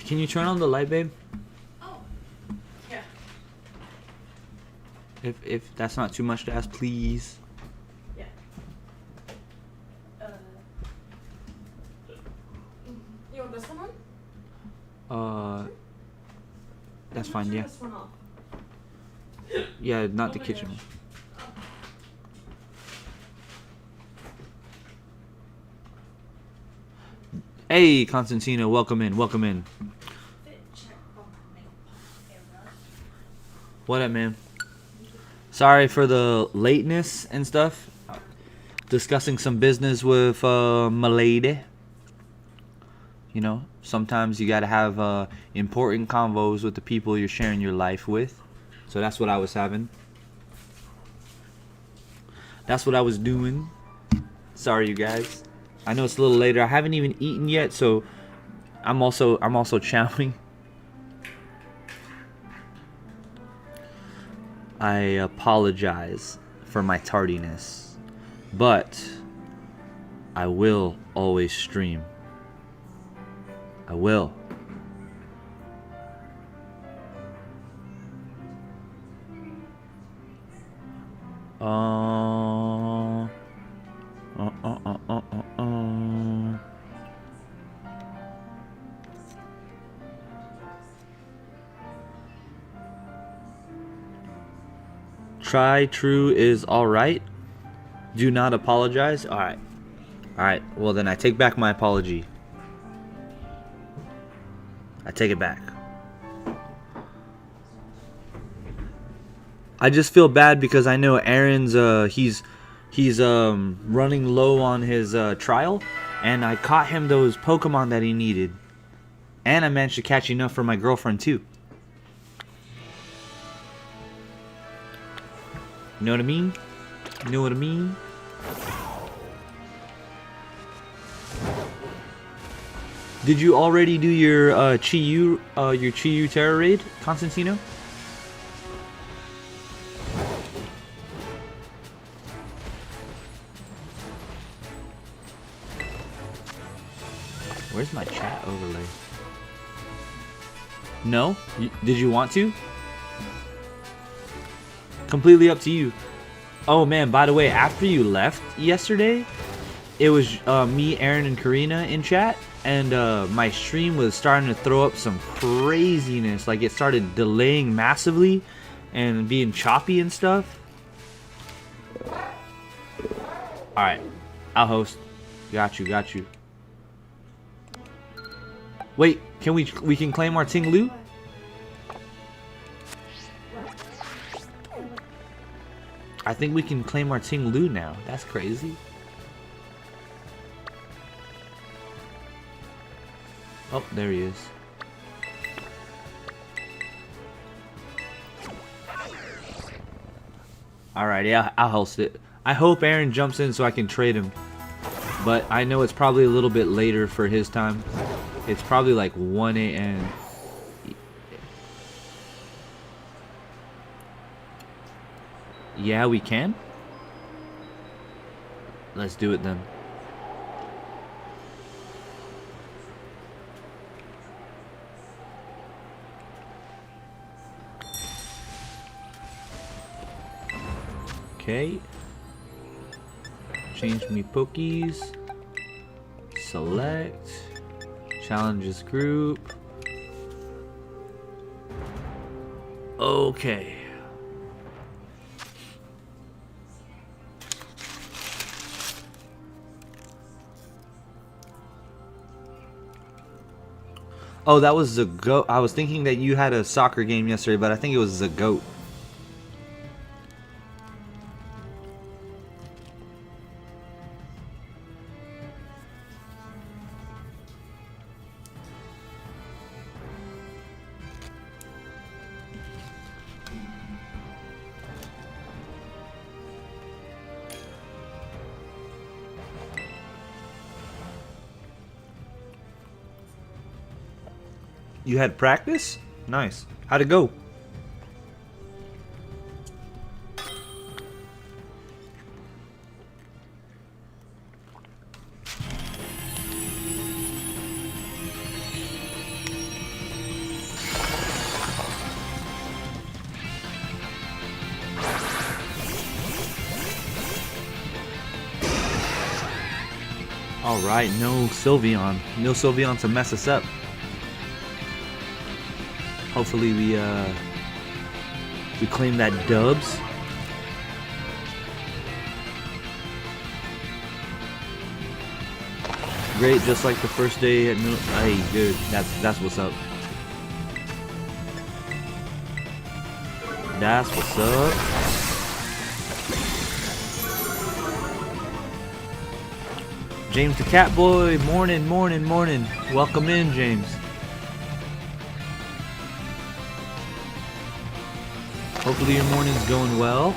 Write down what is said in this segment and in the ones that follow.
Can you turn on the light, babe? Oh, yeah. If that's not too much to ask, please. Yeah. You want this one on? That's fine. Yeah. This one off. Yeah, not Oh the my kitchen gosh. one. Hey, Constantino, welcome in. Welcome in. What up, man? Sorry for the lateness and stuff. Discussing some business with my lady. You know, sometimes you gotta have important convos with the people you're sharing your life with. So that's what I was having. That's what I was doing. Sorry, you guys. I know it's a little later. I haven't even eaten yet, so I'm also chowing. I apologize for my tardiness, but I will always stream. I will. Try true is alright. Do not apologize. Alright. Alright. Well, then I take back my apology. I take it back. I just feel bad because I know Aaron's he's running low on his trial, and I caught him those Pokemon that he needed, and I managed to catch enough for my girlfriend too. You know what I mean? You know what I mean? Did you already do your Chi-Yu Tera raid, Constantino? Where's my chat overlay? No? Did you want to? Completely up to you. Oh man, by the way, after you left yesterday, it was me, Aaron, and Karina in chat, and my stream was starting to throw up some craziness. Like, it started delaying massively and being choppy and stuff. Alright, I'll host. Got you. Wait, can we can claim our Ting Lu? I think we can claim our Ting Lu now. That's crazy. Oh, there he is. Alright, yeah, I'll host it. I hope Aaron jumps in so I can trade him. But I know it's probably a little bit later for his time. It's probably like 1 a.m. Yeah, we can. Let's do it then. Okay. Change me pokies. Select. Challenges group. Okay. Oh, that was the goat. I was thinking that you had a soccer game yesterday, but I think it was the goat. You had practice? Nice. How'd it go? Alright, no Sylveon. No Sylveon to mess us up. Hopefully we claim that dubs. Great, just like the first day at hey, good. That's what's up. That's what's up. James the Catboy, morning, morning, morning. Welcome in, James. Hopefully your morning's going well.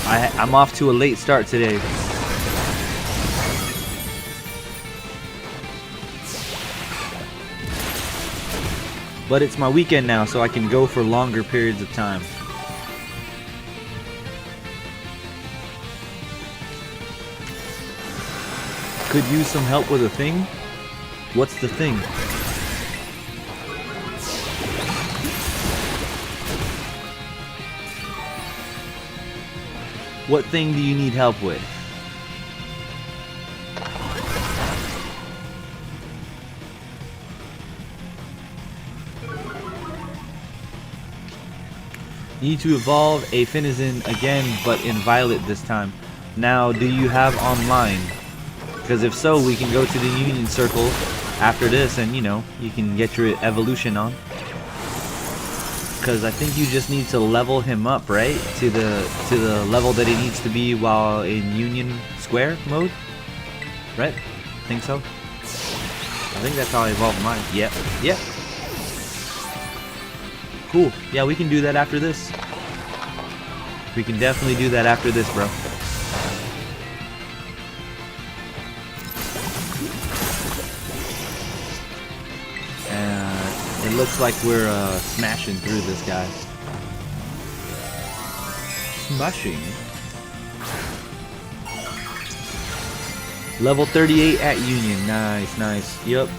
I'm off to a late start today. But it's my weekend now, so I can go for longer periods of time. Could use some help with a thing? What's the thing? What thing do you need help with? Need to evolve a Finizen again, but in Violet this time. Now, do you have online? Because if so, we can go to the Union Circle after this and, you know, you can get your evolution on. Because I think you just need to level him up, right? To the level that he needs to be while in Union Square mode? Right? Think so? I think that's how I evolved mine. Yep. Yep. Cool. Yeah, we can do that after this. We can definitely do that after this, bro. It looks like we're smashing through this guy. Smashing. Level 38 at Union. Nice, nice. Yep.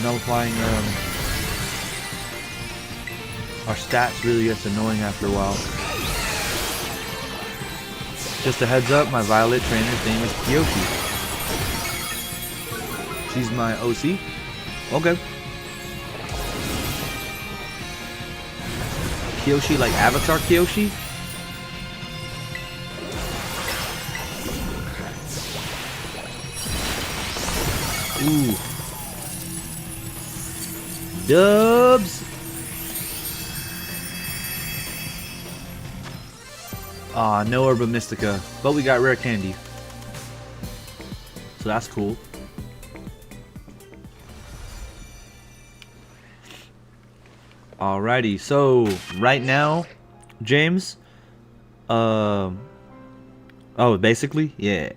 Nullifying our stats really gets annoying after a while. Just a heads up, my Violet trainer's name is Kyoshi. She's my OC? Okay. Kyoshi like Avatar Kyoshi? Ooh. Dubs! Aw, no Herba Mystica. But we got rare candy. So that's cool. Alrighty, so right now, James, oh, basically, yeah.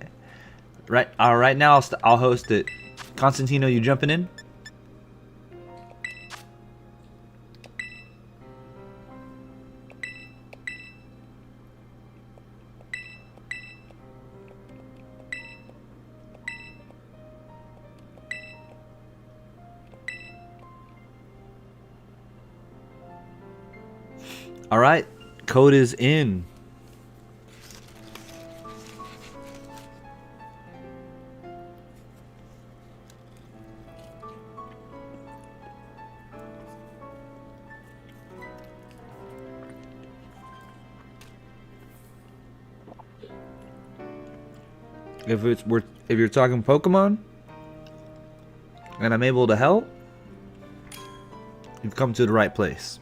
Right now I'll host it. Constantino, you jumping in? All right, code is in. If you're talking Pokemon and I'm able to help, you've come to the right place.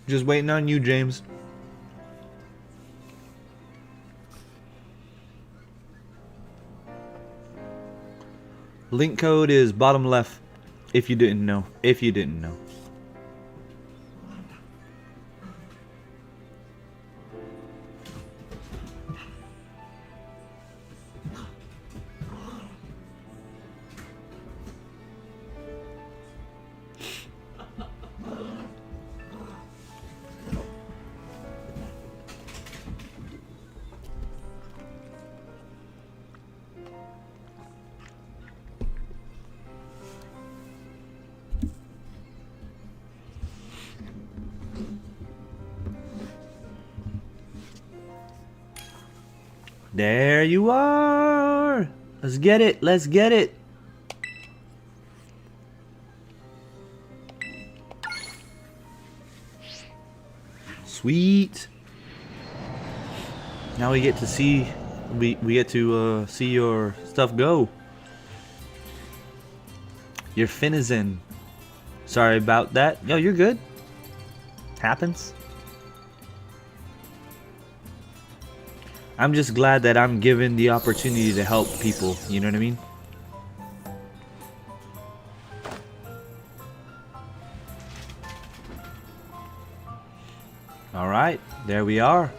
Just waiting on you, James. Link code is bottom left. If you didn't know. If you didn't know. There you are. Let's get it. Let's get it. Sweet. Now we get to see we get to see your stuff go. Your finizen. Sorry about that. Yo, you're good. Happens. I'm just glad that I'm given the opportunity to help people, you know what I mean? Alright, there we are.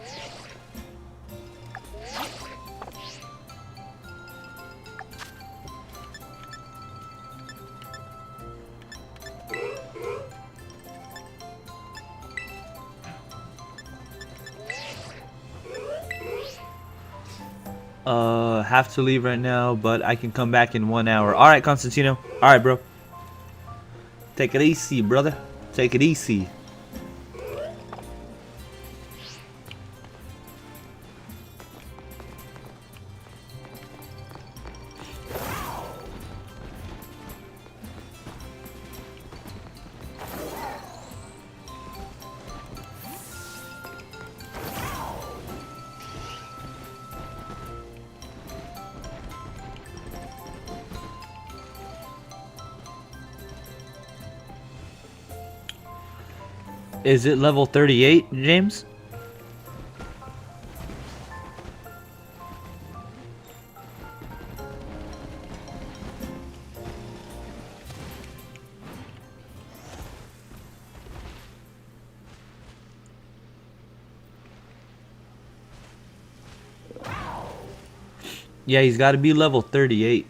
Have to leave right now, but I can come back in 1 hour. Alright, Constantino. Alright, bro. Take it easy, brother. Take it easy. Is it level 38, James? Yeah, he's got to be level 38.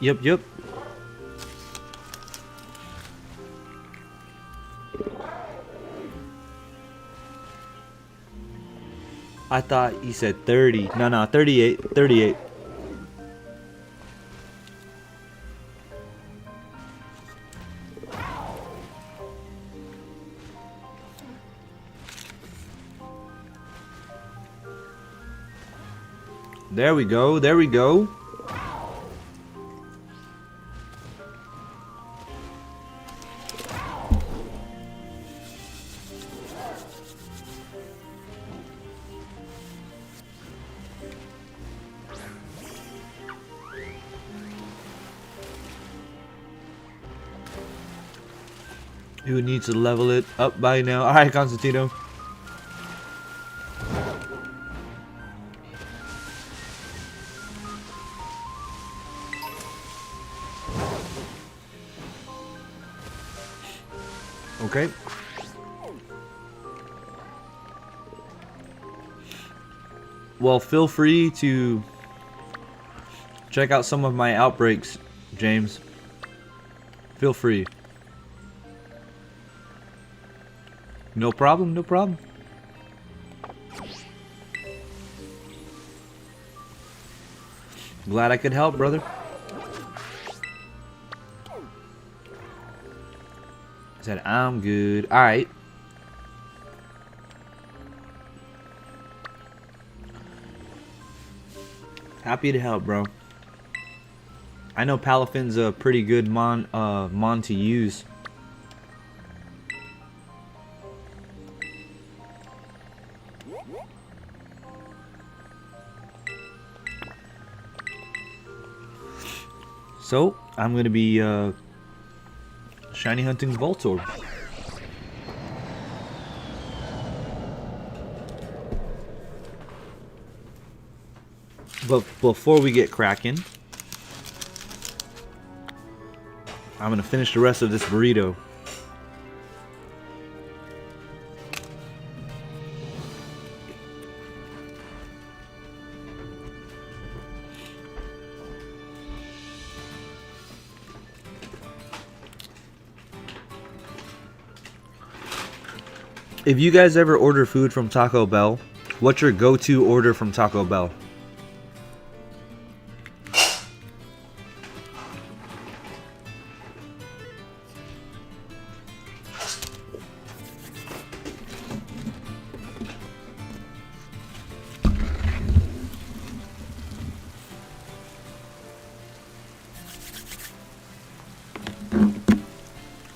Yep. I thought he said 30. No, 38. 38. There we go. There we go. Who needs to level it up by now? Alright, Constantino. Okay. Well, feel free to check out some of my outbreaks, James. Feel free. No problem, no problem. Glad I could help, brother. I said, I'm good. Alright. Happy to help, bro. I know Palafin's a pretty good mon to use. So, I'm going to be Shiny Hunting's Voltorb. But before we get cracking, I'm gonna finish the rest of this burrito. If you guys ever order food from Taco Bell, what's your go-to order from Taco Bell?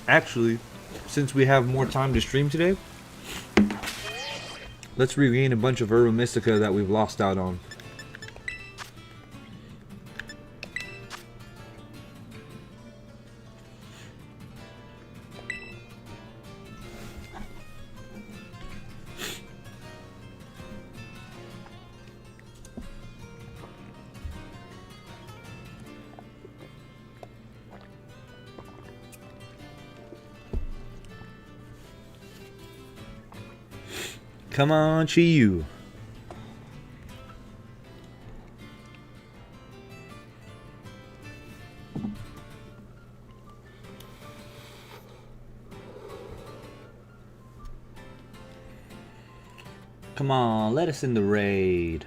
Actually, since we have more time to stream today, let's regain a bunch of Herba Mystica that we've lost out on. Come on, Chiyu. Come on, let us in the raid.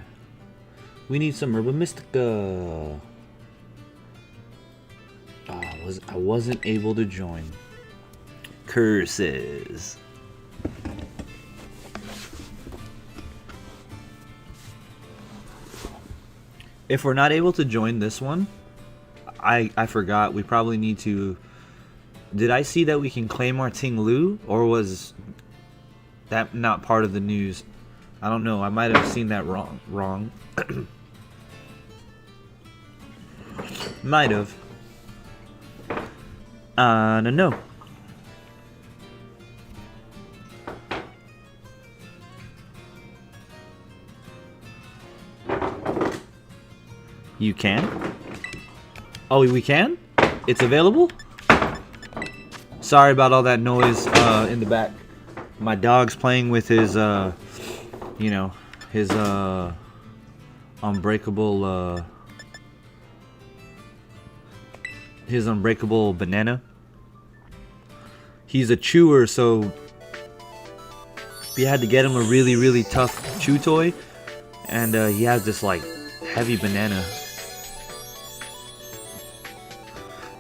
We need some Herba Mystica. Oh, I wasn't able to join. Curses. If we're not able to join this one, I forgot, we probably need to... Did I see that we can claim our Ting Lu? Or was that not part of the news? I don't know, I might have seen that wrong. Might have. I don't know. You can? Oh, we can? It's available? Sorry about all that noise in the back. My dog's playing with his, you know, his unbreakable banana. He's a chewer, so we had to get him a really, really tough chew toy. And he has this, like, heavy banana.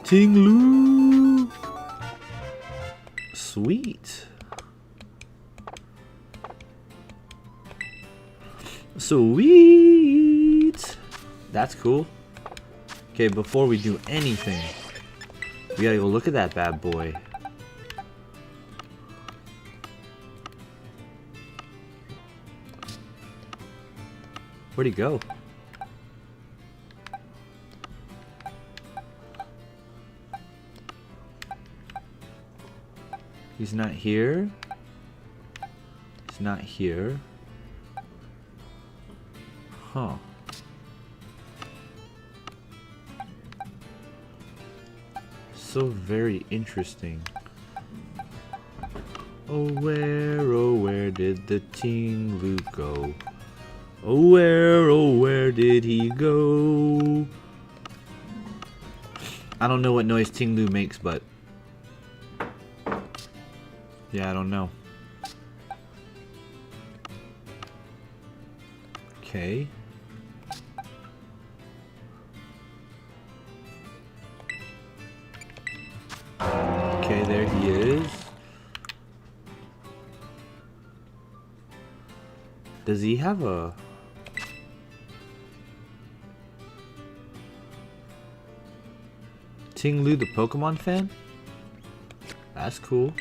Ting Lu! Sweet. Sweet! That's cool. Okay, before we do anything, we gotta go look at that bad boy. Where'd he go? He's not here. He's not here. Huh. So very interesting. Oh where did the Ting Lu go? Oh where did he go? I don't know what noise Ting Lu makes, but yeah, I don't know. Okay. Okay, there he is. Does he have a... Ting Lu the Pokemon fan? That's cool.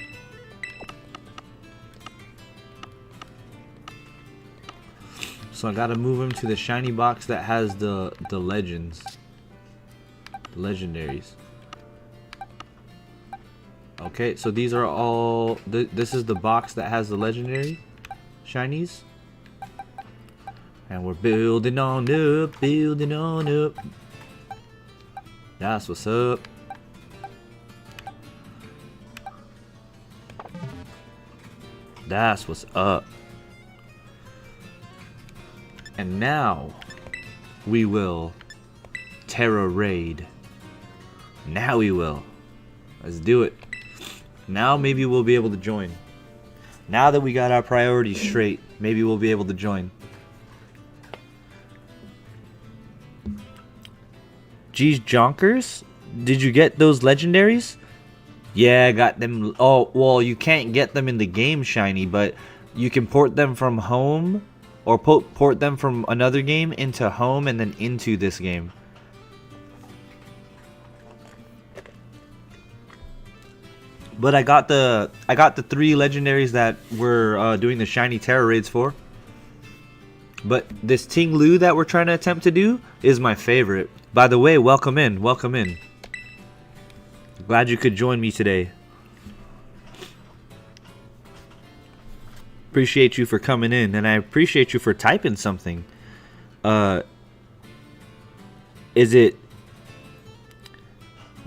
So I gotta move him to the shiny box that has the legends. The legendaries. Okay, so these are all... This is the box that has the legendary shinies. And we're building on up, building on up. That's what's up. That's what's up. And now we will Tera raid. Now we will. Let's do it. Now maybe we'll be able to join. Now that we got our priorities straight, maybe we'll be able to join. Geez, Jonkers? Did you get those legendaries? Yeah, I got them. Oh, well, you can't get them in the game, Shiny, but you can port them from home or port them from another game into home and then into this game. But I got the 3 legendaries that we're doing the shiny Tera raids for. But this Ting Lu that we're trying to attempt to do is my favorite. By the way, welcome in, welcome in. Glad you could join me today. Appreciate you for coming in, and I appreciate you for typing something. Is it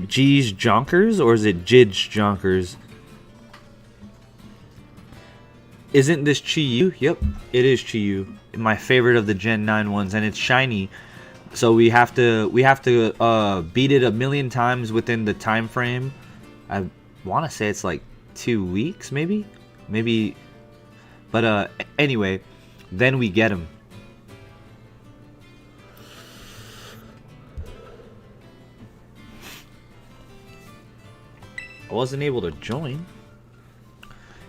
G's Jonkers or is it Jid's Jonkers? Isn't this Chi-Yu? Yep, it is Chi-Yu. My favorite of the Gen 9 ones, and it's shiny. So we have to beat it 1,000,000 times within the time frame. I want to say it's like 2 weeks, maybe. But anyway, then we get him. I wasn't able to join.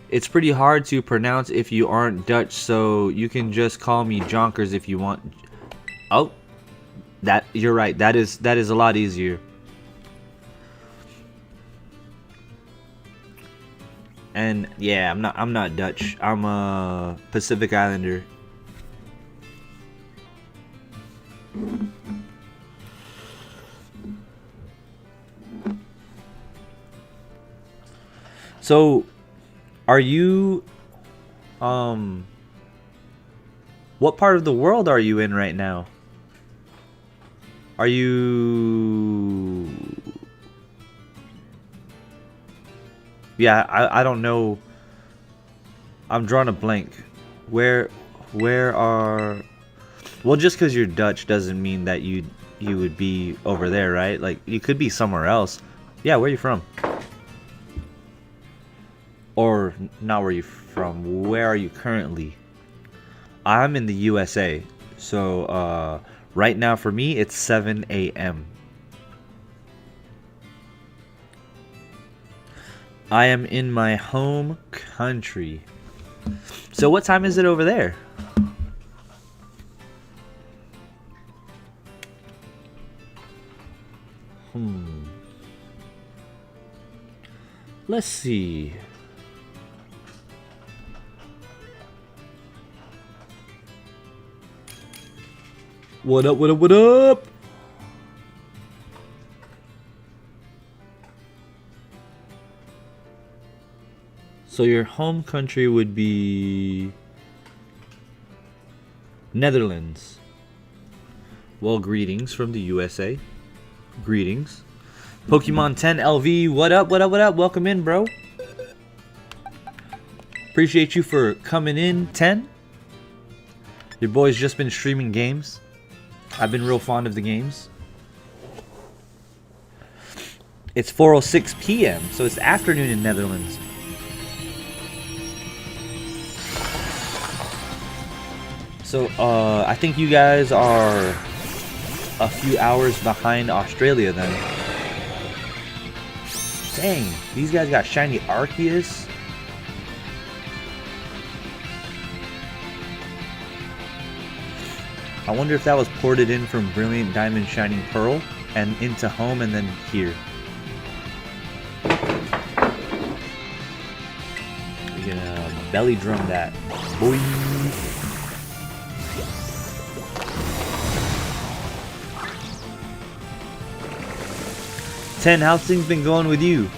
It's pretty hard to pronounce if you aren't Dutch, so you can just call me Jonkers if you want. Oh, that you're right. That is a lot easier. And yeah, I'm not Dutch. I'm a Pacific Islander. So, are you what part of the world are you in right now? Are you... Yeah, I don't know. I'm drawing a blank. Where are... Well, just because you're Dutch doesn't mean that you would be over there, right? Like, you could be somewhere else. Yeah, where are you from? Or, not where you from. Where are you currently? I'm in the USA. So, right now for me, it's 7 a.m. I am in my home country. So what time is it over there? Let's see. What up, what up, what up? So your home country would be Netherlands. Well, greetings from the USA. Greetings. Pokemon 10 LV, what up, what up, what up? Welcome in, bro. Appreciate you for coming in, 10. Your boy's just been streaming games. I've been real fond of the games. It's 4:06 p.m., so it's afternoon in Netherlands. So, I think you guys are a few hours behind Australia then. Dang, these guys got shiny Arceus. I wonder if that was ported in from Brilliant Diamond Shining Pearl and into home and then here. We're gonna belly drum that. Boy. How's things been going with you?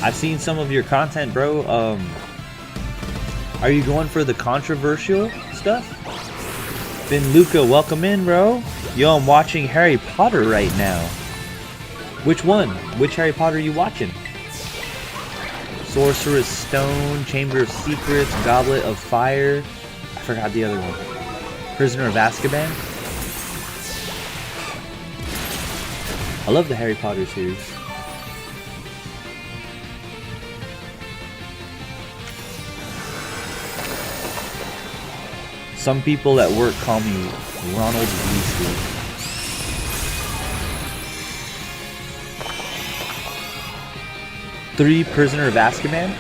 I've seen some of your content, bro. Are you going for the controversial stuff? Ben Luca, welcome in, bro. Yo, I'm watching Harry Potter right now. Which one? Which Harry Potter are you watching? Sorcerer's Stone, Chamber of Secrets, Goblet of Fire. I forgot the other one. Prisoner of Azkaban. I love the Harry Potter series. Some people at work call me Ronald Weasley. Three, Prisoner of Azkaban.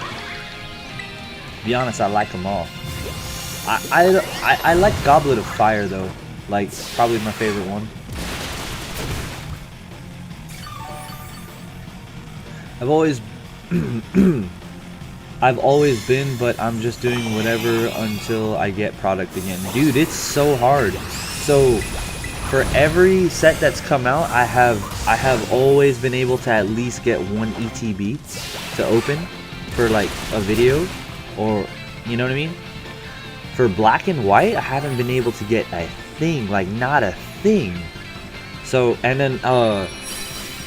To be honest, I like them all. I like Goblet of Fire though. Like, probably my favorite one. I've always been, but I'm just doing whatever until I get product again. Dude, it's so hard. So for every set that's come out, I have always been able to at least get one ETB to open for like a video, or you know what I mean? For black and white, I haven't been able to get a thing, like not a thing. So, and then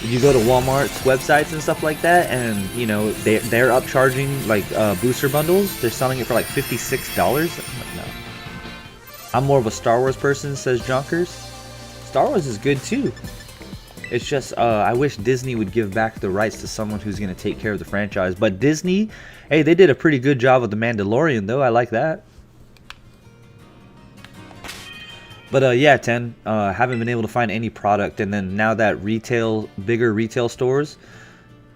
you go to Walmart's websites and stuff like that, and you know they're upcharging like booster bundles. They're selling it for like $56. I'm like, no. I'm more of a Star Wars person, says Jonkers. Star Wars is good too. It's just I wish Disney would give back the rights to someone who's gonna take care of the franchise. But Disney, hey, they did a pretty good job with The Mandalorian though. I like that. But yeah, 10, haven't been able to find any product, and then now that bigger retail stores,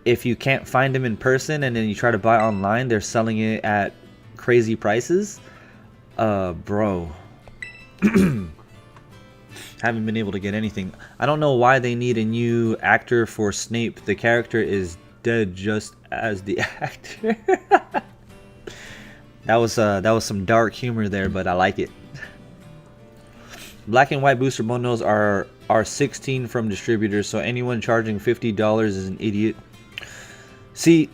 if you can't find them in person and then you try to buy online, they're selling it at crazy prices. Bro. Haven't been able to get anything. I don't know why they need a new actor for Snape. The character is dead just as the actor. That was some dark humor there, but I like it. Black and white booster bundles are 16 from distributors, so anyone charging $50 is an idiot. See,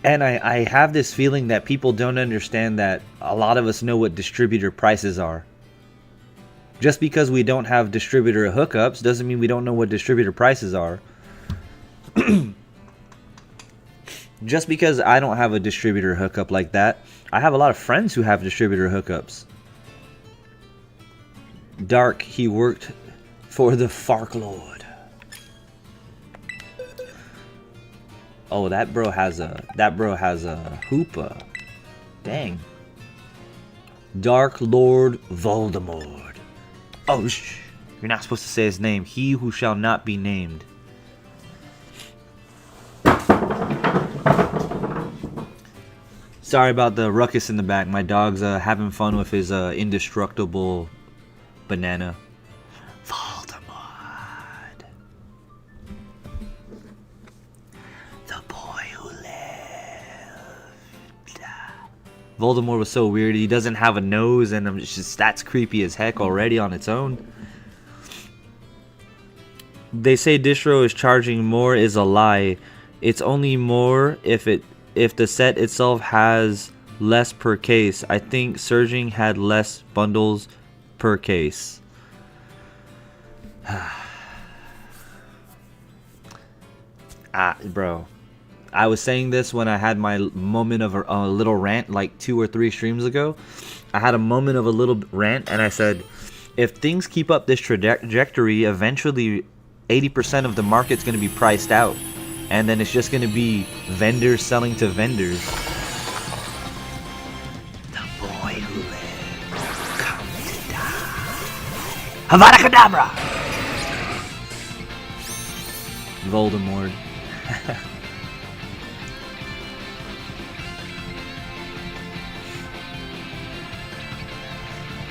and I have this feeling that people don't understand that a lot of us know what distributor prices are. Just because we don't have distributor hookups doesn't mean we don't know what distributor prices are. Just because I don't have a distributor hookup like that, I have a lot of friends who have distributor hookups. Dark, he worked for the Fark Lord. Oh, that bro has a hoopa. Dang. Dark Lord Voldemort. Oh, you're not supposed to say his name. He who shall not be named. Sorry about the ruckus in the back. My dog's having fun with his indestructible banana. Voldemort. The boy who lived. Voldemort was so weird. He doesn't have a nose, and that's creepy as heck already on its own. They say distro is charging more is a lie. It's only more if the set itself has less per case. I think Surging had less bundles per case. Bro, I was saying this when I had my moment of a little rant like 2 or 3 streams ago. I had a moment of a little rant, and I said, if things keep up this trajectory, eventually 80% of the market's going to be priced out, and then it's just going to be vendors selling to vendors. Avada Kedavra! Voldemort.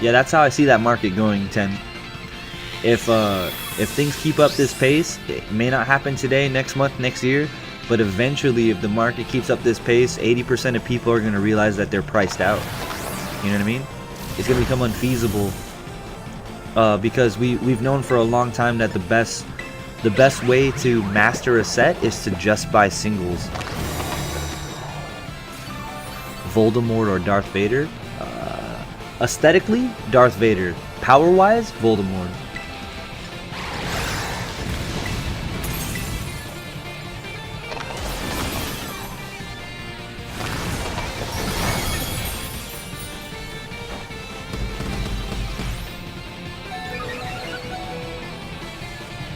Yeah, that's how I see that market going, 10. If things keep up this pace, it may not happen today, next month, next year, but eventually if the market keeps up this pace, 80% of people are going to realize that they're priced out. You know what I mean? It's going to become unfeasible. Because we've known for a long time that the best way to master a set is to just buy singles. Voldemort or Darth Vader. Aesthetically, Darth Vader. Power-wise, Voldemort.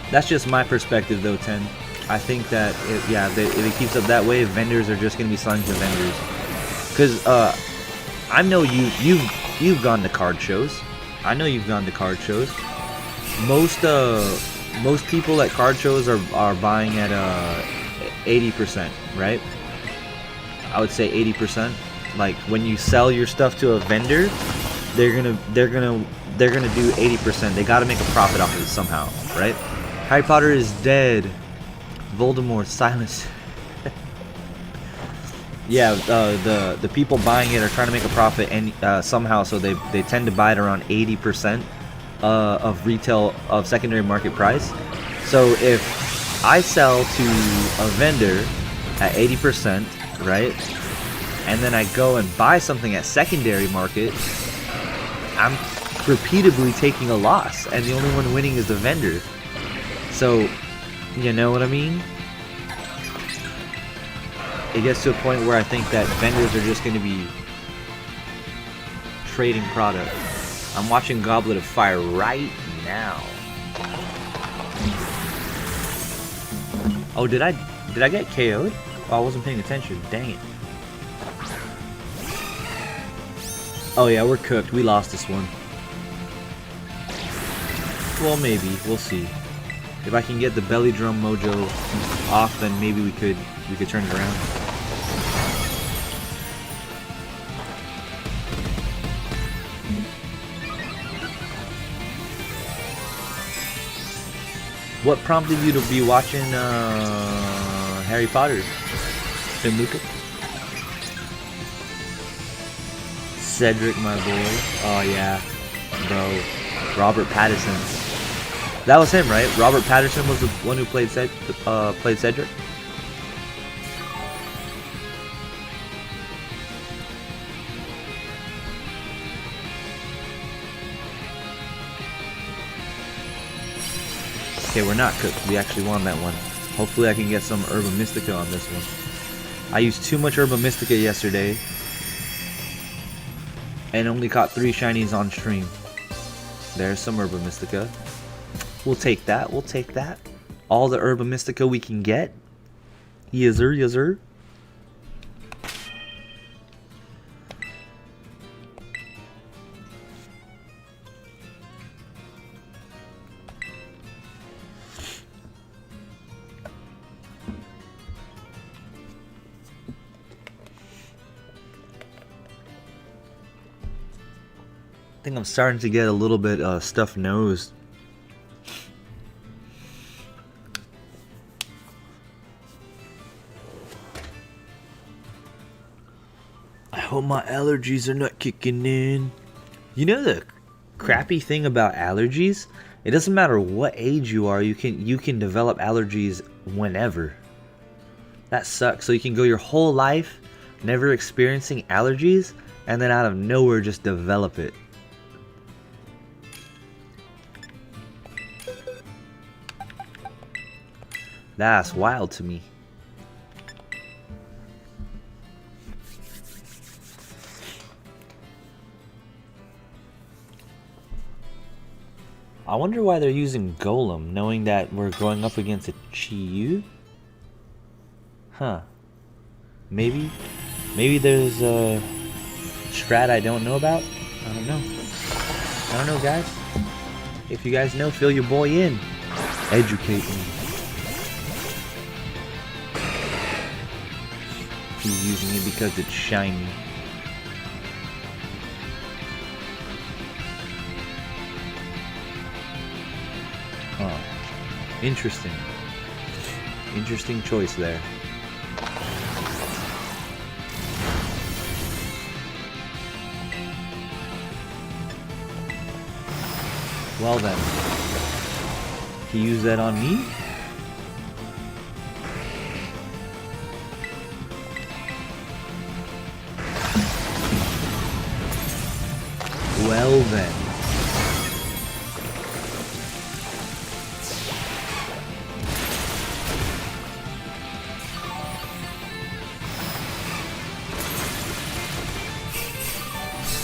That's just my perspective, though, 10. I think that, if it keeps up that way, vendors are just going to be selling to vendors. Because, I know you've gone to card shows. I know you've gone to card shows. Most people at card shows are buying at 80%, right? I would say 80%. Like, when you sell your stuff to a vendor, they're gonna do 80%. They gotta make a profit off of it somehow, right? Harry Potter is dead. Voldemort silenced. Yeah, the people buying it are trying to make a profit and somehow, so they tend to buy it around 80% of retail of secondary market price. So if I sell to a vendor at 80%, right, and then I go and buy something at secondary market, I'm repeatedly taking a loss, and the only one winning is the vendor. So, you know what I mean? It gets to a point where I think that vendors are just going to be trading product. I'm watching Goblet of Fire right now. Oh, did I get KO'd? Oh, I wasn't paying attention. Dang it. Oh yeah, we're cooked. We lost this one. Well, maybe. We'll see. If I can get the belly drum mojo off, then maybe we could turn it around. What prompted you to be watching Harry Potter? Tim Luca? Cedric, my boy. Oh yeah, bro. Robert Pattinson. That was him, right? Robert Pattinson was the one who played Cedric. Okay, we're not cooked. We actually won that one. Hopefully I can get some Herba Mystica on this one. I used too much Herba Mystica yesterday and only caught 3 shinies on stream. There's some Herba Mystica. We'll take that. We'll take that. All the Herba Mystica we can get. Yes sir, yes sir. I think I'm starting to get a little bit stuffed nosed. I hope my allergies are not kicking in. You know the crappy thing about allergies? It doesn't matter what age you are, you can develop allergies whenever. That sucks. So you can go your whole life never experiencing allergies and then out of nowhere just develop it. That's wild to me. I wonder why they're using Golem, knowing that we're going up against a Chi-Yu? Huh. Maybe there's a strat I don't know about? I don't know. I don't know, guys. If you guys know, fill your boy in. Educate me. He's using it because it's shiny. Oh, interesting. Interesting choice there. Well then, he used that on me? Well then.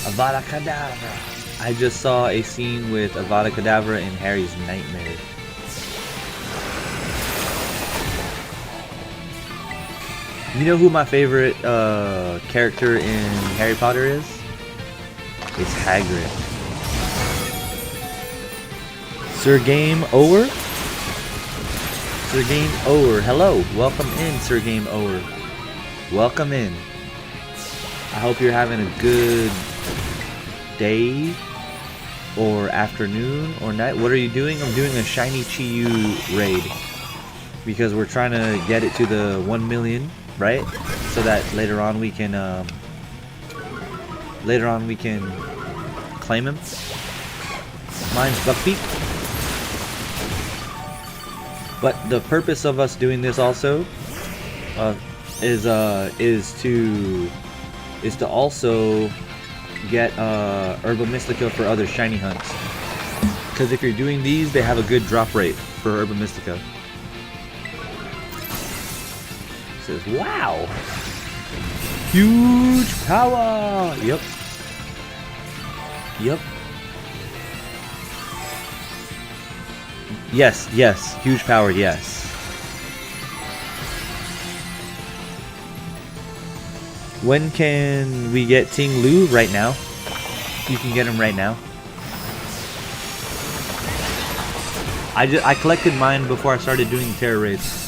Avada Kedavra. I just saw a scene with Avada Kedavra in Harry's Nightmare. You know who my favorite character in Harry Potter is? It's Hagrid. Sir Game Over? Sir Game Over. Hello. Welcome in, Sir Game Over. Welcome in. I hope you're having a good day or afternoon or night. What are you doing? I'm doing a Shiny Chi-Yu raid because we're trying to get it to the 1 million, right? So that later on we can claim him. Mine's Buckbeak. But the purpose of us doing this also is to also get Herba Mystica for other shiny hunts. Because if you're doing these, they have a good drop rate for Herba Mystica. It says, wow! Huge power! Yep. Yep. Yes, yes. Huge power, yes. When can we get Ting Lu? Right now. You can get him right now. I collected mine before I started doing Tera raids.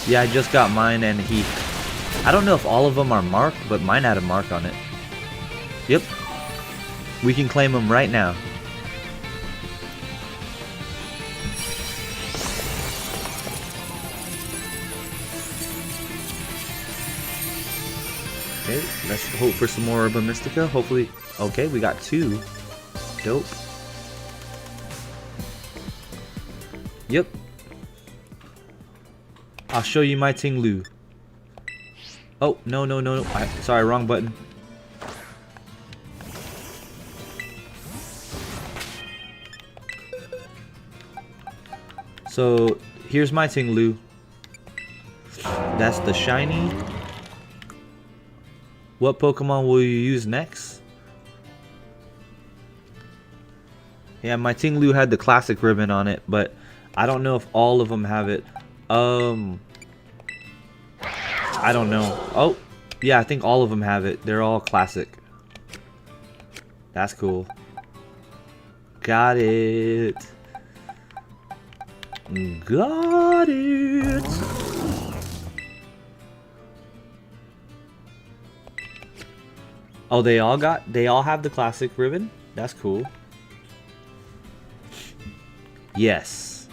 Yeah, I just got mine and I don't know if all of them are marked, but mine had a mark on it. Yep. We can claim them right now. Okay, let's hope for some more Herba Mystica. Hopefully, okay, we got 2. Dope. Yep. I'll show you my Ting Lu. Oh, no. Sorry, wrong button. So, here's my Ting Lu. That's the shiny. What Pokemon will you use next? Yeah, my Ting Lu had the classic ribbon on it, but I don't know if all of them have it. I don't know. Oh, yeah, I think all of them have it. They're all classic. That's cool. Got it. Got it. Oh, they all have the classic ribbon? That's cool. Yes.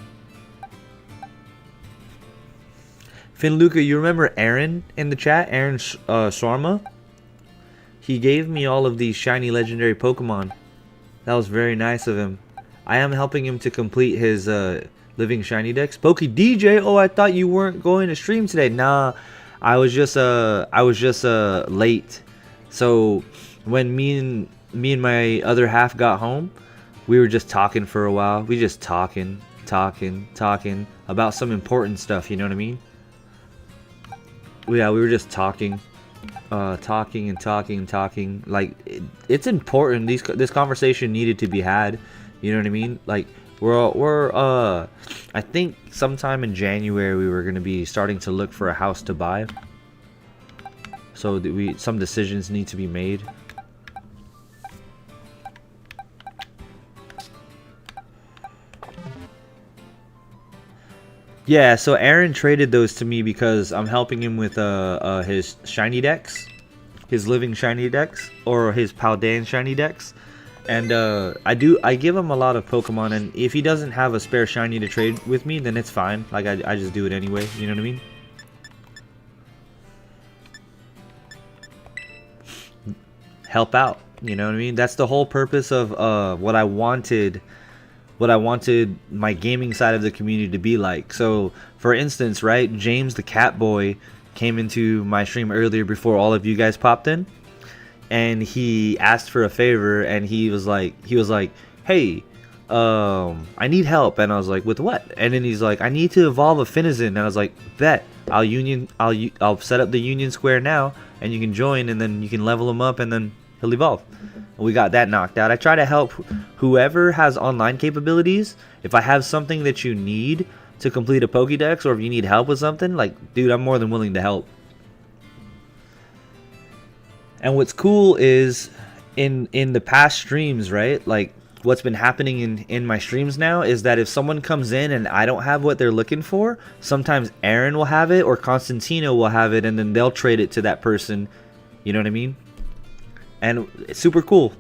Finluca, you remember Aaron in the chat? Aaron Sharma? He gave me all of these shiny legendary Pokemon. That was very nice of him. I am helping him to complete his living shiny dex. Pokey DJ, oh, I thought you weren't going to stream today. Nah, I was just late. So when me and my other half got home, we were just talking for a while. We just talking about some important stuff, you know what I mean? Yeah, we were just talking. Talking. Like, it's important. This conversation needed to be had. You know what I mean? Like, I think sometime in January we were gonna be starting to look for a house to buy. So some decisions need to be made. Yeah, so Aaron traded those to me because I'm helping him with his shiny dex, his living shiny dex, or his Paldean shiny dex, and I give him a lot of Pokemon, and if he doesn't have a spare shiny to trade with me, then it's fine. Like I just do it anyway. You know what I mean? Help out. You know what I mean? That's the whole purpose of what I wanted what I wanted my gaming side of the community to be like. So, for instance, right, James the Cat Boy came into my stream earlier before all of you guys popped in, and he asked for a favor, and he was like, hey, I need help. And I was like, with what? And then he's like, I need to evolve a Finizen. And I was like, bet. I'll set up the Union Square now, and you can join, and then you can level him up, and then he'll evolve. We got that knocked out. I try to help whoever has online capabilities. If I have something that you need to complete a Pokédex, or if you need help with something, like, dude, I'm more than willing to help. And what's cool is in the past streams, right? Like, what's been happening in my streams now is that if someone comes in and I don't have what they're looking for, sometimes Aaron will have it or Constantino will have it, and then they'll trade it to that person. You know what I mean? And it's super cool.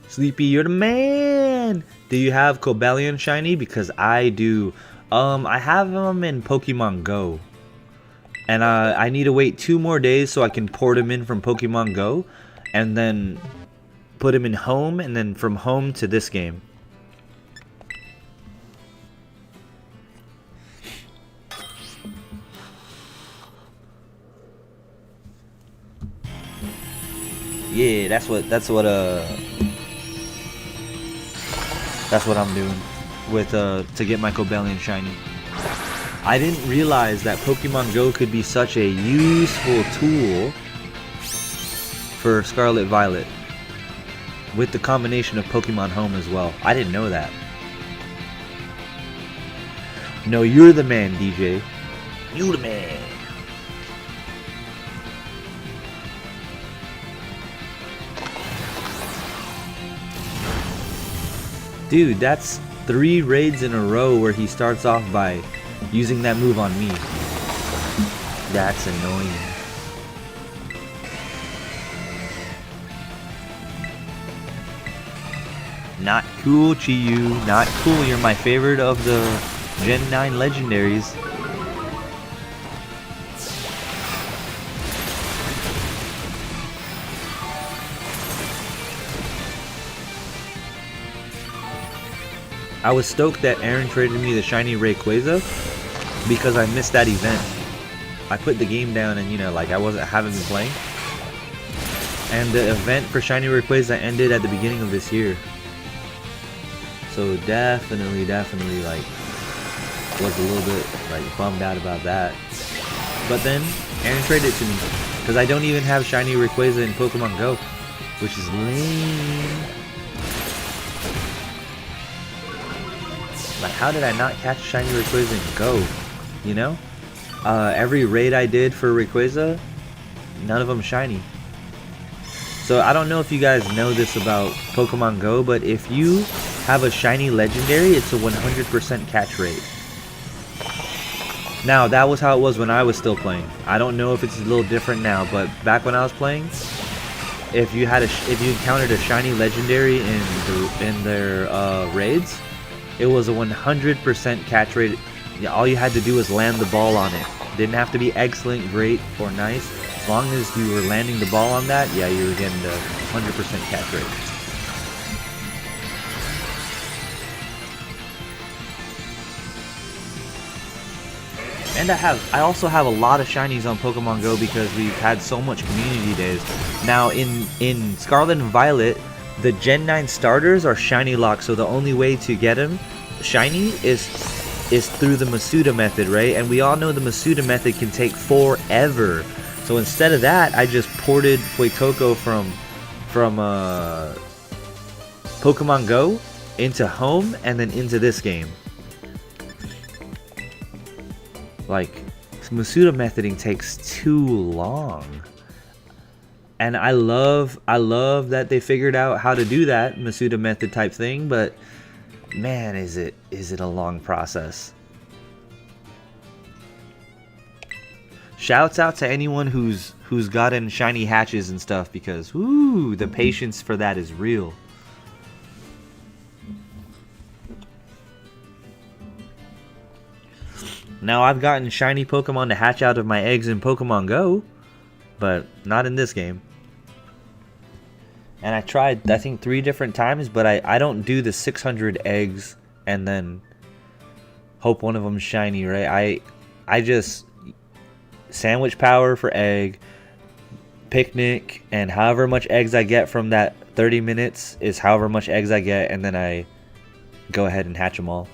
Sleepy, you're the man. Do you have Cobalion Shiny? Because I do. I have them in Pokemon Go. And I need to wait 2 more days so I can port him in from Pokemon Go. And then put him in home. And then from home to this game. Yeah, that's what I'm doing with to get my Cobalion Shiny. I didn't realize that Pokemon Go could be such a useful tool for Scarlet Violet with the combination of Pokemon Home as well. I didn't know that. No, you're the man, DJ. You the man. Dude, that's 3 raids in a row where he starts off by using that move on me. That's annoying. Not cool, Chiyu. Not cool. You're my favorite of the Gen 9 legendaries. I was stoked that Aaron traded me the shiny Rayquaza because I missed that event. I put the game down and, you know, like, I haven't been playing. And the event for shiny Rayquaza ended at the beginning of this year. So definitely, like, was a little bit, like, bummed out about that. But then Aaron traded it to me because I don't even have shiny Rayquaza in Pokemon Go, which is lame. Like, how did I not catch shiny Rayquaza in Go? You know? Every raid I did for Rayquaza, none of them shiny. So I don't know if you guys know this about Pokemon Go, but if you have a shiny legendary, it's a 100% catch rate. Now, that was how it was when I was still playing. I don't know if it's a little different now, but back when I was playing, if you encountered a shiny legendary in their raids, it was a 100% catch rate. Yeah, all you had to do was land the ball on it. Didn't have to be excellent, great, or nice. As long as you were landing the ball on that, yeah, you were getting the 100% catch rate. And I also have a lot of shinies on Pokemon Go because we've had so much community days. Now in Scarlet and Violet, the Gen 9 starters are shiny locked, so the only way to get them shiny is through the Masuda method, right? And we all know the Masuda method can take forever. So instead of that, I just ported Fuecoco from Pokemon Go into Home and then into this game. Like, Masuda methoding takes too long. And I love that they figured out how to do that Masuda method type thing, but man, is it a long process. Shouts out to anyone who's gotten shiny hatches and stuff, because whoo, the patience for that is real. Now, I've gotten shiny Pokemon to hatch out of my eggs in Pokemon Go, but not in this game. And I tried, I think, 3 different times, but I don't do the 600 eggs and then hope one of them's shiny, right? I just sandwich power for egg, picnic, and however much eggs I get from that 30 minutes is however much eggs I get, and then I go ahead and hatch them all.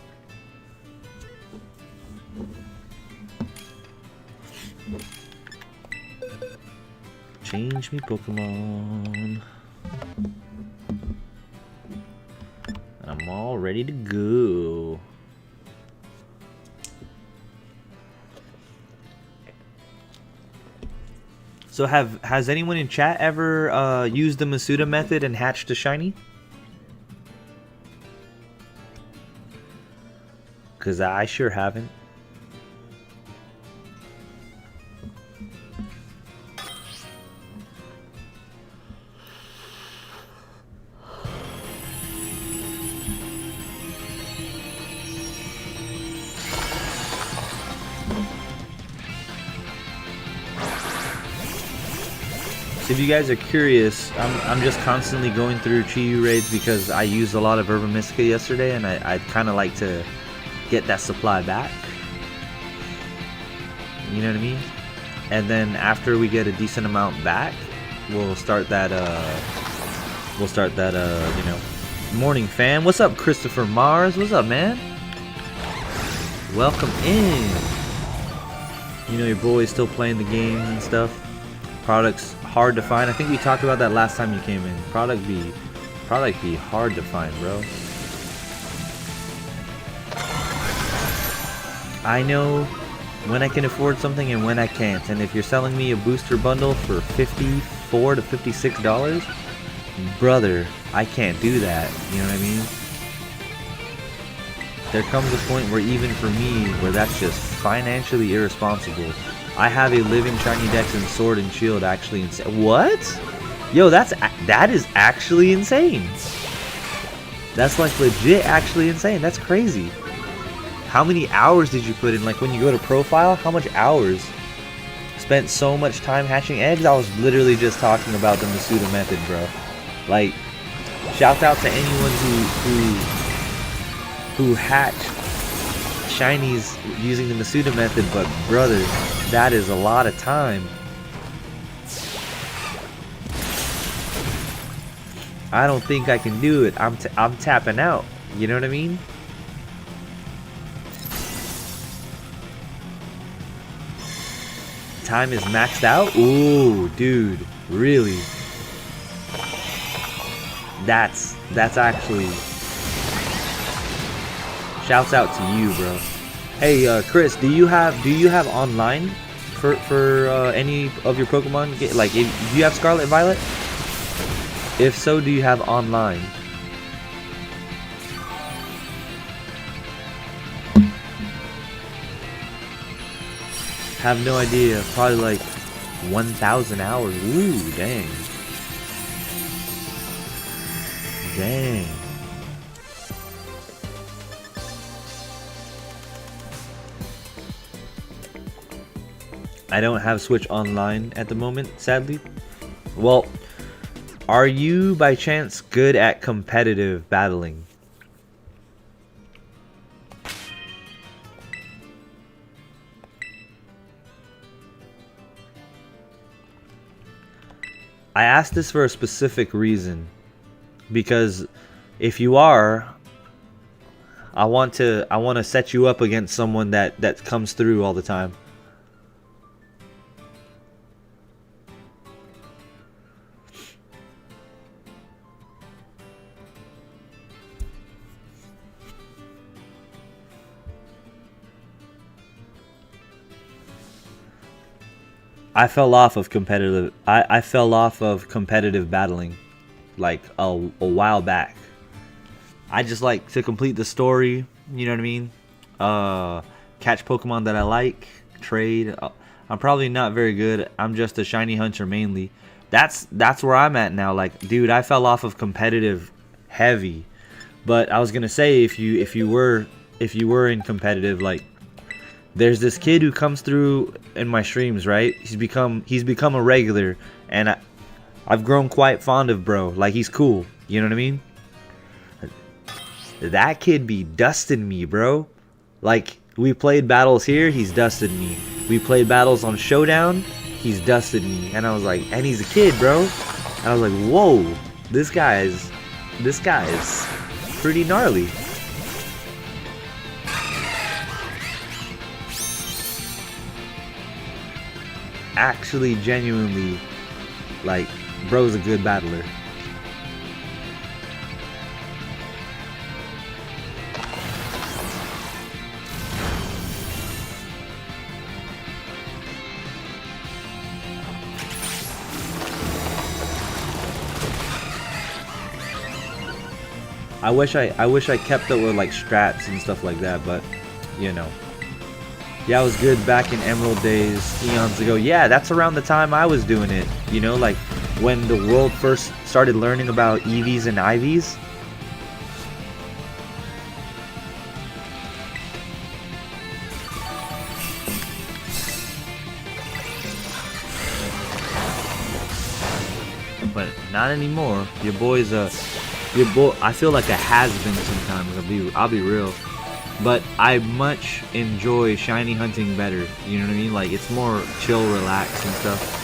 Change me Pokemon. I'm all ready to go. So has anyone in chat ever used the Masuda method and hatched a shiny? Cause I sure haven't. So if you guys are curious, I'm just constantly going through Chiyu raids because I used a lot of Herba Mystica yesterday, and I'd kind of like to get that supply back. You know what I mean? And then after we get a decent amount back, we'll start that you know, morning fam. What's up, Christopher Mars? What's up, man? Welcome in. You know, your boy's still playing the games and stuff. Products hard to find. I think we talked about that last time you came in. Product be hard to find, bro. I know when I can afford something and when I can't. And if you're selling me a booster bundle for $54 to $56, brother, I can't do that. You know what I mean? There comes a point where even for me, where that's just financially irresponsible. I have a living shiny dex in Sword and Shield actually insane. What? Yo, that is actually insane. That's like legit actually insane. That's crazy. How many hours did you put in? Like when you go to profile, how much hours? Spent so much time hatching eggs? I was literally just talking about the Masuda method, bro. Like, shout out to anyone who hatched shinies using the Masuda method, but brother, that is a lot of time. I don't think I can do it. I'm tapping out. You know what I mean? Time is maxed out? Ooh, dude, really? That's actually. Shouts out to you, bro. Hey, Chris, do you have online for any of your Pokemon? Like, do you have Scarlet and Violet? If so, do you have online? Have no idea. Probably like 1,000 hours. Ooh, dang. Dang. I don't have Switch Online at the moment, sadly. Well, are you by chance good at competitive battling? I asked this for a specific reason, because if you are, I want to set you up against someone that comes through all the time. I fell off of competitive. I fell off of competitive battling, like a while back. I just like to complete the story. You know what I mean? Catch Pokemon that I like, trade. I'm probably not very good. I'm just a shiny hunter mainly. That's where I'm at now. Like, dude, I fell off of competitive heavy. But I was gonna say, if you were in competitive, like, there's this kid who comes through in my streams, right? He's become a regular, and I've grown quite fond of bro. Like, he's cool. You know what I mean? That kid be dusting me, bro. Like, we played battles here, he's dusted me. We played battles on Showdown, he's dusted me. And I was like, and he's a kid, bro. And I was like, whoa, this guy is pretty gnarly. Actually, genuinely, like, bro's a good battler. I wish I kept up with like strats and stuff like that, but you know. Yeah, I was good back in Emerald days, eons ago. Yeah, that's around the time I was doing it. You know, like when the world first started learning about EVs and IVs. But not anymore. Your boy's I feel like a has-been sometimes. I'll be real. But I much enjoy shiny hunting better. You know what I mean? Like, it's more chill, relax and stuff.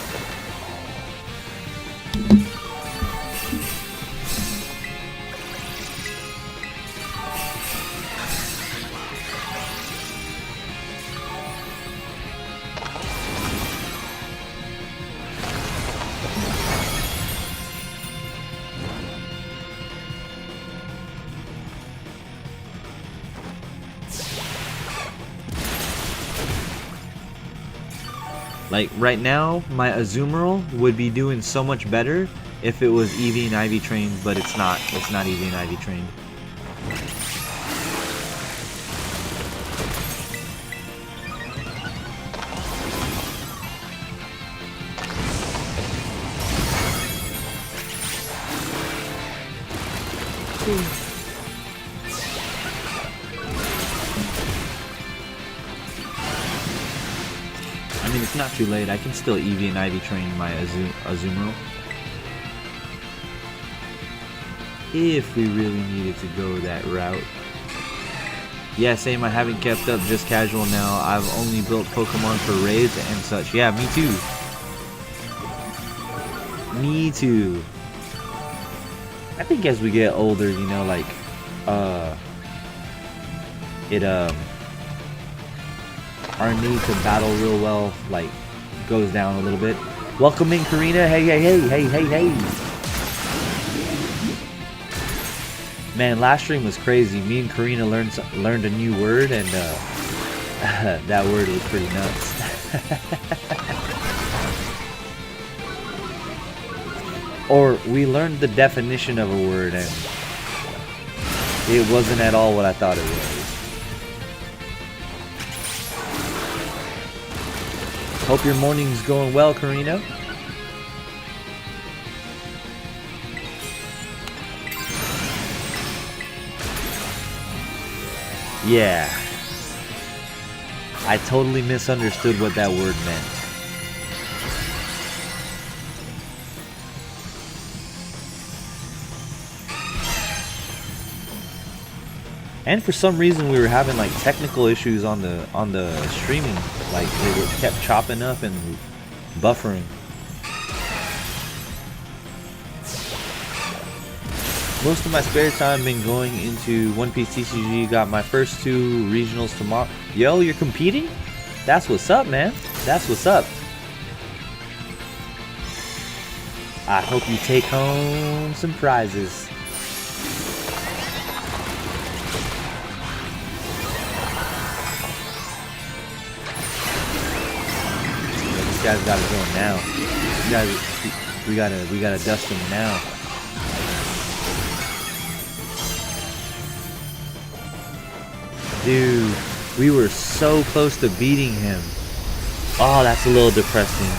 Like, right now, my Azumarill would be doing so much better if it was EV and IV trained, but it's not. It's not EV and IV trained. I mean, it's not too late. I can still EV and IV train my Azumarill. If we really needed to go that route. Yeah, same. I haven't kept up, just casual now. I've only built Pokemon for raids and such. Yeah, me too. Me too. I think as we get older, you know, like, our need to battle real well, like, goes down a little bit. Welcome in, Karina. Hey, hey, hey, hey, hey, hey. Man, last stream was crazy. Me and Karina learned a new word, and that word was pretty nuts. Or we learned the definition of a word, and it wasn't at all what I thought it was. Hope your morning's going well, Karina. Yeah. I totally misunderstood what that word meant. And for some reason we were having like technical issues on the streaming. Like it kept chopping up and buffering. Most of my spare time been going into One Piece TCG. Got my first 2 regionals tomorrow. Yo, you're competing? That's what's up, man. That's what's up. I hope you take home some prizes. This guy's got it going now. We gotta dust him now. Dude, we were so close to beating him. Oh, that's a little depressing.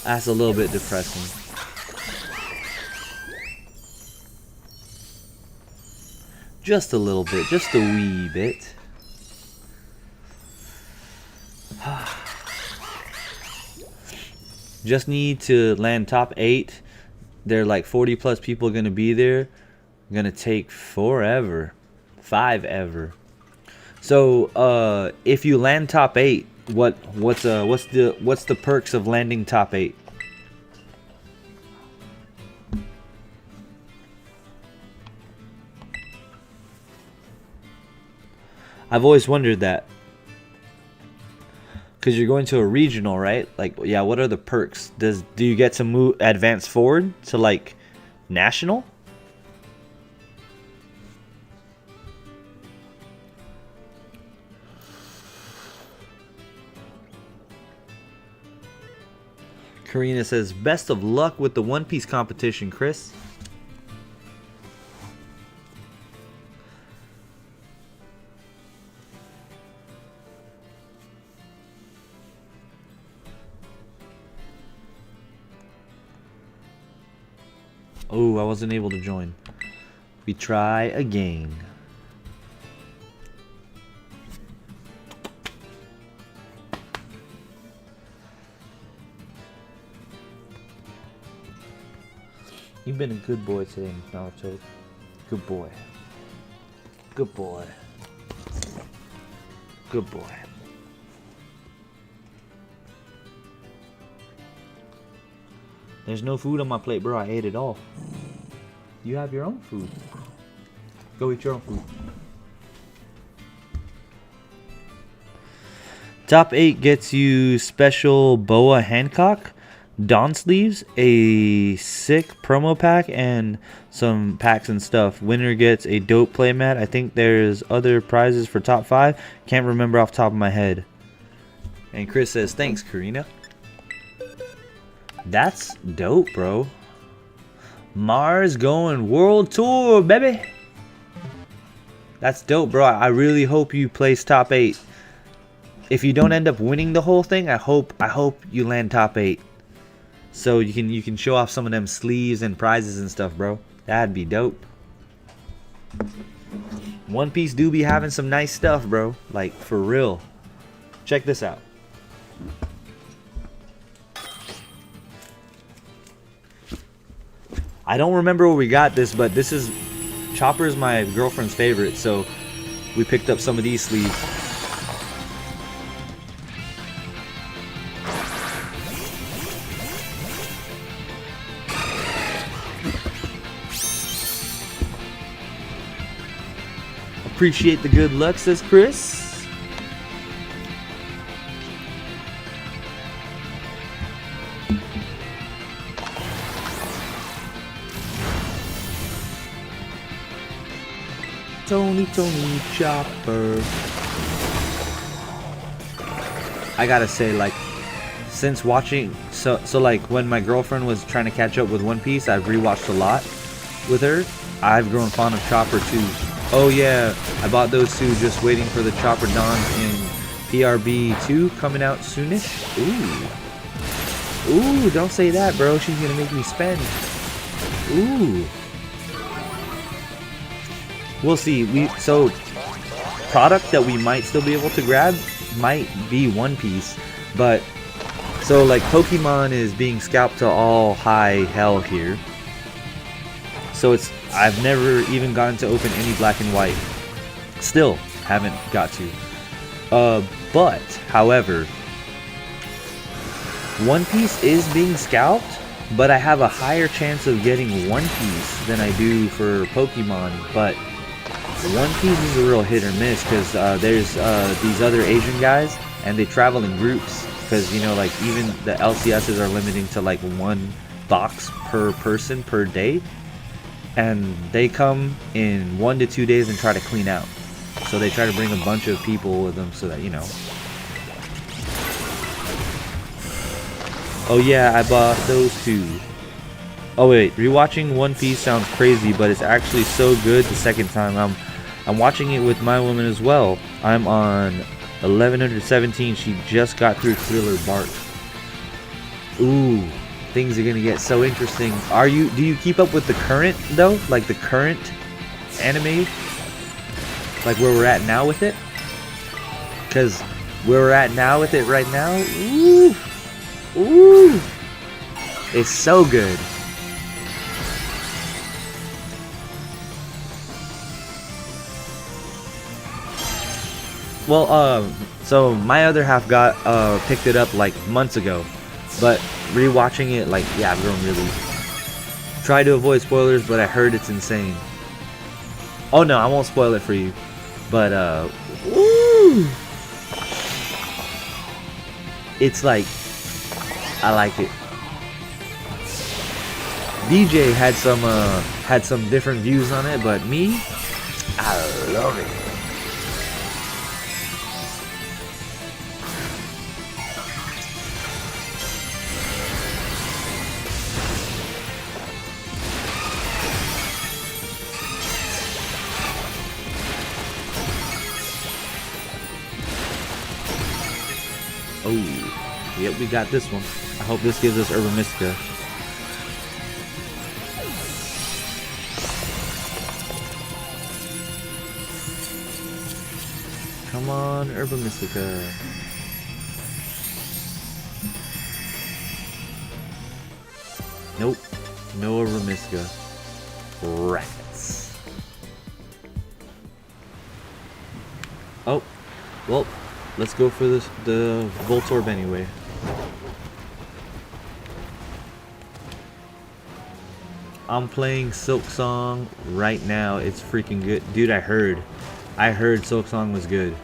That's a little bit depressing. Just a little bit, just a wee bit. Just need to land top 8. There are like 40 plus people gonna be there. Gonna take forever. 5 ever. So if you land top 8, what's the perks of landing top 8? I've always wondered that. Because you're going to a regional, right? Like, yeah, what are the perks? Do you get to move advance forward to like national? Karina says, best of luck with the One Piece competition, Chris. Oh, I wasn't able to join. We try again. You've been a good boy today, Naruto. Good boy. Good boy. Good boy. There's no food on my plate, bro. I ate it all. You have your own food. Go eat your own food. Top 8 gets you special Boa Hancock, Dawn sleeves, a sick promo pack, and some packs and stuff. Winner gets a dope playmat. I think there's other prizes for top 5. Can't remember off the top of my head. And Chris says, thanks, Karina. That's dope, bro. Mars going world tour, baby. That's dope, bro. I really hope you place top 8. If you don't end up winning the whole thing, I hope you land top 8. So you can show off some of them sleeves and prizes and stuff, bro. That'd be dope. One Piece do be having some nice stuff, bro. Like, for real. Check this out. I don't remember where we got this, but this is... Chopper is my girlfriend's favorite, so we picked up some of these sleeves. Appreciate the good luck, says Chris. Tony Chopper. I gotta say, like, since watching, so like when my girlfriend was trying to catch up with One Piece, I've rewatched a lot with her. I've grown fond of Chopper too. Oh yeah, I bought those two, just waiting for the Chopper Dons in PRB 2 coming out soonish. Ooh, don't say that, bro. She's gonna make me spend. Ooh. We'll see. So product that we might still be able to grab might be One Piece, but so like Pokemon is being scalped to all high hell here. So I've never even gotten to open any black and white. Still haven't got to. But however, One Piece is being scalped, but I have a higher chance of getting One Piece than I do for Pokemon. But One Piece is a real hit or miss, because there's these other Asian guys, and they travel in groups, because, you know, like, even the LCSs are limiting to like 1 box per person per day, and they come in 1 to 2 days and try to clean out. So they try to bring a bunch of people with them so that, you know. Oh yeah, I bought those two. Oh wait, rewatching One Piece sounds crazy, but it's actually so good the second time. I'm watching it with my woman as well. I'm on 1117. She just got through Thriller Bark. Ooh, things are gonna get so interesting. Do you keep up with the current though? Like the current anime? Like where we're at now with it? Because where we're at now with it right now, ooh, It's so good. Well, so my other half got picked it up like months ago, but rewatching it, like, yeah, I've grown really. Try to avoid spoilers, but I heard it's insane. Oh no, I won't spoil it for you, but woo! It's like, I like it. DJ had some different views on it, but me, I love it. Oh, yep, we got this one. I hope this gives us Urban Mystica. Come on, Urban Mystica. Nope, no Urban Mystica. Rats. Oh, well, let's go for the Voltorb anyway. I'm playing Silk Song right now. It's freaking good. Dude, I heard Silk Song was good.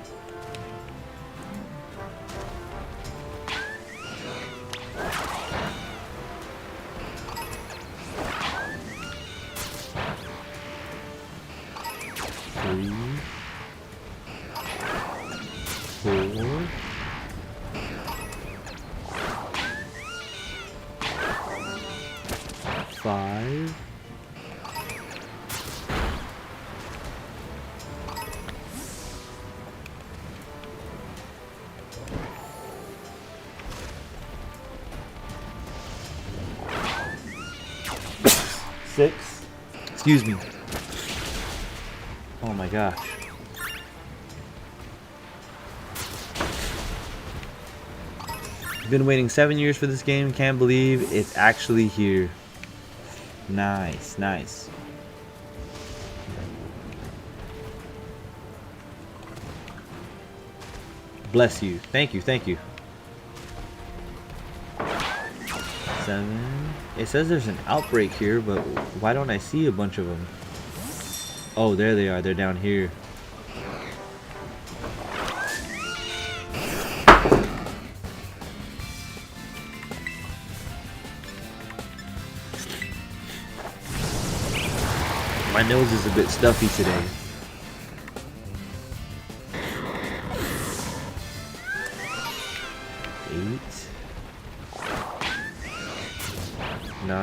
Three, 4, 5. 6. Excuse me. Oh my gosh. Been waiting 7 years for this game. Can't believe it's actually here. Nice, nice. Bless you. Thank you, thank you. 7. It says there's an outbreak here, but why don't I see a bunch of them? Oh, there they are. They're down here. My nose is a bit stuffy today.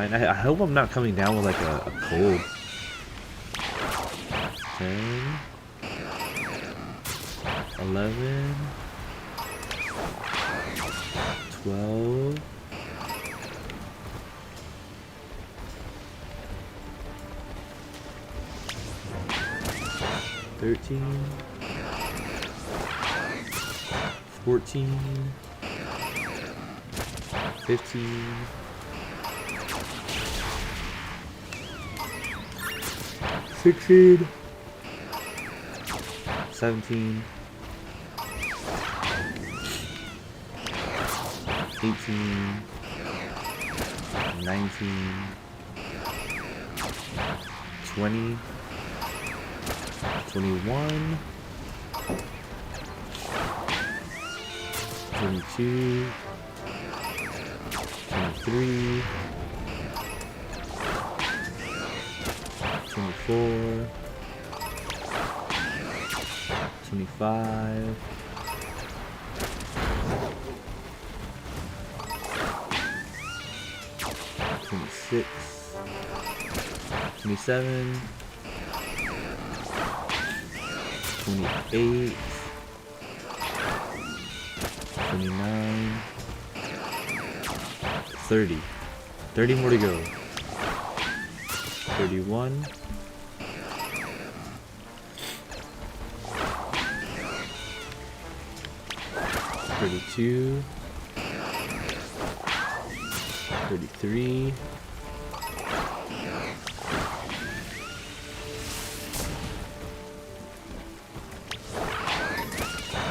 I hope I'm not coming down with like a cold. 10, 11, 12, 13, 14, 15, 16, 17, 18, 19, 20, 21, 22, 23, 24, 25, 26, 27, 28, 29, 30. 30 more to go. 31. 32. 33.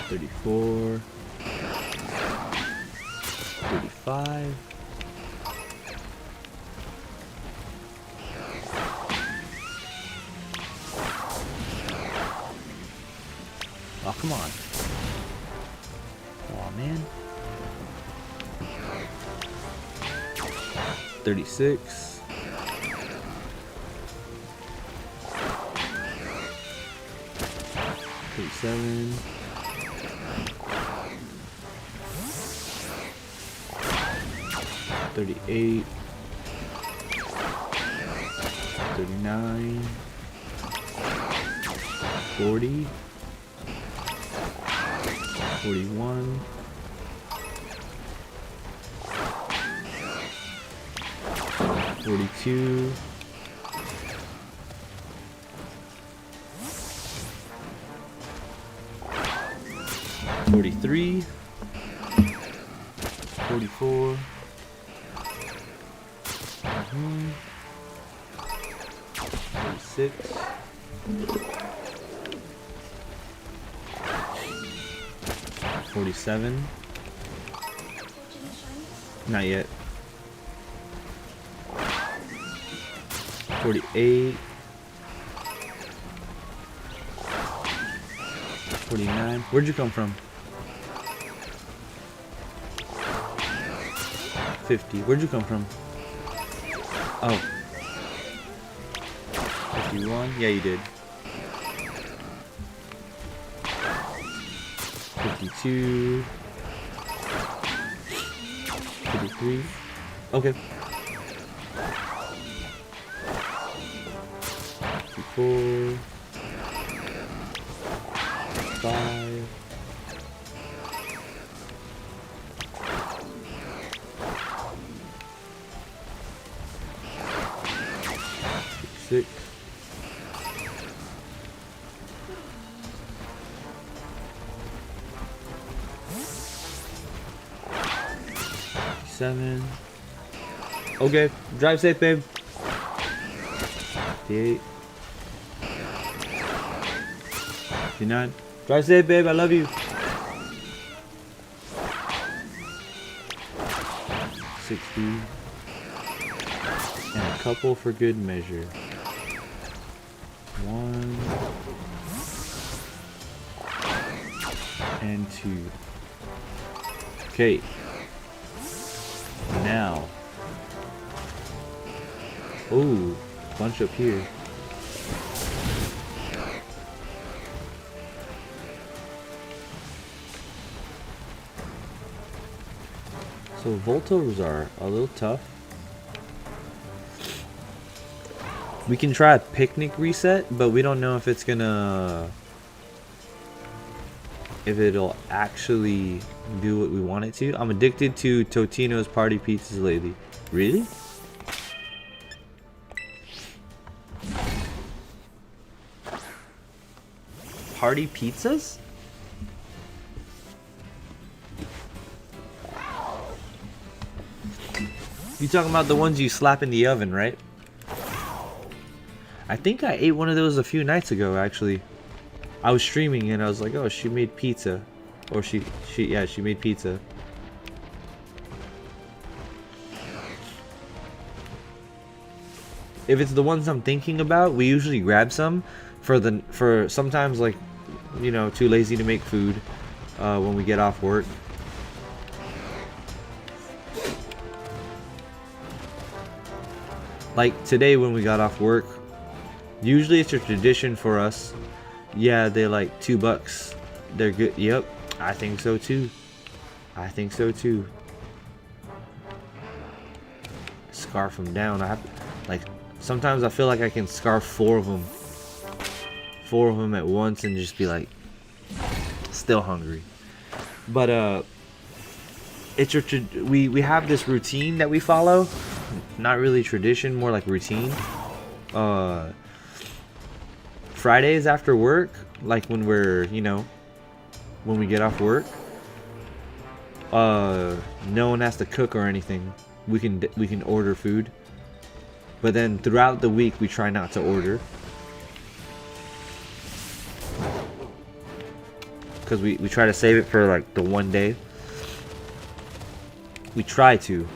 34. 35. Oh, come on. Oh, man. 36. 37. 38. 39. 40. 41. 42. 43. 44. 46. 47. Not yet. 48. 49. Where'd you come from? 50. Where'd you come from? Oh. 51. Yeah, you did. 52. 53. Okay. 54. 5. 6. 7. Okay, drive safe, babe. 58. 59. Drive safe, babe. I love you. 60. And a couple for good measure. 1 and 2. Okay. Now. Ooh, bunch up here. So Voltos are a little tough. We can try a picnic reset, but we don't know if it's gonna... if it'll actually do what we want it to. I'm addicted to Totino's party pizzas lately. Really? Party pizzas? You talking about the ones you slap in the oven, right? I think I ate one of those a few nights ago, actually. I was streaming and I was like, oh, she made pizza. Or she made pizza. If it's the ones I'm thinking about, we usually grab some for sometimes, like, you know, too lazy to make food when we get off work. Like today when we got off work, usually it's a tradition for us. Yeah, they're like $2. They're good. Yep, I think so too. I think so too. Scarf them down. I have like sometimes I feel like I can scarf 4 of them. 4 of them at once and just be like still hungry. But it's we have this routine that we follow. Not really tradition, more like routine. Fridays after work, like when we're, you know, when we get off work, no one has to cook or anything. we can order food. But then throughout the week we try not to order. Because we try to save it for like the one day. We try to.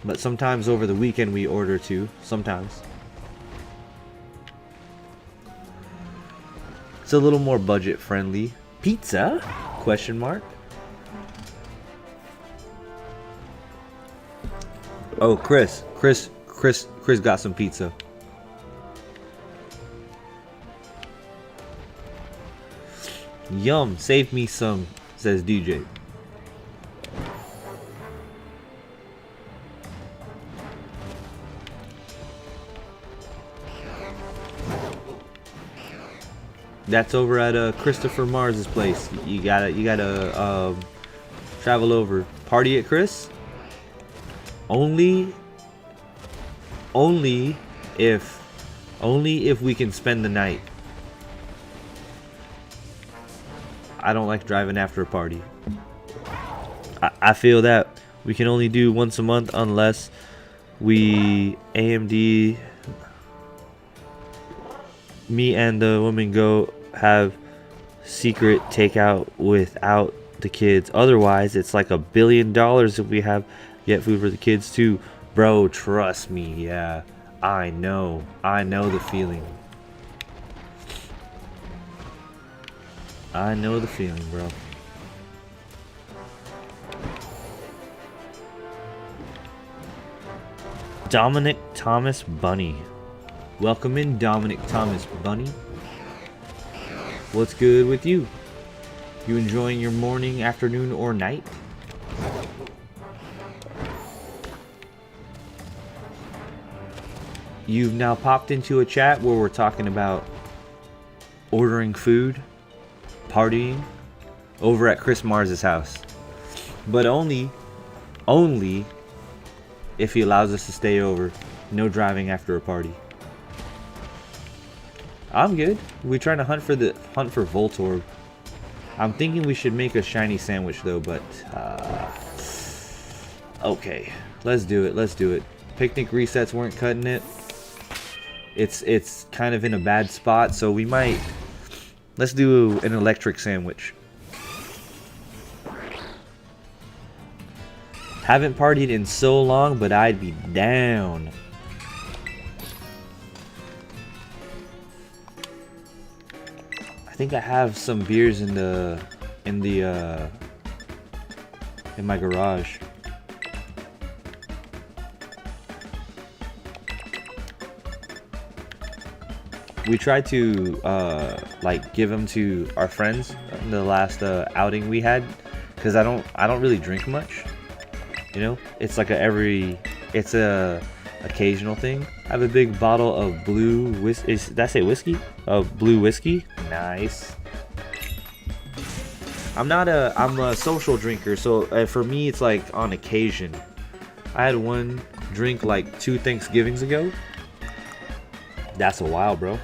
But sometimes over the weekend we order too. Sometimes. It's a little more budget friendly. Pizza? Question mark. Oh, Chris got some pizza. Yum, save me some, says DJ. That's over at Christopher Mars's place. You gotta travel over. Party at Chris? Only if we can spend the night. I don't like driving after a party. I feel that we can only do once a month unless we AMD, me and the woman go have secret takeout without the kids. Otherwise it's like $1 billion if we have get food for the kids too. Bro, trust me. Yeah, I know the feeling. I know the feeling, bro. Dominic Thomas Bunny. Welcome in, Dominic Thomas Bunny. What's good with you? You enjoying your morning, afternoon, or night? You've now popped into a chat where we're talking about ordering food, partying, over at Chris Mars's house. But only if he allows us to stay over. No driving after a party. I'm good. We're trying to hunt for Voltorb. I'm thinking we should make a shiny sandwich though, but okay. Let's do it. Picnic resets weren't cutting it. It's kind of in a bad spot, so we might let's do an electric sandwich. Haven't partied in so long, but I'd be down. I think I have some beers in my garage. We tried to like give them to our friends in the last outing we had, because I don't really drink much. You know, it's like it's a occasional thing. I have a big bottle of blue whiskey. Did I say whiskey? Of blue whiskey. Nice. I'm a social drinker, so for me it's like on occasion. I had one drink like 2 Thanksgivings ago. That's a while, bro.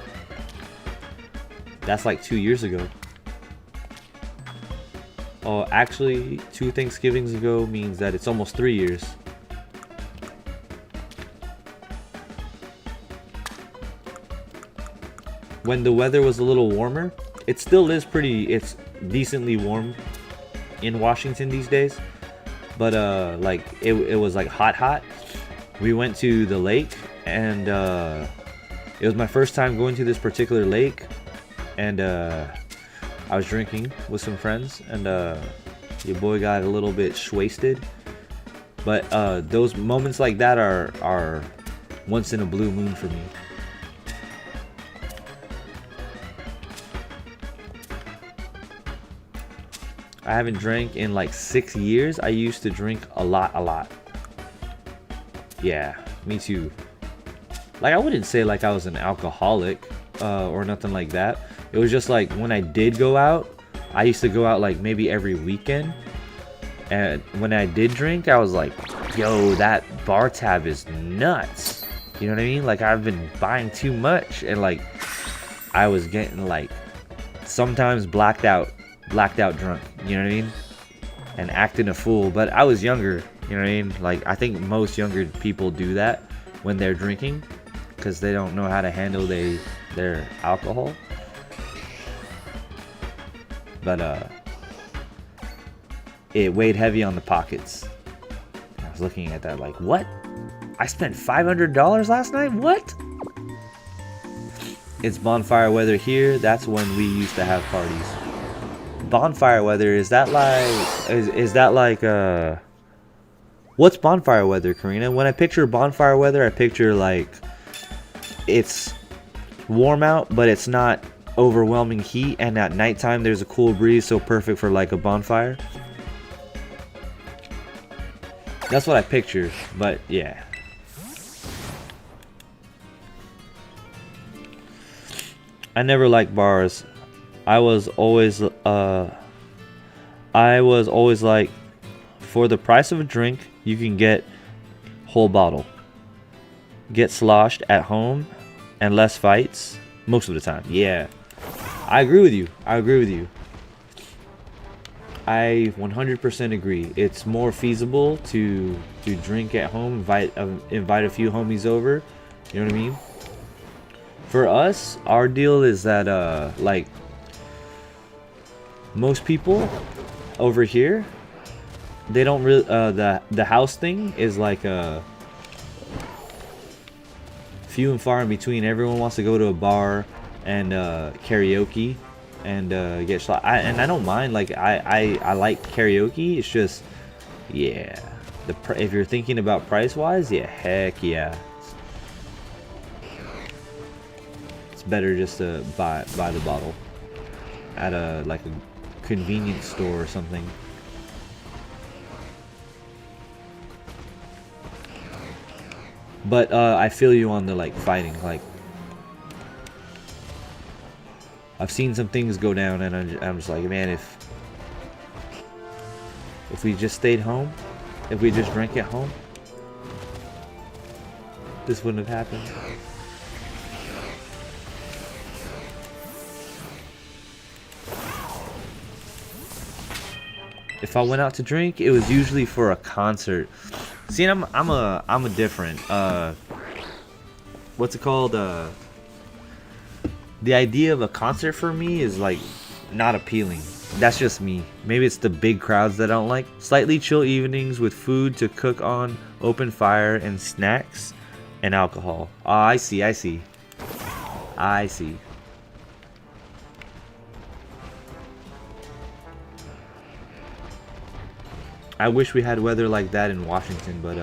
That's like 2 years ago. Oh, actually, 2 Thanksgivings ago means that it's almost 3 years. When the weather was a little warmer, it still is it's decently warm in Washington these days. But like it was like hot. We went to the lake, and it was my first time going to this particular lake, and I was drinking with some friends, and your boy got a little bit wasted. But those moments like that are once in a blue moon for me. I haven't drank in like 6 years. I used to drink a lot. Yeah, me too. Like, I wouldn't say like I was an alcoholic or nothing like that. It was just like when I did go out, I used to go out like maybe every weekend. And when I did drink, I was like, yo, that bar tab is nuts. You know what I mean? Like, I've been buying too much, and like I was getting like sometimes blacked out drunk. You know what I mean? and acting a fool. But I was younger, you know what I mean? Like, I think most younger people do that when they're drinking because they don't know how to handle their alcohol. But it weighed heavy on the pockets. I was looking at that like, what? I spent $500 last night? What? It's bonfire weather here. That's when we used to have parties. Bonfire weather, is that like what's bonfire weather, Karina? When I picture bonfire weather, I picture like it's warm out, but it's not overwhelming heat, and at nighttime there's a cool breeze, so perfect for like a bonfire. That's what I picture, but yeah. I never liked bars. I was always like, for the price of a drink, you can get whole bottle. Get sloshed at home and less fights most of the time. Yeah. I agree with you. I 100% agree. It's more feasible to drink at home, invite a few homies over. You know what I mean? For us, our deal is that like most people over here, they don't really the house thing is like few and far in between. Everyone wants to go to a bar and karaoke and get shot. And I don't mind. Like I like karaoke. It's just, yeah, if you're thinking about price wise, yeah, heck yeah, it's better just to buy the bottle at a convenience store or something. But I feel you on the like fighting. Like, I've seen some things go down, and I'm just like, man, if we just stayed home, if we just drank at home, this wouldn't have happened. If I went out to drink, it was usually for a concert. See, I'm a different what's it called? The idea of a concert for me is like not appealing. That's just me. Maybe it's the big crowds that I don't like. Slightly chill evenings with food to cook on, open fire, and snacks and alcohol. Oh, I see. I wish we had weather like that in Washington, but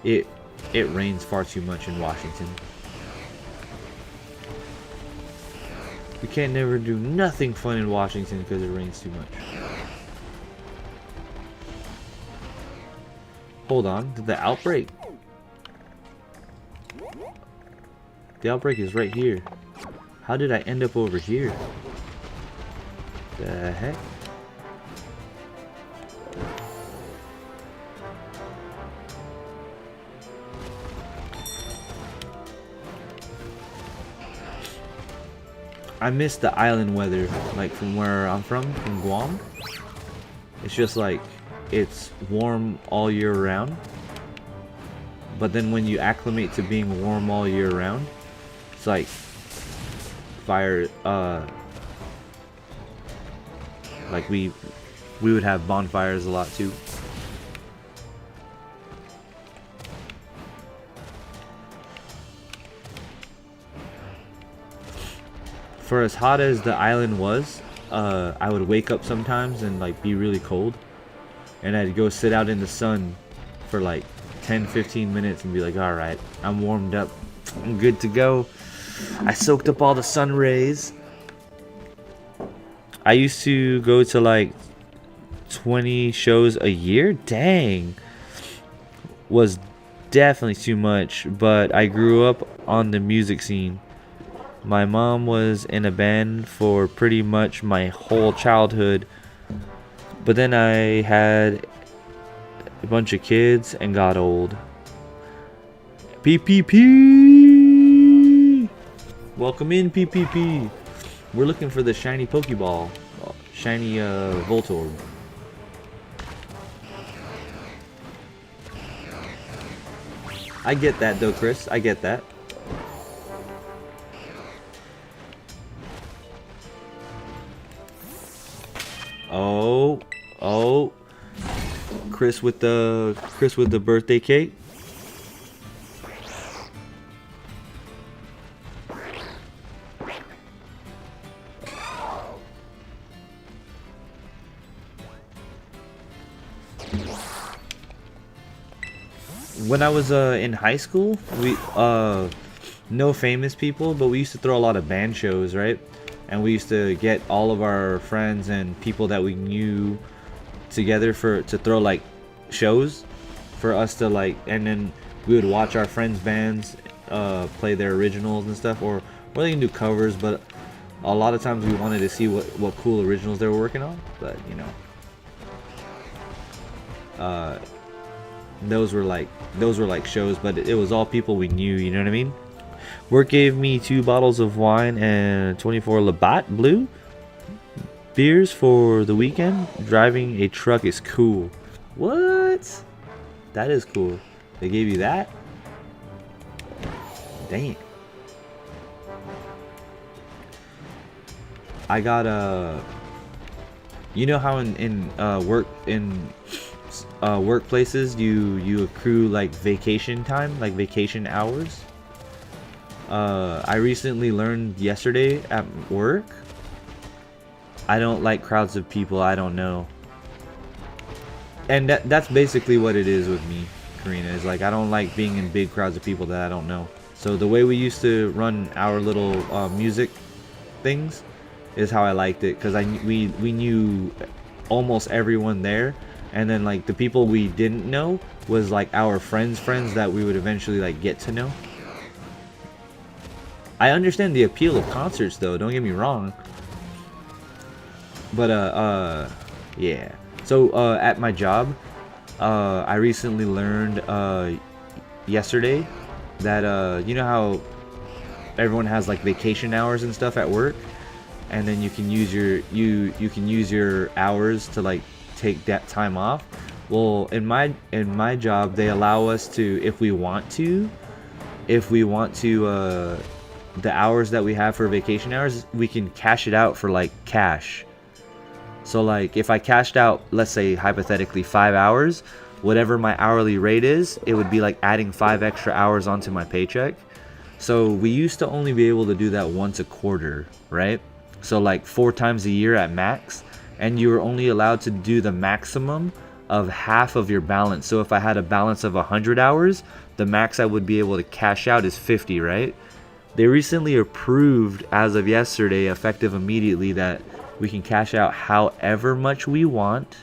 it rains far too much in Washington. We can't never do nothing fun in Washington because it rains too much. Hold on, did the outbreak? The outbreak is right here. How did I end up over here? The heck? I miss the island weather, like from where I'm from Guam. It's just like, it's warm all year round. But then when you acclimate to being warm all year round, it's like fire, like we would have bonfires a lot too. For as hot as the island was, I would wake up sometimes and like be really cold, and I'd go sit out in the sun for like 10-15 minutes and be like, all right, I'm warmed up, I'm good to go. I soaked up all the sun rays. I used to go to like 20 shows a year. Dang, was definitely too much, but I grew up on the music scene. My mom was in a band for pretty much my whole childhood, but then I had a bunch of kids and got old. PPP! Welcome in, PPP. We're looking for the shiny Pokeball, shiny Voltorb. I get that though, Chris. I get that. Oh, oh, Chris with the birthday cake. When I was in high school, we no famous people, but we used to throw a lot of band shows, right? And we used to get all of our friends and people that we knew together to throw like shows for us to like, and then we would watch our friends' bands play their originals and stuff, or they can do covers, but a lot of times we wanted to see what cool originals they were working on. But you know, those were like shows, but it was all people we knew, you know what I mean? Work gave me 2 bottles of wine and 24 Labatt Blue beers for the weekend. Driving a truck is cool. What? That is cool. They gave you that? Dang. I got you know how in workplaces you accrue like vacation time, like vacation hours. I recently learned yesterday at work, I don't like crowds of people I don't know. And that's basically what it is with me, Karina, is like I don't like being in big crowds of people that I don't know. So the way we used to run our little music things is how I liked it, because we knew almost everyone there, and then like the people we didn't know was like our friends that we would eventually like get to know. I understand the appeal of concerts though, don't get me wrong. But yeah. So at my job, I recently learned yesterday that you know how everyone has like vacation hours and stuff at work, and then you can use your hours to like take that time off. Well, in my job, they allow us to, if we want to, the hours that we have for vacation hours, we can cash it out for like cash. So like if I cashed out, let's say hypothetically 5 hours, whatever my hourly rate is, it would be like adding 5 extra hours onto my paycheck. So we used to only be able to do that once a quarter, right? So like 4 times a year at max, and you were only allowed to do the maximum of half of your balance. So if I had a balance of 100 hours, the max I would be able to cash out is 50, right? They recently approved, as of yesterday, effective immediately, that we can cash out however much we want,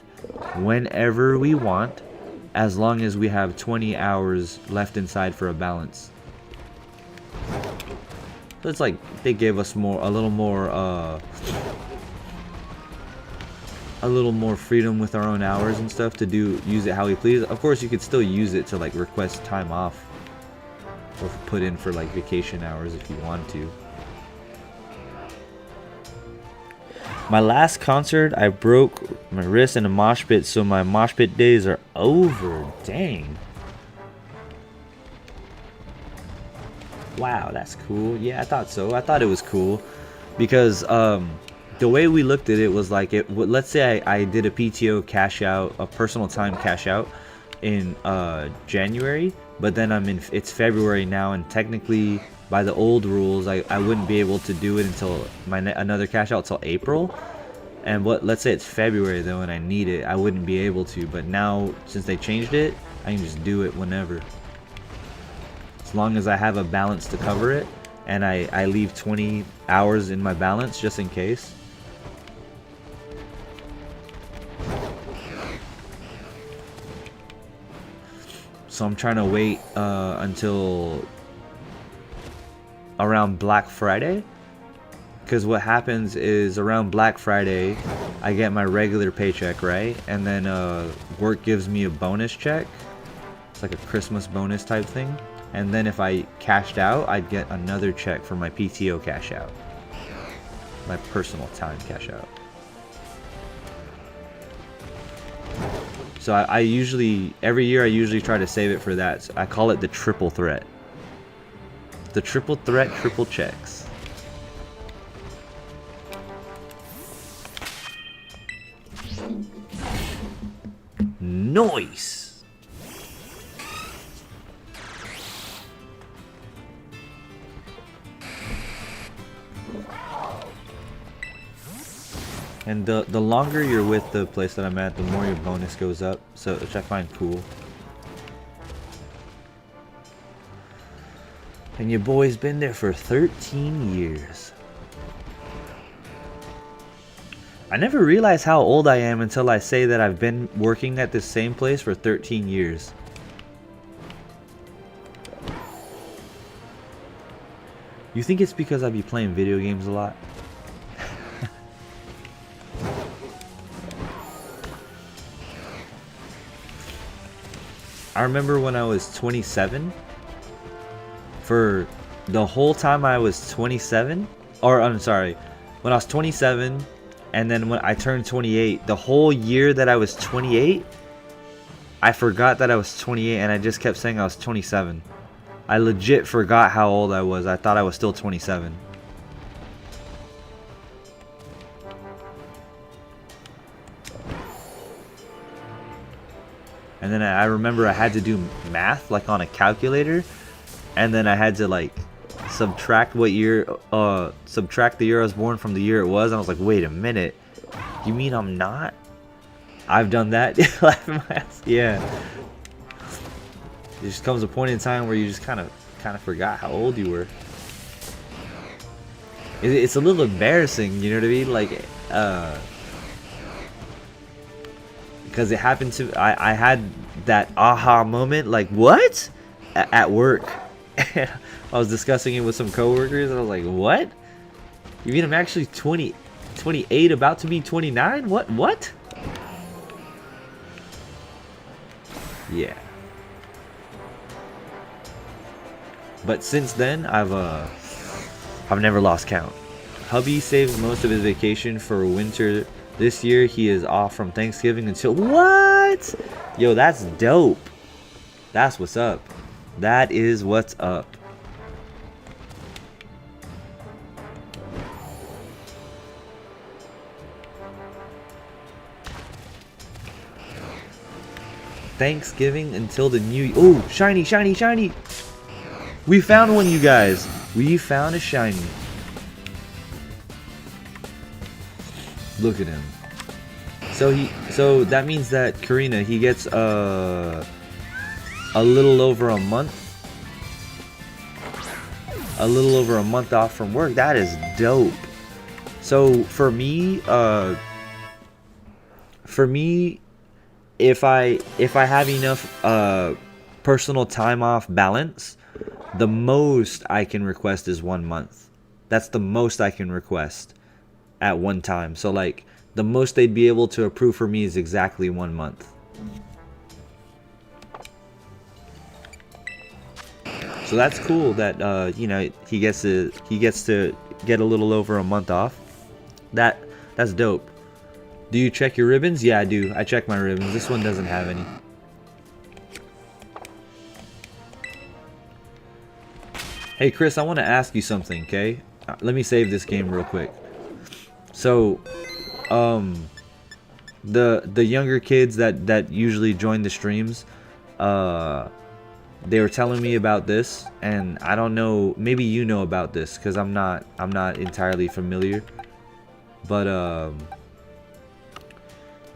whenever we want, as long as we have 20 hours left inside for a balance. So it's like they gave us a little more freedom with our own hours and stuff to use it how we please. Of course, you could still use it to like request time off or put in for like vacation hours if you want to. My last concert, I broke my wrist in a mosh pit, so my mosh pit days are over. Dang. Wow, that's cool. Yeah, I thought so. I thought it was cool because the way we looked at it was like, let's say I did a PTO cash out, a personal time cash out in January, but then it's February now, and technically by the old rules I wouldn't be able to do it until another cash out till April. And let's say it's February though and I need it, I wouldn't be able to. But now since they changed it, I can just do it whenever, as long as I have a balance to cover it, and I leave 20 hours in my balance just in case. So I'm trying to wait until around Black Friday, because what happens is around Black Friday I get my regular paycheck, right? And then work gives me a bonus check. It's like a Christmas bonus type thing. And then if I cashed out, I'd get another check for my PTO cash out, my personal time cash out. So I usually, every year I usually try to save it for that. So I call it the triple threat. The triple threat, triple checks. Nice. And the longer you're with the place that I'm at, the more your bonus goes up, so which I find cool. And your boy's been there for 13 years. I never realized how old I am until I say that I've been working at this same place for 13 years. You think it's because I be playing video games a lot? I remember when I was 27, for the whole time I was 27, or I'm sorry, when I was 27, and then when I turned 28, the whole year that I was 28, I forgot that I was 28 and I just kept saying I was 27. I legit forgot how old I was. I thought I was still 27. And then I remember I had to do math like on a calculator, and then I had to like subtract what year, subtract the year I was born from the year it was, and I was like, wait a minute, you mean I'm not? I've done that. Yeah. There just comes a point in time where you just kind of forgot how old you were. It's a little embarrassing, you know what I mean? Like, because it happened to I had that aha moment, like, what? At work. I was discussing it with some coworkers and I was like, what? You mean I'm actually 28, about to be 29? What? Yeah. But since then, I've never lost count. Hubby saves most of his vacation for winter. This year, he is off from Thanksgiving until... What? Yo, that's dope. That's what's up. That is what's up. Thanksgiving until the new... Oh, shiny, shiny, shiny. We found one, you guys. We found a shiny. Look at him. So that means that Karina, he gets a little over a month. A little over a month off from work. That is dope. So for me, if I have enough personal time off balance, the most I can request is 1 month. That's the most I can request at one time. So like the most they'd be able to approve for me is exactly 1 month. So that's cool that you know, he gets to get a little over a month off. That's dope. Do you check your ribbons? Yeah, I do. I check my ribbons. This one doesn't have any. Hey Chris, I want to ask you something, okay? Let me save this game real quick. So, the younger kids that usually join the streams, they were telling me about this, and I don't know, maybe you know about this, because I'm not entirely familiar. But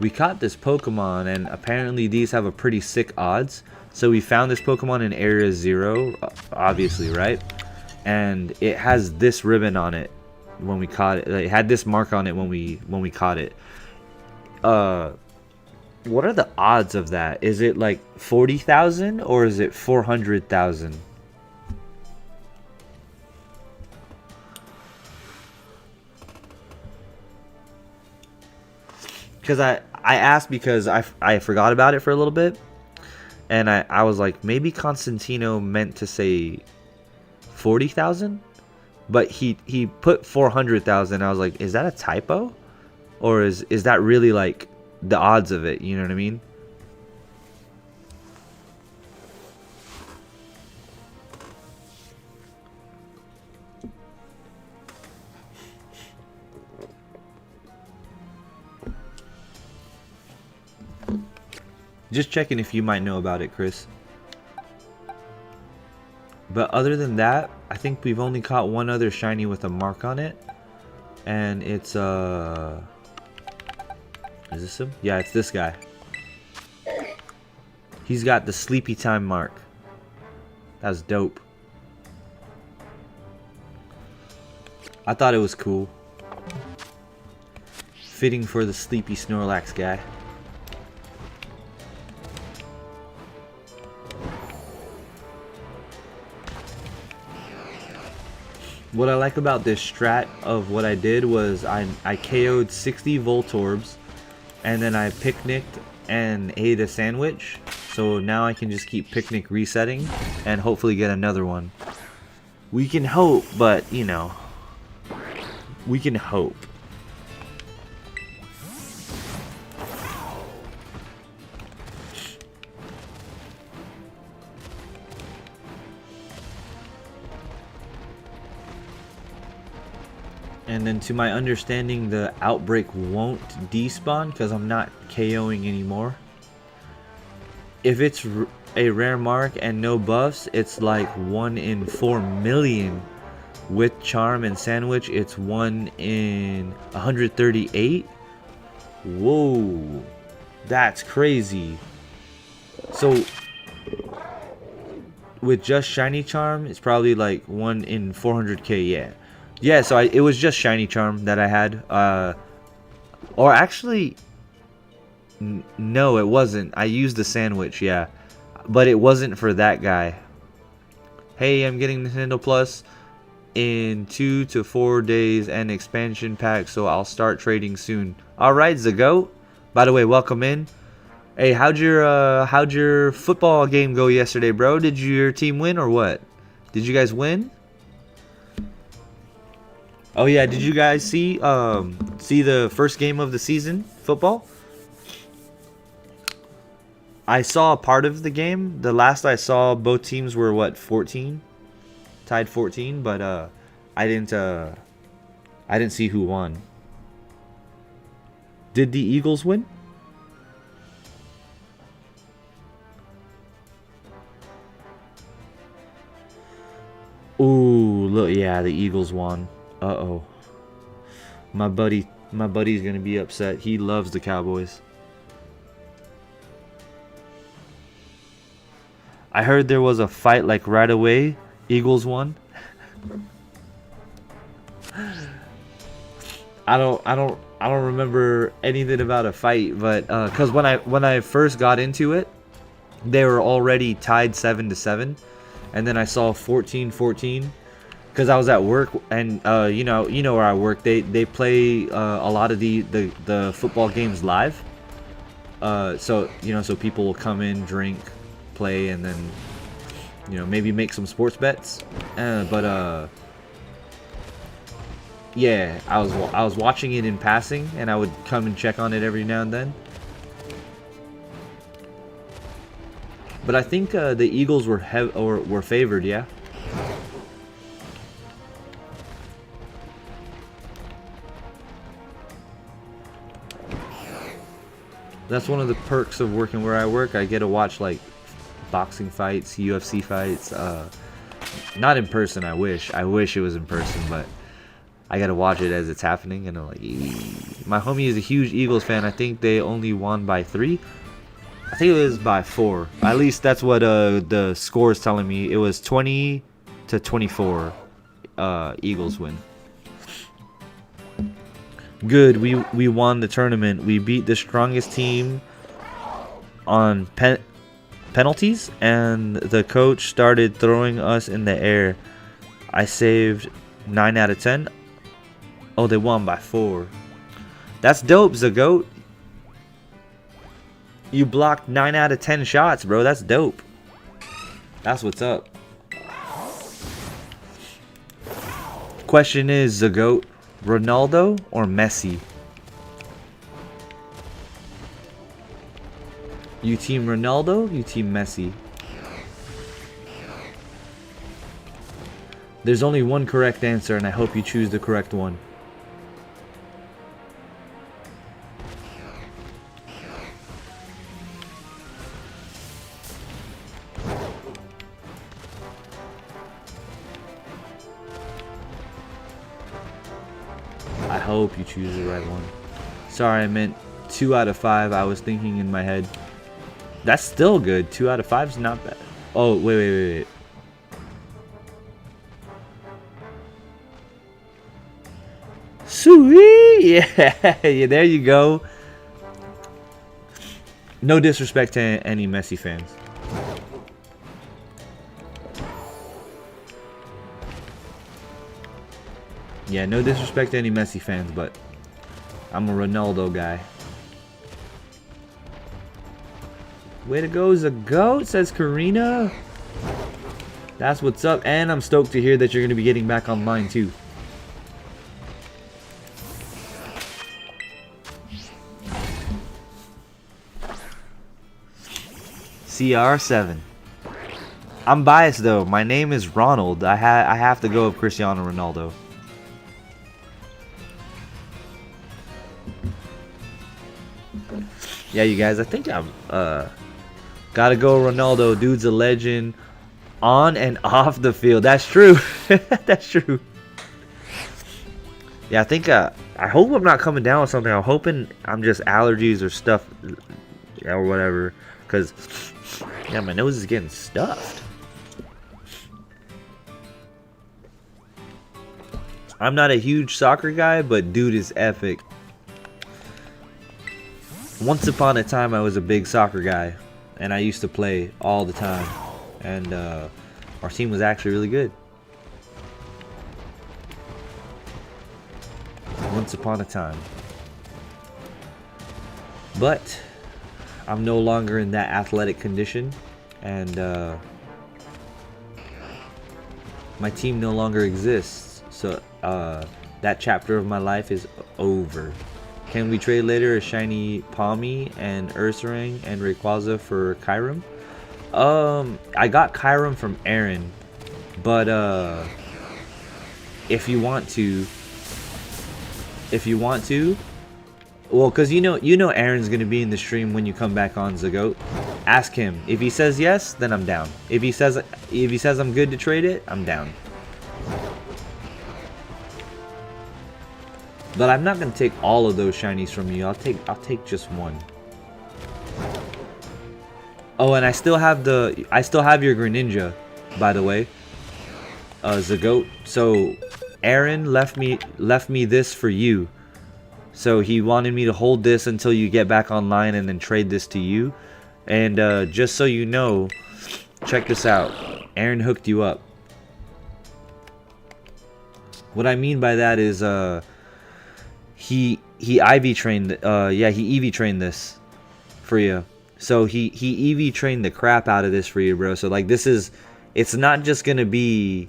we caught this Pokemon, and apparently these have a pretty sick odds. So we found this Pokemon in Area 0, obviously, right? And it has this ribbon on it when we caught it. It had this mark on it when we caught it. What are the odds of that? Is it like 40,000 or is it 400,000? Because I asked because I forgot about it for a little bit, and I was like, maybe Constantino meant to say 40,000, but he put 400,000. I was like, is that a typo, or is that really like the odds of it? You know what I mean? Just checking if you might know about it, Chris. But other than that, I think we've only caught one other shiny with a mark on it. And it's, is this him? Yeah, it's this guy. He's got the sleepy time mark. That's dope. I thought it was cool. Fitting for the sleepy Snorlax guy. What I like about this strat of what I did was I KO'd 60 Voltorbs, and then I picnicked and ate a sandwich. So now I can just keep picnic resetting and hopefully get another one. We can hope, but you know, we can hope. And then to my understanding, the outbreak won't despawn because I'm not KOing anymore. If it's a rare mark and no buffs, it's like 1 in 4 million. With charm and sandwich, it's 1 in 138. Whoa, that's crazy. So with just shiny charm, it's probably like 1 in 400k. Yeah, so it was just shiny charm that I had. Or actually, no, it wasn't. I used the sandwich, yeah. But it wasn't for that guy. Hey, I'm getting Nintendo Plus in 2 to 4 days and expansion pack, so I'll start trading soon. Alright, Zagoat. By the way, welcome in. Hey, how'd your football game go yesterday, bro? Did your team win or what? Did you guys win? Oh yeah, did you guys see the first game of the season, football? I saw a part of the game. The last I saw, both teams were what, 14? Tied 14, but I didn't see who won. Did the Eagles win? Ooh, look, yeah, the Eagles won. Uh-oh. My buddy's gonna be upset. He loves the Cowboys. I heard there was a fight like right away. Eagles won. I don't remember anything about a fight, but cuz when I first got into it, they were already tied 7-7, and then I saw 14-14. Because I was at work, and you know where I work. They play a lot of the football games live. So so people will come in, drink, play, and then maybe make some sports bets. But yeah, I was watching it in passing, and I would come and check on it every now and then. But I think the Eagles were favored, yeah. That's one of the perks of working where I work. I get to watch like boxing fights, UFC fights. Not in person. I wish it was in person, but I gotta watch it as it's happening. And I'm like, my homie is a huge Eagles fan. I think they only won by 3. I think it was by 4. At least that's what the score is telling me. It was 20-24. Eagles win. Good, we won the tournament. We beat the strongest team on penalties, and the coach started throwing us in the air. I saved 9 out of 10. Oh, they won by 4. That's dope, Zagoat. You blocked 9 out of 10 shots, bro. That's dope. That's what's up. Question is, Zagoat, Ronaldo or Messi? You team Ronaldo, you team Messi. There's only one correct answer, and I hope you choose the correct one. I hope you choose the right one. Sorry, I meant 2 out of 5. I was thinking in my head. That's still good. 2 out of 5 is not bad. Oh, wait. Sweet! Yeah, yeah, there you go. No disrespect to any Messi fans. Yeah, no disrespect to any Messi fans, but I'm a Ronaldo guy. Way to go, Zagoat, says Karina. That's what's up, and I'm stoked to hear that you're going to be getting back online too. CR7. I'm biased though. My name is Ronald. I have to go with Cristiano Ronaldo. Yeah, you guys, I think I'm gotta go Ronaldo. Dude's a legend on and off the field. That's true. That's true. Yeah, I think I hope I'm not coming down with something. I'm hoping I'm just allergies or stuff or whatever, cuz yeah, my nose is getting stuffed. I'm not a huge soccer guy, but dude is epic. Once upon a time, I was a big soccer guy, and I used to play all the time, and our team was actually really good. Once upon a time. But I'm no longer in that athletic condition, and my team no longer exists, so that chapter of my life is over. Can we trade later a shiny Palmy and Ursaring and Rayquaza for Kyurem? I got Kyurem from Aaron, but if you want to, well, cause you know Aaron's gonna be in the stream when you come back on, Zagoat. Ask him. If he says yes, then I'm down. If he says I'm good to trade it, I'm down. But I'm not gonna take all of those shinies from you. I'll take just one. Oh, and I still have your Greninja, by the way, Zagoat. So Aaron left me this for you. So he wanted me to hold this until you get back online and then trade this to you. And just so you know, check this out. Aaron hooked you up. What I mean by that is he IV trained he EV trained this for you. So he EV trained the crap out of this for you, bro. So like it's not just gonna be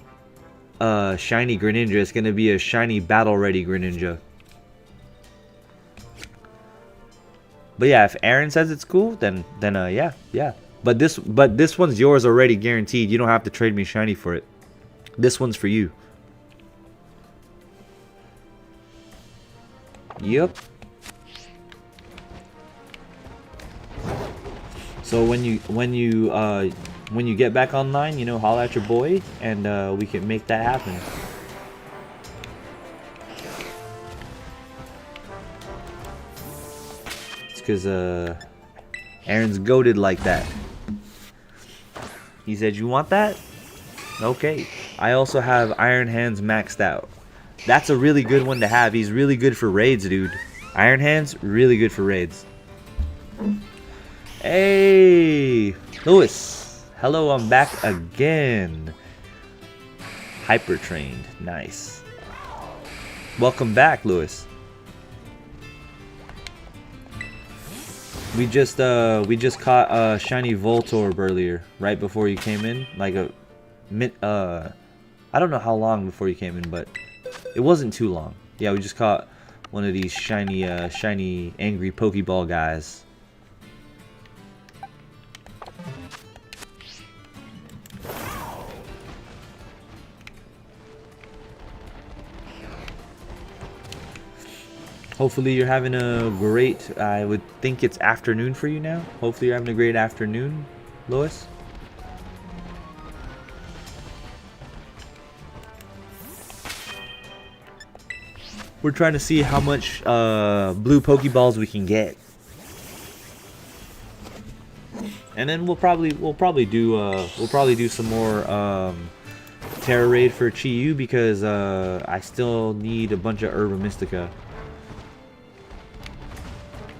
a shiny Greninja, it's gonna be a shiny battle ready Greninja. But yeah, if Aaron says it's cool, then yeah. But this one's yours already guaranteed. You don't have to trade me shiny for it. This one's for you. Yep. So when you get back online, you know, holla at your boy, and we can make that happen. It's because Aaron's goated like that. He said, "You want that? Okay." I also have Iron Hands maxed out. That's a really good one to have. He's really good for raids, dude. Iron Hands, really good for raids. Hey, Lewis. Hello, I'm back again. Hyper trained. Nice. Welcome back, Lewis. We just caught a shiny Voltorb earlier, right before you came in. Like I don't know how long before you came in, but it wasn't too long. Yeah, we just caught one of these shiny angry Pokeball guys. Hopefully you're having a great, I would think it's afternoon for you now. Hopefully you're having a great afternoon, Lois. We're trying to see how much blue Pokeballs we can get. And then we'll probably do some more Tera raid for Chi-Yu because I still need a bunch of Herba Mystica.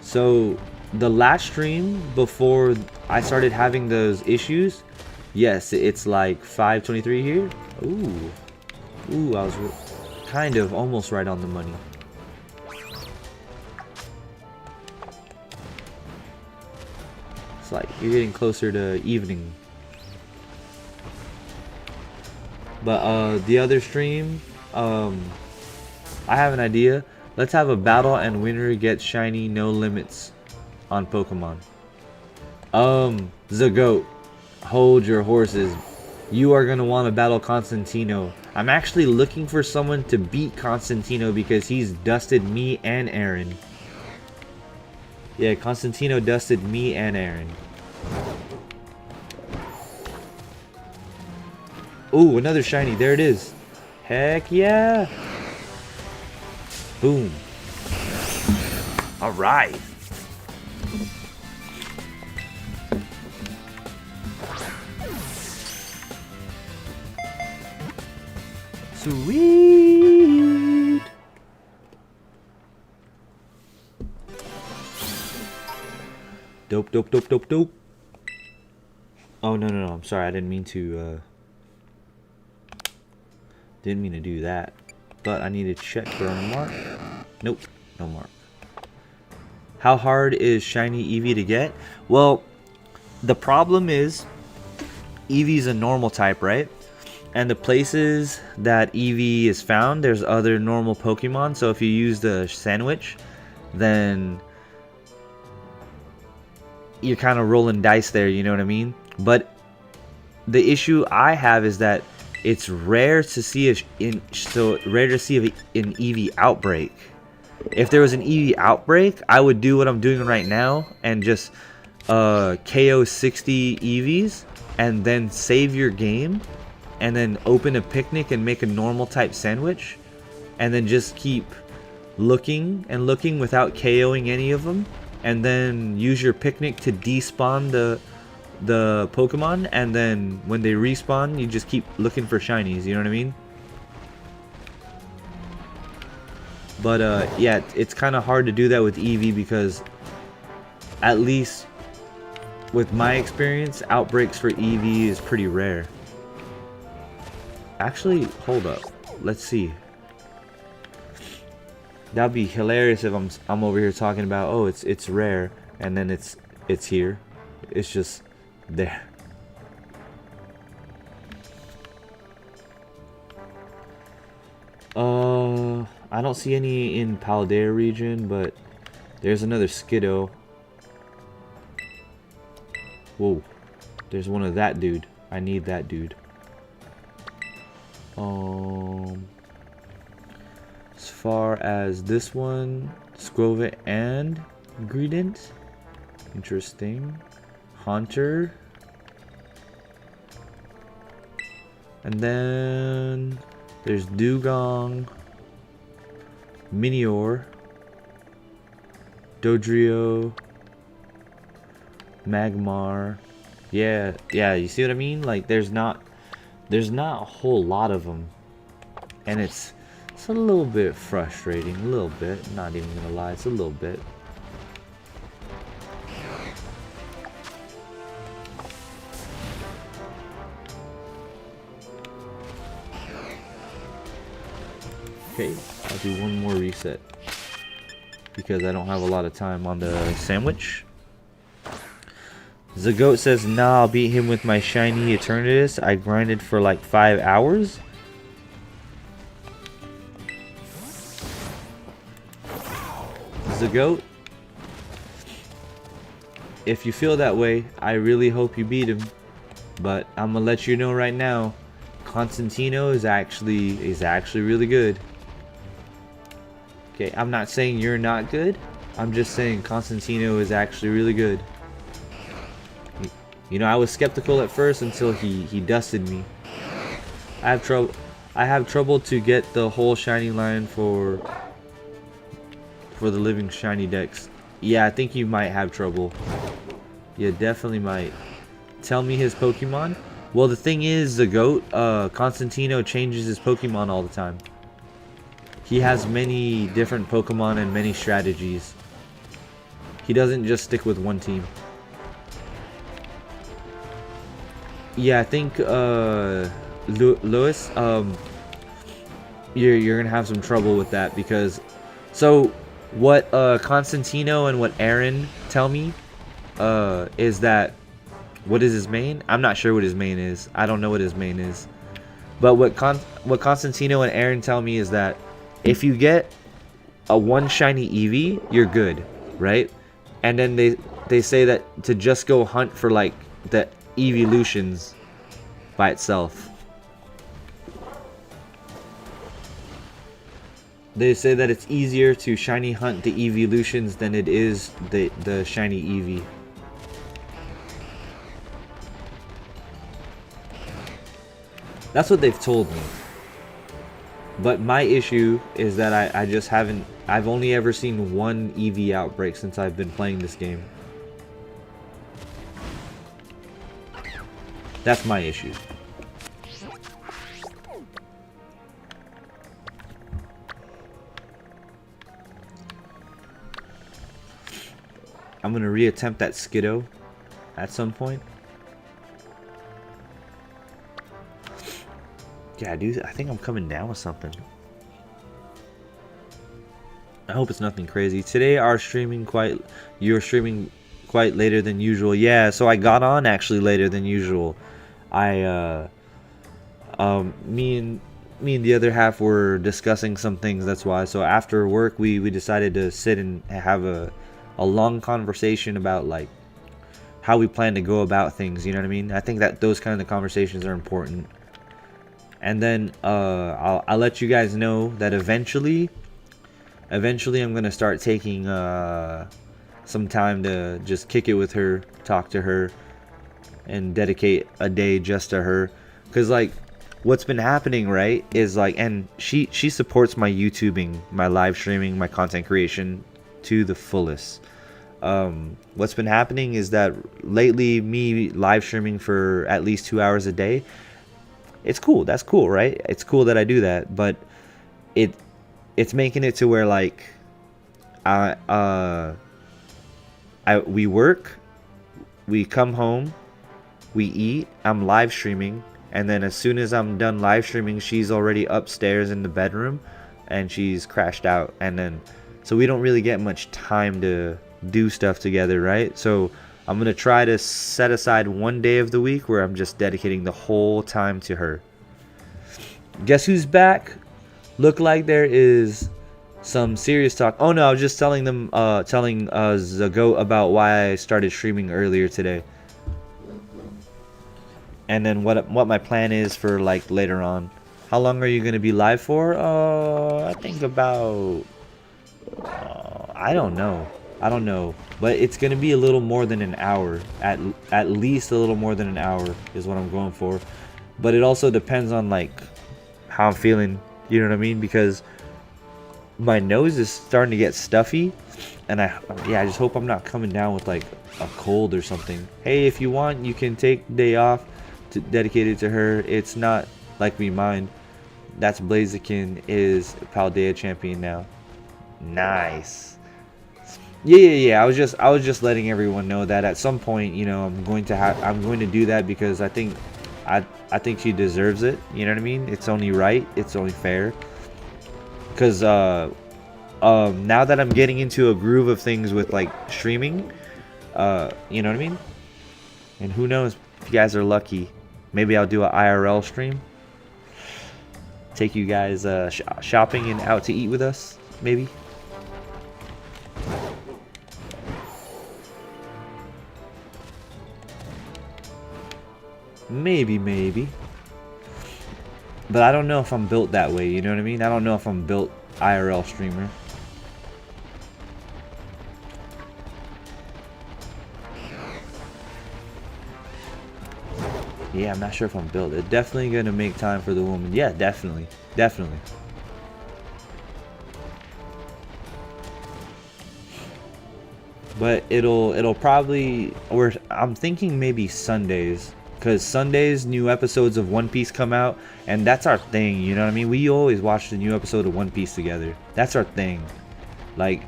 So the last stream before I started having those issues, yes, it's like 5:23 here. Ooh, I was kind of almost right on the money. It's like you're getting closer to evening. But the other stream, I have an idea. Let's have a battle and winner gets shiny, no limits on Pokemon. Zagoat, hold your horses. You are gonna want to battle Constantino. I'm actually looking for someone to beat Constantino because he's dusted me and Aaron. Yeah, Constantino dusted me and Aaron. Ooh, another shiny. There it is. Heck yeah. Boom. All right. Sweet. Dope, dope, dope, dope, dope. Oh, no, no, no. I'm sorry. I didn't mean to, didn't mean to do that. But I need to check for a mark. Nope, no mark. How hard is shiny Eevee to get? Well, the problem is Eevee's a normal type, right? And the places that Eevee is found, there's other normal Pokemon. So if you use the sandwich, then you're kind of rolling dice there, you know what I mean? But the issue I have is that it's rare to see an Eevee outbreak. If there was an Eevee outbreak, I would do what I'm doing right now and just KO 60 Eevees and then save your game and then open a picnic and make a normal type sandwich and then just keep looking and looking without KOing any of them and then use your picnic to despawn the Pokemon, and then when they respawn you just keep looking for shinies, you know what I mean? But yeah, it's kind of hard to do that with Eevee because at least with my experience, outbreaks for Eevee is pretty rare. Actually, hold up. Let's see. That'd be hilarious if I'm over here talking about, oh, it's rare, and then it's here. It's just there. I don't see any in Paldea region, but there's another Skiddo. Whoa, there's one of that dude. I need that dude. As far as this one, Scrovit and Greedent. Interesting. Haunter. And then there's Dugong, Minior, Dodrio, Magmar. Yeah, you see what I mean? Like there's not a whole lot of them. And it's a little bit frustrating, a little bit. Not even gonna lie, it's a little bit. Okay, I'll do one more reset because I don't have a lot of time on the sandwich. Zagoat says, nah, I'll beat him with my shiny Eternatus. I grinded for like 5 hours. Zagoat, if you feel that way, I really hope you beat him. But I'm gonna let you know right now, Constantino is actually really good. Okay, I'm not saying you're not good. I'm just saying Constantino is actually really good. You know, I was skeptical at first until he dusted me. I have trouble to get the whole shiny line for for the living shiny dex. Yeah, I think you might have trouble. Yeah, definitely might. Tell me his Pokemon. Well, the thing is, the GOAT, Constantino changes his Pokemon all the time. He has many different Pokemon and many strategies. He doesn't just stick with one team. Yeah, I think Lewis, you're gonna have some trouble with that because, so what Constantino and what Aaron tell me is that, what is his main? I'm not sure what his main is. I don't know what his main is. But what Constantino and Aaron tell me is that if you get a one shiny Eevee, you're good, right? And then they say that to just go hunt for like the evolutions by itself. They say that it's easier to shiny hunt the evolutions than it is the shiny Eevee. That's what they've told me. But my issue is that I just haven't... I've only ever seen one Eevee outbreak since I've been playing this game. That's my issue. I'm gonna reattempt that Skiddo at some point. Yeah, dude, I think I'm coming down with something. I hope it's nothing crazy. Today you're streaming quite later than usual. Yeah, so I got on actually later than usual. Me and the other half were discussing some things, that's why. So after work we decided to sit and have a long conversation about like how we plan to go about things, you know what I mean? I think that those kind of conversations are important. And then I'll let you guys know that eventually I'm gonna start taking some time to just kick it with her, talk to her, and dedicate a day just to her. Cause like what's been happening, right, is like, and she supports my YouTubing, my live streaming, my content creation to the fullest. What's been happening is that lately me live streaming for at least 2 hours a day, it's cool. That's cool, right? It's cool that I do that, but it's making it to where like we work, we come home, we eat, I'm live streaming, and then as soon as I'm done live streaming, she's already upstairs in the bedroom and she's crashed out. And then so we don't really get much time to do stuff together, right? So I'm gonna try to set aside one day of the week where I'm just dedicating the whole time to her. Guess who's back? Look like there is some serious talk. Oh no, I was just telling Zago about why I started streaming earlier today, and then what my plan is for like later on. How long are you gonna be live for? I think about I don't know, but it's gonna be a little more than an hour, at least a little more than an hour is what I'm going for. But it also depends on like how I'm feeling, you know what I mean? Because my nose is starting to get stuffy, and I just hope I'm not coming down with like a cold or something. Hey, if you want, you can take the day off to dedicate it to her. It's not like we mind. That's Blaziken is Paldea champion now. Nice. Yeah. I was just letting everyone know that at some point, you know, I'm going to do that because I think she deserves it. You know what I mean? It's only right. It's only fair. Because now that I'm getting into a groove of things with like streaming, you know what I mean? And who knows, if you guys are lucky, maybe I'll do an IRL stream. Take you guys shopping and out to eat with us, maybe. Maybe. But I don't know if I'm built that way, you know what I mean? I don't know if I'm built IRL streamer. Yeah, I'm not sure if I'm built. It's definitely gonna make time for the woman. Yeah, definitely. But it'll probably, or I'm thinking maybe Sundays, because Sundays new episodes of One Piece come out, and that's our thing. You know what I mean? We always watch the new episode of One Piece together. That's our thing. Like,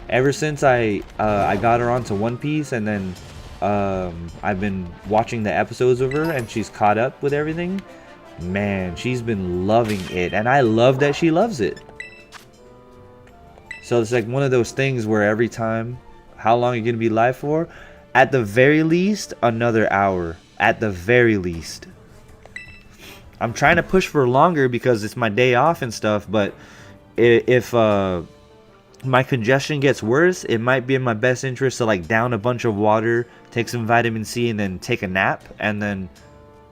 ever since I got her onto One Piece, and then I've been watching the episodes of her, and she's caught up with everything. Man, she's been loving it, and I love that she loves it. So it's like one of those things where every time, how long are you gonna be live for? At the very least, another hour. At the very least. I'm trying to push for longer because it's my day off and stuff, but if my congestion gets worse, it might be in my best interest to like down a bunch of water, take some vitamin C, and then take a nap, and then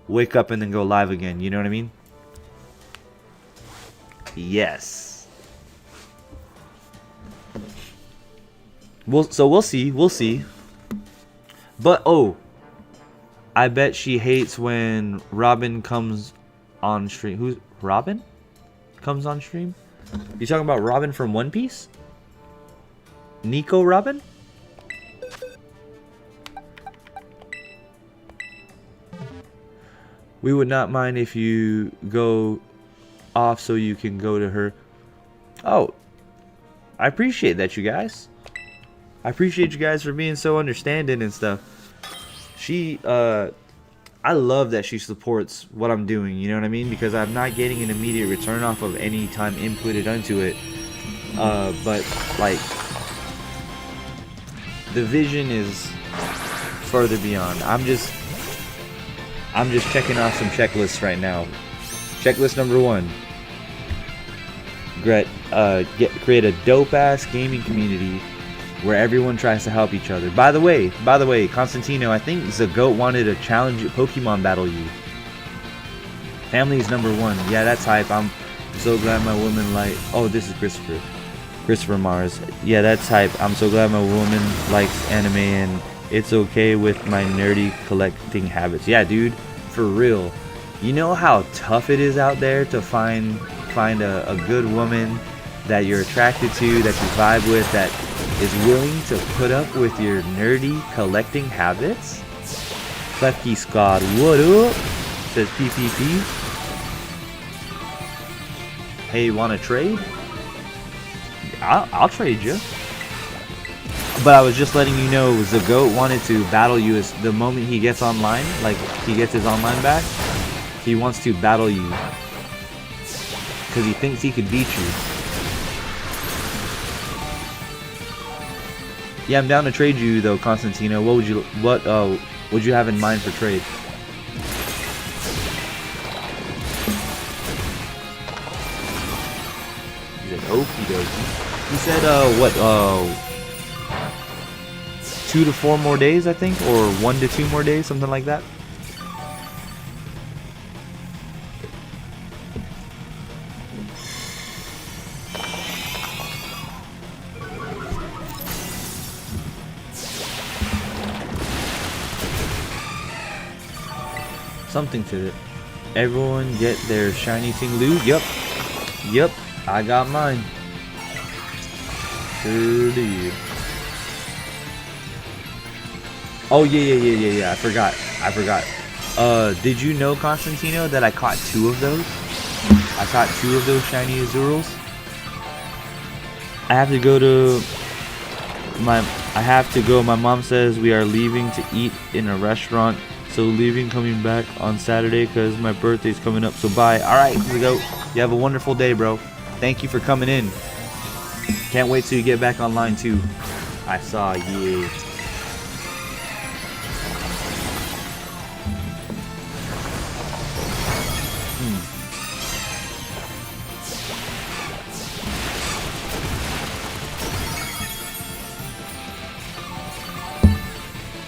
wake up and then go live again. You know what I mean? Yes. We'll see. But oh, I bet she hates when Robin comes on stream. Who's Robin? Comes on stream? You talking about Robin from One Piece? Nico Robin? We would not mind if you go off so you can go to her. Oh, I appreciate that, you guys. I appreciate you guys for being so understanding and stuff. I love that she supports what I'm doing, you know what I mean? Because I'm not getting an immediate return off of any time inputted onto it. But, like, the vision is further beyond. I'm just checking off some checklists right now. Checklist number 1. Create a dope-ass gaming community where everyone tries to help each other. By the way, Constantino, I think Zagoat wanted to challenge Pokemon battle you. Family is number 1. Yeah, that's hype. I'm so glad my woman like. Oh, this is Christopher Mars. Yeah, that's hype. I'm so glad my woman likes anime and it's okay with my nerdy collecting habits. Yeah, dude, for real. You know how tough it is out there to find a good woman that you're attracted to, that you vibe with, that is willing to put up with your nerdy collecting habits? Klefki Scott, what up? Says PPP. Hey, wanna trade? I'll trade you. But I was just letting you know, Zagoat wanted to battle you as the moment he gets online, like he gets his online back, he wants to battle you. Because he thinks he could beat you. Yeah, I'm down to trade you though, Constantino. What would you have in mind for trade? He said okie dokie. He said 2 to 4 more days, I think, or 1 to 2 more days, something like that. Something to it. Everyone get their shiny thing loot. Yep, I got mine. Sure do. Oh yeah. I forgot. Did you know, Constantino, that I caught 2 of those? I caught 2 of those shiny Azurals. I have to go. My mom says we are leaving to eat in a restaurant. So leaving, coming back on Saturday because my birthday's coming up. So bye. Alright, here we go. You have a wonderful day, bro. Thank you for coming in. Can't wait till you get back online too. I saw you.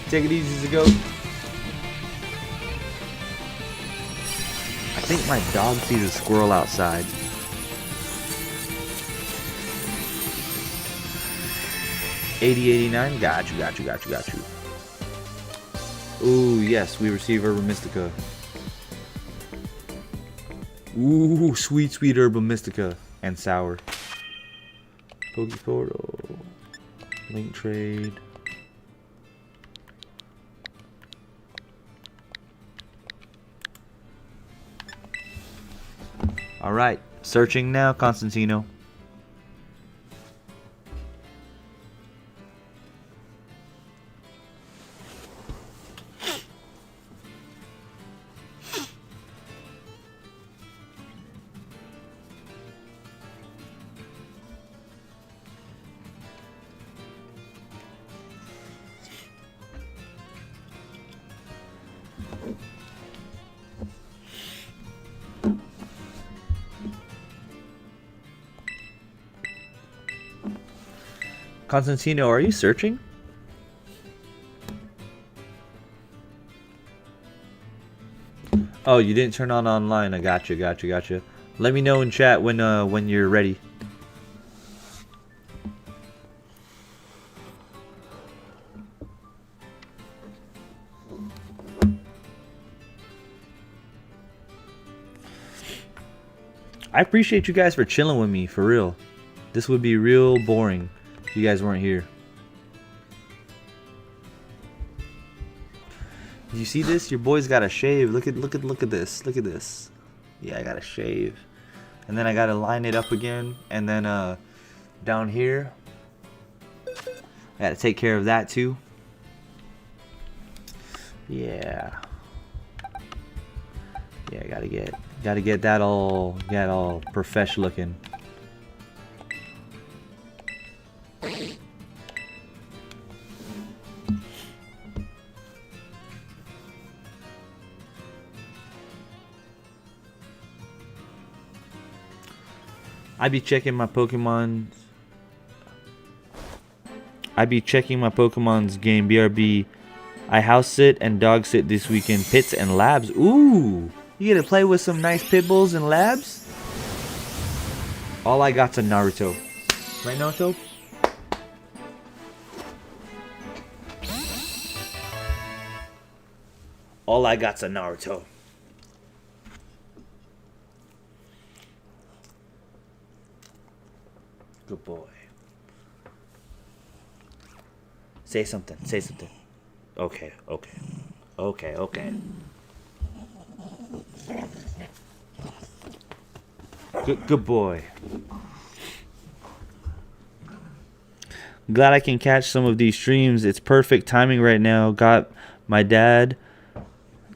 Take it easy, Zagoat. I think my dog sees a squirrel outside. $80.89. Got you. Ooh, yes, we receive Herba Mystica. Ooh, sweet Herba Mystica. And sour. Pokeportal. Link trade. All right, searching now, Constantino. Constantino, are you searching? Oh, you didn't turn on online. I got you. Let me know in chat when you're ready. I appreciate you guys for chilling with me, for real. This would be real boring if you guys weren't here. You see this? Your boy's got to shave. Look at this. Look at this. Yeah, I got to shave. And then I got to line it up again. And then down here, I got to take care of that too. Yeah. Yeah, gotta get that all profesh looking. I be checking my Pokemon's game, BRB. I house sit and dog sit this weekend. Pits and labs. Ooh, you get to play with some nice pit bulls and labs. All I got's a Naruto. Right, Naruto? All I got's a Naruto. Good boy. Say something. Say something. Okay. Good boy. Glad I can catch some of these streams. It's perfect timing right now. Got my dad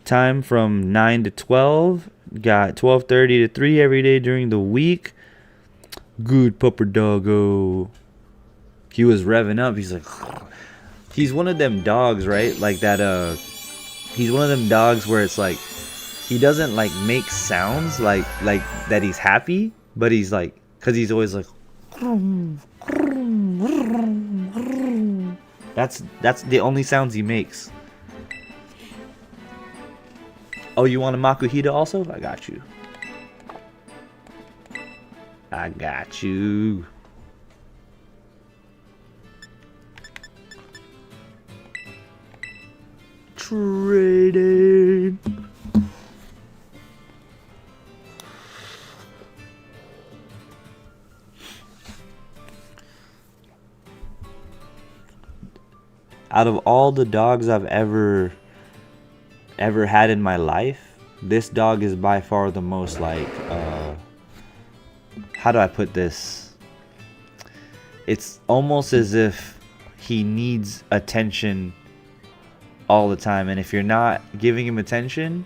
time from 9 to 12. Got 12:30 to 3 every day during the week. Good pupper doggo. He was revving up. He's like, he's one of them dogs, right? Like that. He's one of them dogs where it's like he doesn't like make sounds like that he's happy, but he's like, cause he's always like. That's the only sounds he makes. Oh, you want a Makuhita also? I got you. Trading. Out of all the dogs I've ever had in my life, this dog is by far the most like how do I put this? It's almost as if he needs attention all the time, and if you're not giving him attention,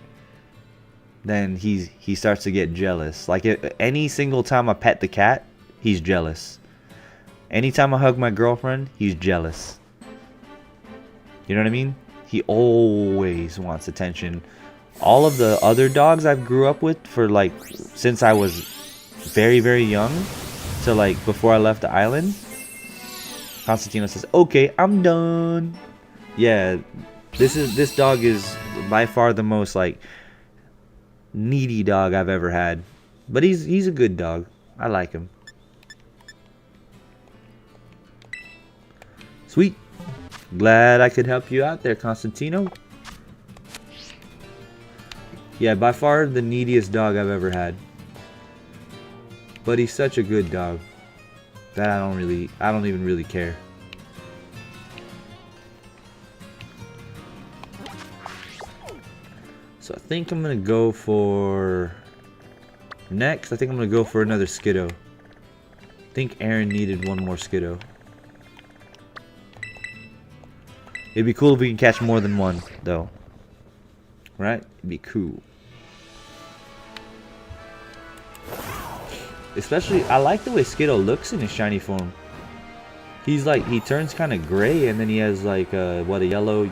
then he starts to get jealous. Like any single time I pet the cat, he's jealous. Anytime I hug my girlfriend, he's jealous. You know what I mean? He always wants attention. All of the other dogs I've grew up with for like since I was very, very young to like before I left the island. Constantino says, "Okay, I'm done." Yeah, this dog is by far the most like needy dog I've ever had. But he's a good dog. I like him. Sweet. Glad I could help you out there, Constantino. Yeah, by far the neediest dog I've ever had. But he's such a good dog that I don't even really care. So I think I'm gonna go for Next, I think I'm gonna go for another Skiddo. I think Aaron needed one more Skiddo. It'd be cool if we can catch more than one, though. Right? It'd be cool. Especially, I like the way Skiddo looks in his shiny form. He's like, he turns kind of gray, and then he has like, what, a yellow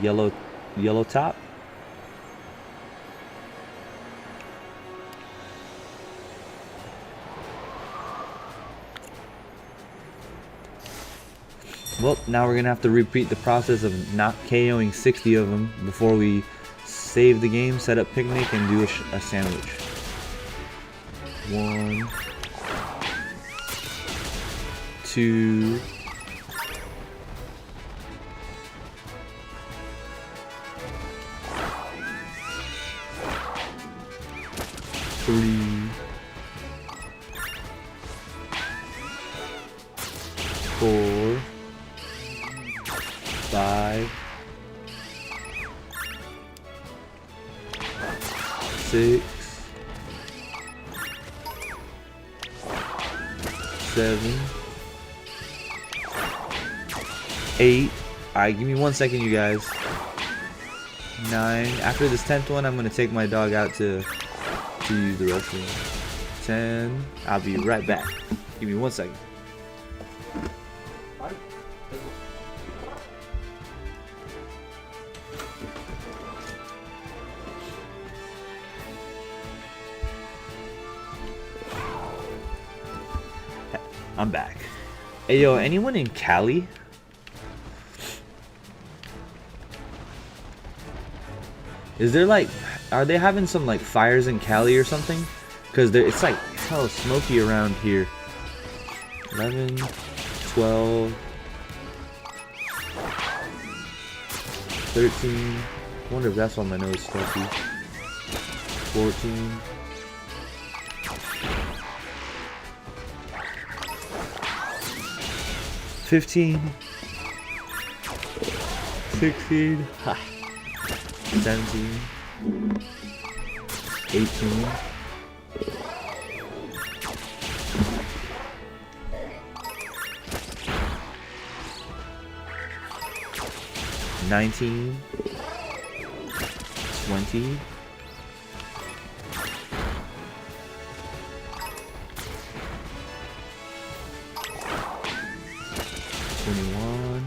top? Well, now we're gonna have to repeat the process of not KOing 60 of them before we save the game, set up picnic, and do a sandwich. 1, 2, 3, 4, 5, 6, 7, 8. Alright, give me 1 second, you guys. 9. After this 10th one, I'm gonna take my dog out to use the restroom. 10. I'll be right back. Give me 1 second. I'm back. Hey yo, anyone in Cali? Is there like, are they having some like fires in Cali or something? Cause it's like hella smoky around here. 11, 12, 13. Wonder if that's why my nose is stuffy. 14. 15, 16, 17, 18, 19, 20, 21,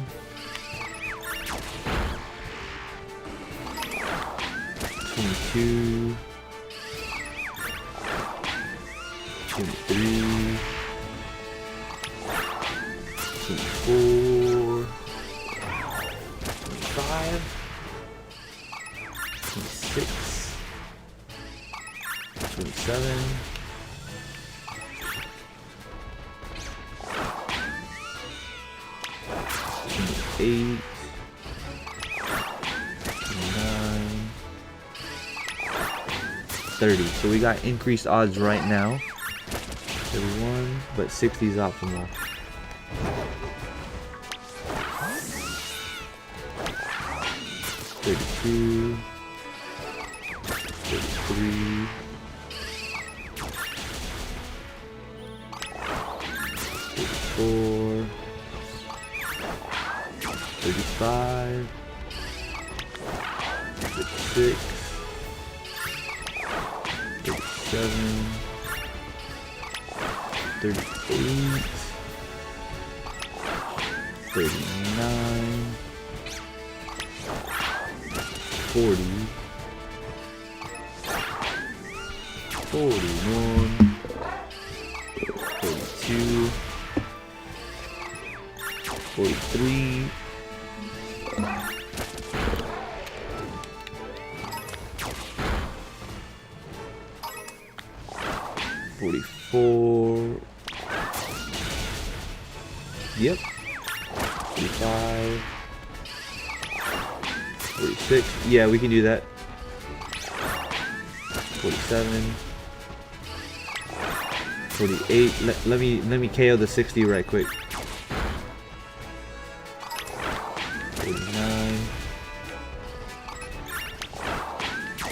22, 23, 24, 25, 26, 27, 28, 29, 30. So we got increased odds right now. 31, but 60 is optimal. 32, 33, 34, 35, 36, 37, 38, 39, 40, 41, 42, 43, 44. Yep. 45. 46. Yeah, we can do that. 47. 48. Let me KO the 60 right quick. 49.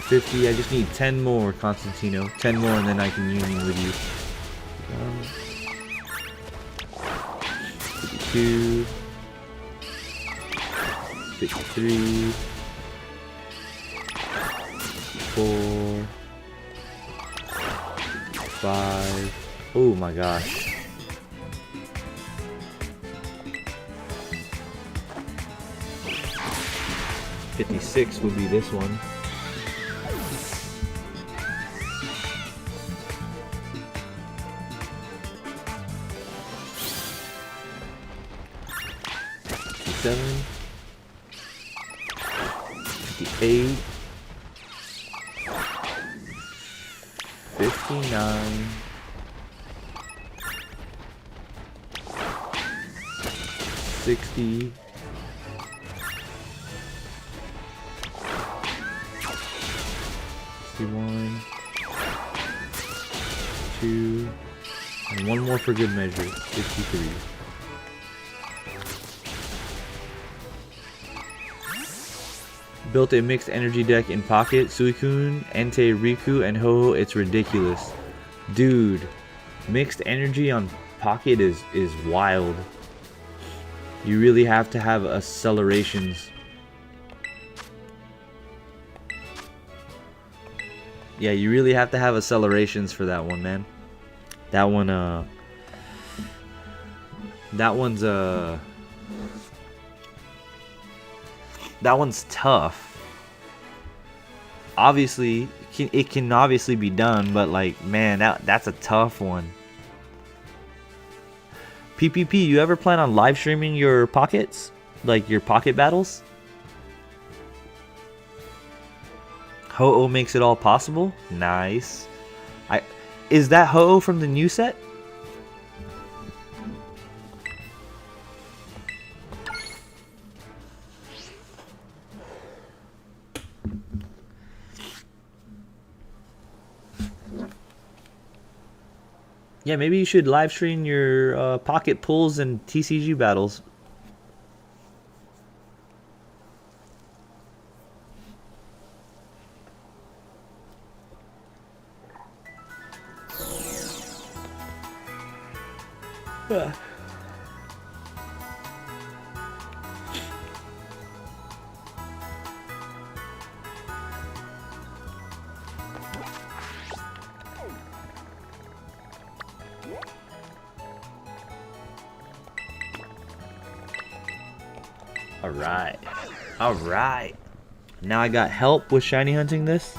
50. I just need 10 more, Constantino. 10 more and then I can union with you. 52. 53. 4. 5. Oh my gosh. 56 would be this one. Seven, 58, 59, 60, 61, 2, and one more for good measure, 53. Built a mixed energy deck in Pocket, Suicune, Entei, Riku, and Ho-Oh. It's ridiculous. Dude, mixed energy on Pocket is wild. You really have to have accelerations. Yeah, you really have to have accelerations for that one, man. That one, that one's tough. Obviously, it can obviously be done, but like, man, that's a tough one. PPP, you ever plan on live streaming your pockets? Like your pocket battles? Ho-Oh makes it all possible? Nice. Is that Ho-Oh from the new set? Yeah, maybe you should live stream your pocket pulls and TCG battles. Alright. Alright. Now I got help with shiny hunting this.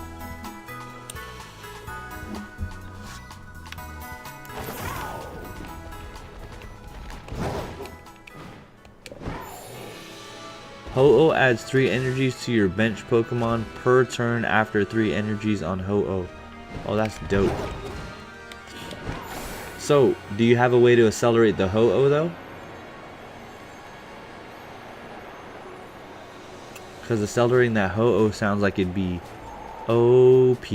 Ho-Oh adds 3 energies to your bench Pokemon per turn after 3 energies on Ho-Oh. Oh, that's dope. So, do you have a way to accelerate the Ho-Oh though? Because accelerating that Ho-Oh sounds like it'd be OP.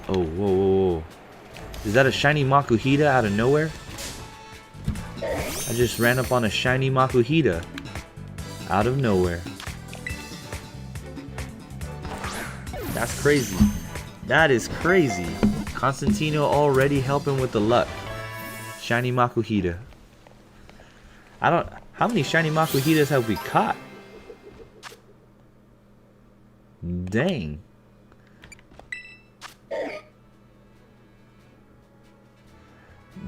Oh, whoa. Is that a shiny Makuhita out of nowhere? I just ran up on a shiny Makuhita out of nowhere. That's crazy. That is crazy. Constantino already helping with the luck. Shiny Makuhita. How many shiny Makuhitas have we caught? Dang.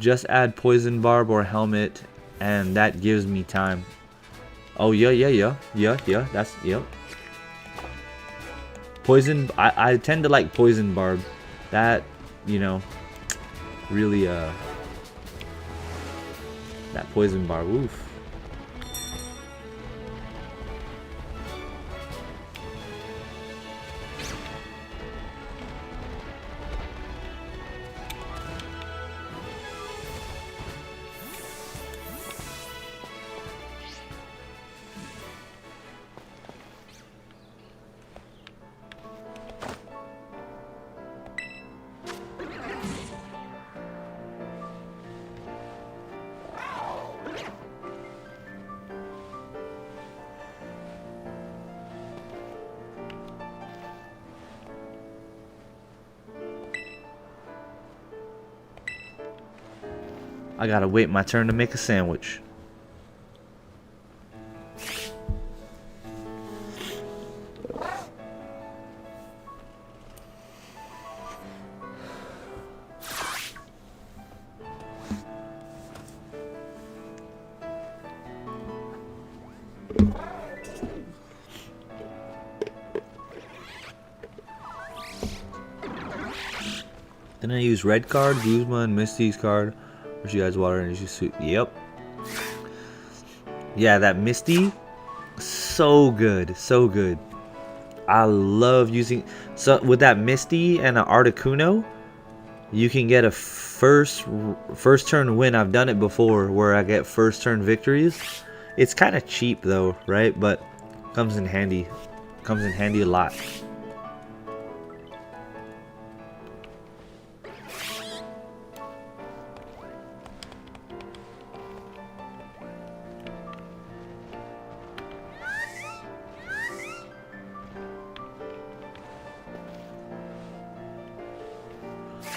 Just add poison barb or helmet and that gives me time. Oh yeah. That's yep. Poison, I tend to like poison barb. That, you know, really that poison barb, oof. I gotta wait my turn to make a sandwich. Then I use red card, Guzma, and Misty's card. Where's you guys water energy suit? Yep. Yeah, that Misty, so good, so good. I love using, so with that Misty and an Articuno, you can get a first turn win. I've done it before where I get first turn victories. It's kind of cheap though, right? But comes in handy. Comes in handy a lot.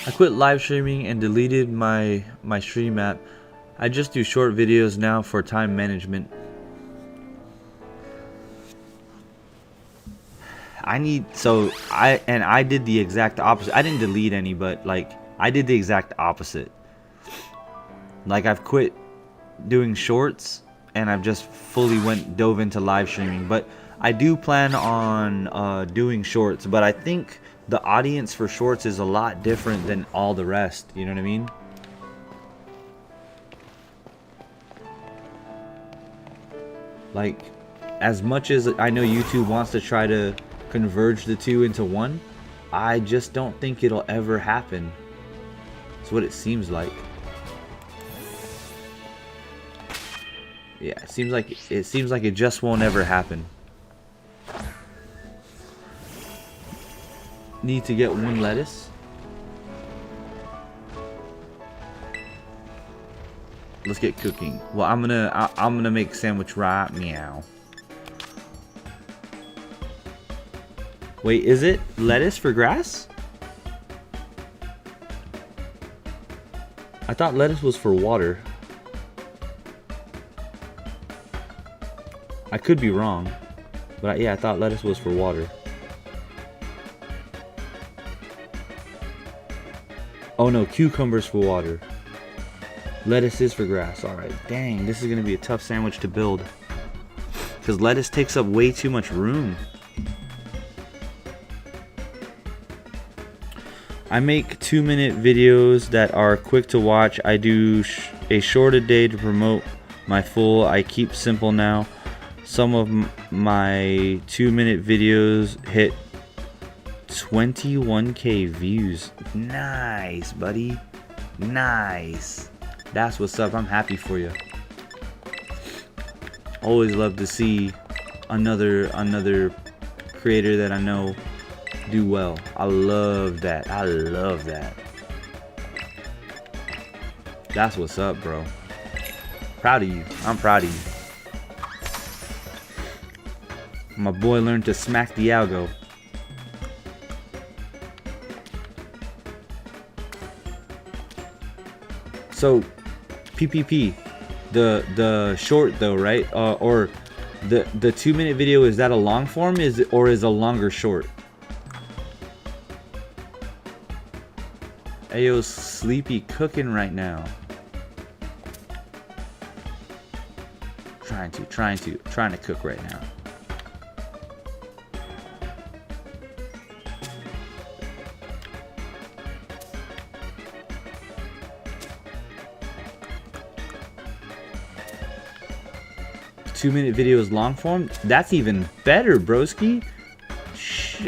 I quit live streaming and deleted my stream app. I just do short videos now for time management. I did the exact opposite. I didn't delete any, but like I did the exact opposite. Like I've quit doing shorts and I've just fully dove into live streaming. But I do plan on doing shorts, but I think the audience for shorts is a lot different than all the rest. You know what I mean? Like, as much as I know YouTube wants to try to converge the two into one, I just don't think it'll ever happen. That's what it seems like. Yeah, it seems like it just won't ever happen. Need to get one lettuce. Let's get cooking. Well, I'm gonna make sandwich right meow. Wait, is it lettuce for grass? I thought lettuce was for water. I could be wrong, but yeah, I thought lettuce was for water. Oh no, cucumbers for water. Lettuce is for grass. Alright, dang, this is gonna be a tough sandwich to build. Because lettuce takes up way too much room. I make 2-minute videos that are quick to watch. I do a short a day to promote my full. I keep simple now. Some of my 2-minute videos hit 21k views. Nice, buddy. Nice. That's what's up. I'm happy for you. Always love to see another creator that I know do well. I love that. I love that. That's what's up, bro. Proud of you. I'm proud of you. My boy learned to smack the algo. So, PPP, the short though, right? Or the 2-minute video, is that a long form? Or is a longer short? Ayo's sleepy cooking right now. Trying to cook right now. Two-minute video is long form. That's even better, broski.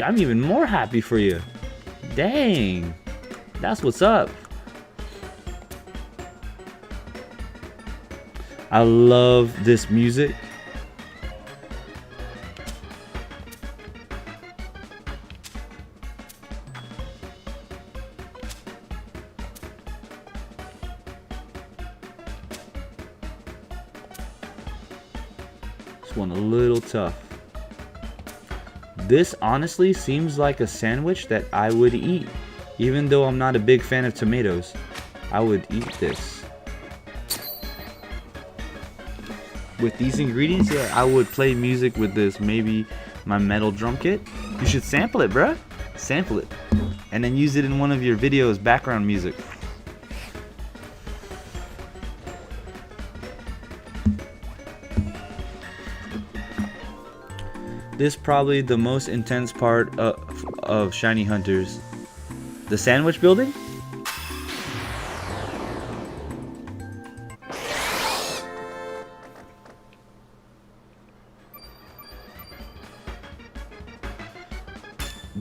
I'm even more happy for you. Dang, that's what's up. I love this music. This one a little tough. This honestly seems like a sandwich that I would eat. Even though I'm not a big fan of tomatoes, I would eat this. with these ingredients, yeah, I would play music with this. Maybe my metal drum kit. You should sample it, bruh. Sample it. And then use it in one of your videos, background music. This is probably the most intense part of Shiny Hunters. The sandwich building?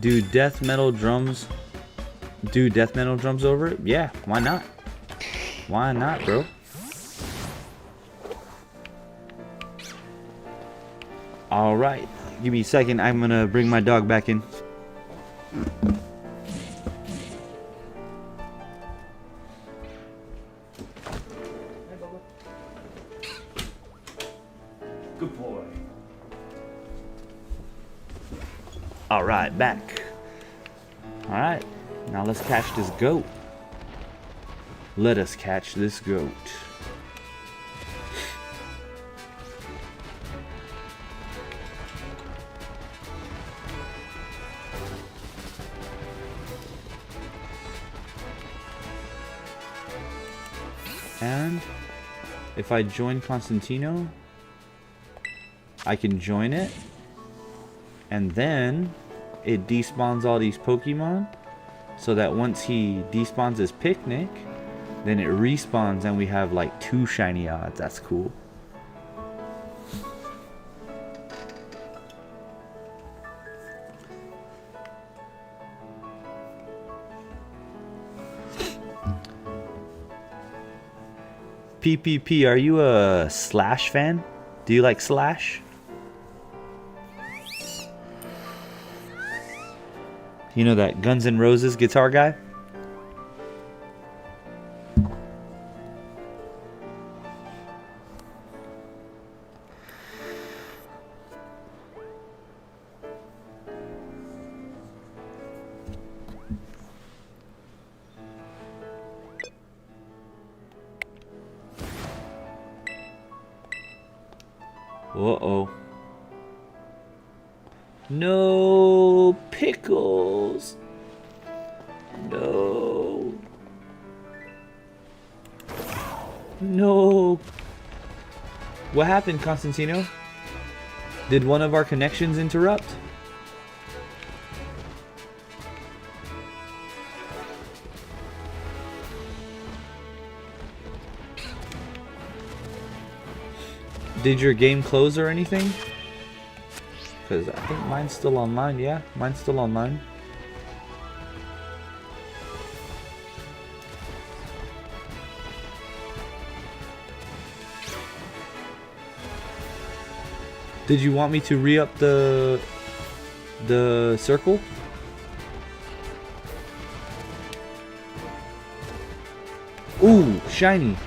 Do death metal drums over it? Yeah, why not? Why not, bro? All right, give me a second. I'm gonna bring my dog back in. Good boy. All right, back. All right, now let's catch this goat. Let us catch this goat. And if I join Constantino, I can join it, and then it despawns all these Pokemon, so that once he despawns his picnic, then it respawns and we have like 2 shiny odds. That's cool. PPP, are you a Slash fan? Do you like Slash? You know that Guns N' Roses guitar guy? Uh-oh. No pickles. No. No. What happened, Constantino? Did one of our connections interrupt? Did your game close or anything? Because I think mine's still online. Yeah, mine's still online. Did you want me to re-up the circle? Ooh, shiny.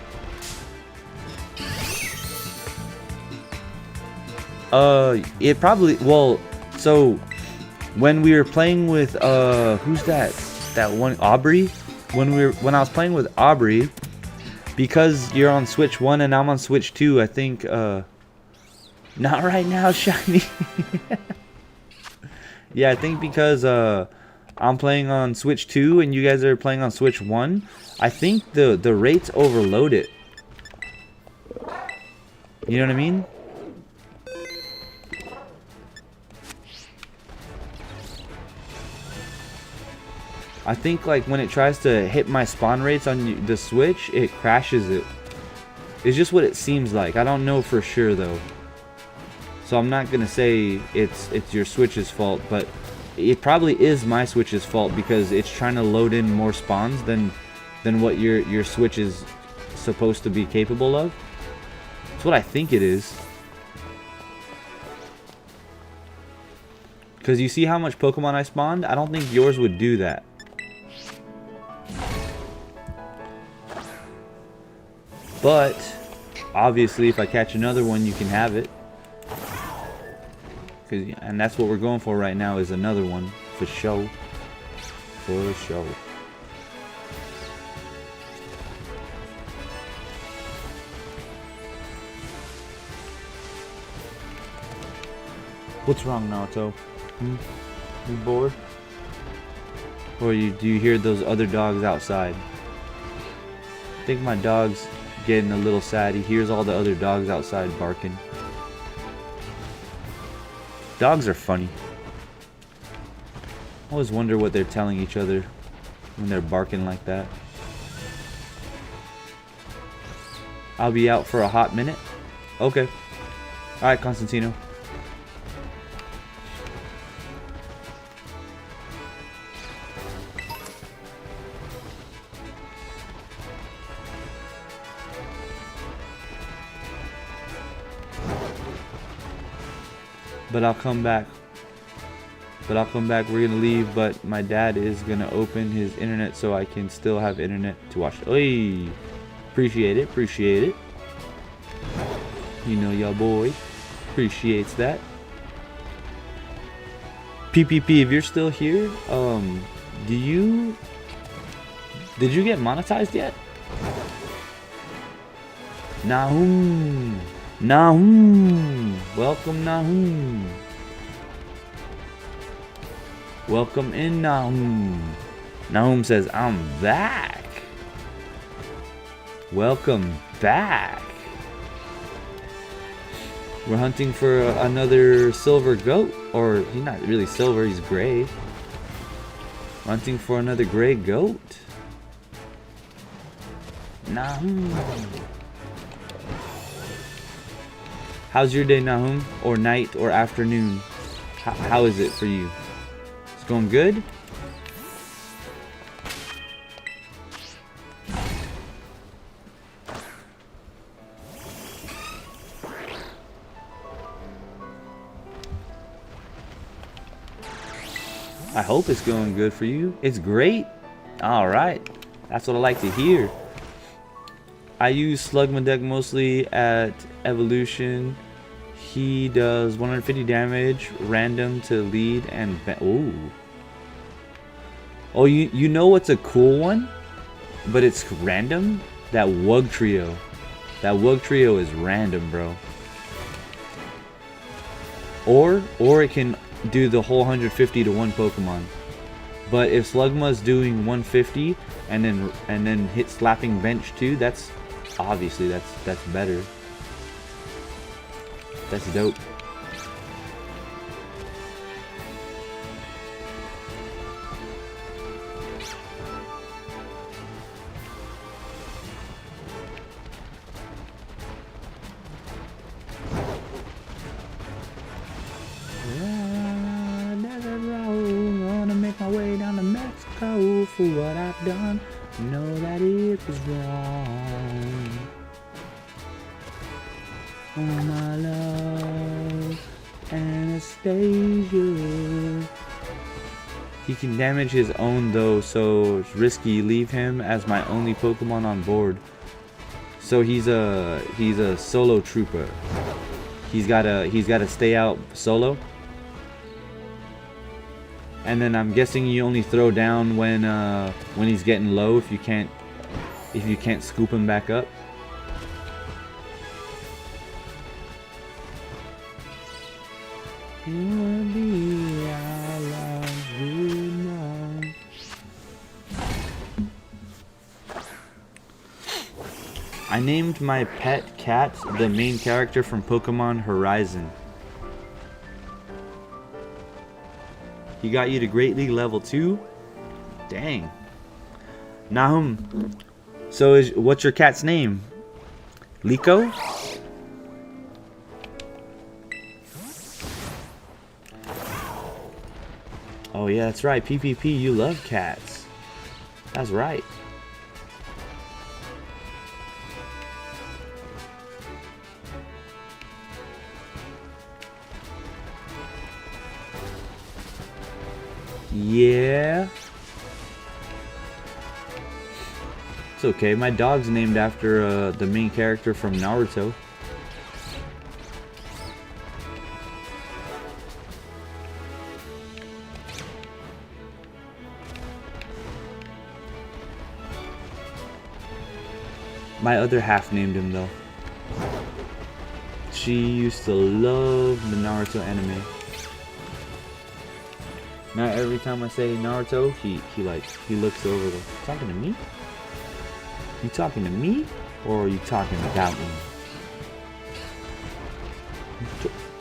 It probably, well, so when we were playing with who's that one, Aubrey, when I was playing with Aubrey, because you're on Switch 1 and I'm on Switch 2, I think not right now, shiny. Yeah, I think because I'm playing on Switch 2 and you guys are playing on Switch 1, I think the rates overload it. You know what I mean? I think like when it tries to hit my spawn rates on the Switch, it crashes it. It's just what it seems like. I don't know for sure though. So I'm not gonna say it's your Switch's fault, but it probably is my Switch's fault because it's trying to load in more spawns than what your Switch is supposed to be capable of. That's what I think it is. Because you see how much Pokemon I spawned? I don't think yours would do that. But obviously if I catch another one, you can have it. And that's what we're going for right now, is another one. For show. For show. What's wrong, Naruto? You bored? Or do you hear those other dogs outside? I think my dog's getting a little sad. He hears all the other dogs outside barking. Dogs are funny. I always wonder what they're telling each other when they're barking like that. I'll be out for a hot minute. Okay. Alright, Constantino. But I'll come back. We're gonna leave, but my dad is gonna open his internet so I can still have internet to watch. Oy! Appreciate it. You know your boy appreciates that. PPP, if you're still here, did you get monetized yet? Nahum. Welcome, Nahum. Welcome in, Nahum. Nahum says, I'm back. Welcome back. We're hunting for another silver goat. Or, he's not really silver, he's gray. Hunting for another gray goat. Nahum. How's your day, Nahum? Or night or afternoon? How is it for you? It's going good? I hope it's going good for you. It's great. Alright. That's what I like to hear. I use Slugma deck mostly at Evolution. He does 150 damage, random to lead, and oh, you know what's a cool one, but it's random? That Wug Trio. That Wug Trio is random, bro. Or it can do the whole 150 to one Pokemon. But if Slugma's doing 150 and then hit slapping bench too, that's obviously that's better. That's dope. Gonna make my way down to Mexico for what I've done. Know that it was wrong. Oh my love, Anastasia. He can damage his own though, so it's risky. Leave him as my only Pokemon on board. So he's a solo trooper. He's gotta stay out solo. And then I'm guessing you only throw down when he's getting low if you can't scoop him back up. I named my pet cat the main character from Pokemon Horizon. He got you to Great League level 2? Dang. Nahum. So what's your cat's name? Liko? Oh yeah, that's right. PPP, you love cats. That's right. Yeah. It's okay. My dog's named after the main character from Naruto. My other half named him though. She used to love the Naruto anime. Now every time I say Naruto, he looks over like, talking to me? You talking to me? Or are you talking about me?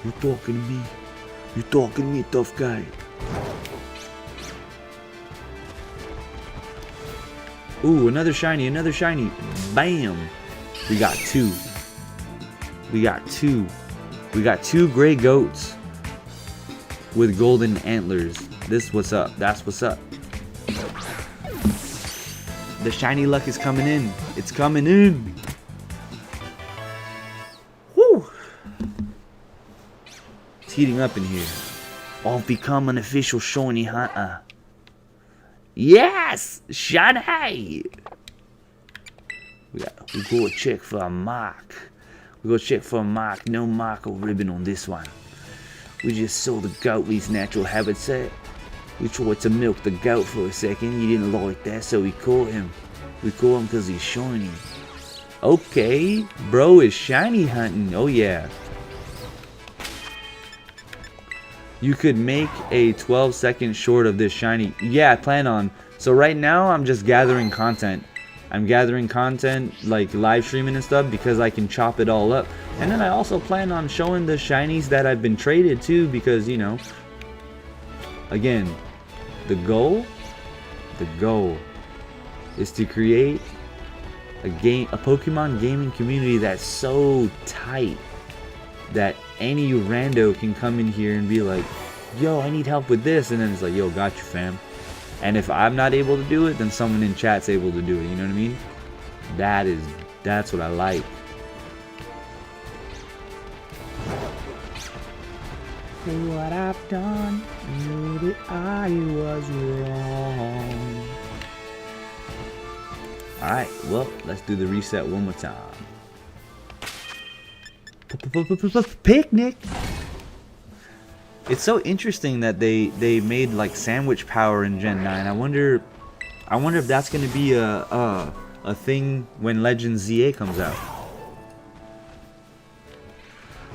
You talking to me? You talking to me, tough guy? Ooh, another shiny, another shiny. Bam! We got two. We got two. We got two gray goats with golden antlers. This what's up. That's what's up. The shiny luck is coming in. It's coming in. Woo! It's heating up in here. I'll become an official shiny hunter. Yes! Shiny! We go check for a mark. We go check for a mark. No mark or ribbon on this one. We just saw the goat least natural habitat. We tried to milk the goat for a second. He didn't like that, so we caught him. We caught him because he's shiny. Okay, bro is shiny hunting. Oh yeah. You could make a 12-second short of this shiny. Yeah, I plan on. So right now, I'm just gathering content. I'm gathering content, like live streaming and stuff, because I can chop it all up. And then I also plan on showing the shinies that I've been traded too, because, you know, again, the goal is to create a Pokemon gaming community that's so tight that any rando can come in here and be like, yo, I need help with this, and then it's like, yo, got you, fam. And if I'm not able to do it, then someone in chat's able to do it. You know what I mean? That's what I like. What I've done, knew that I was wrong. Alright, well, let's do the reset one more time. Picnic! It's so interesting that they made like sandwich power in Gen 9. I wonder if that's gonna be a thing when Legends ZA comes out.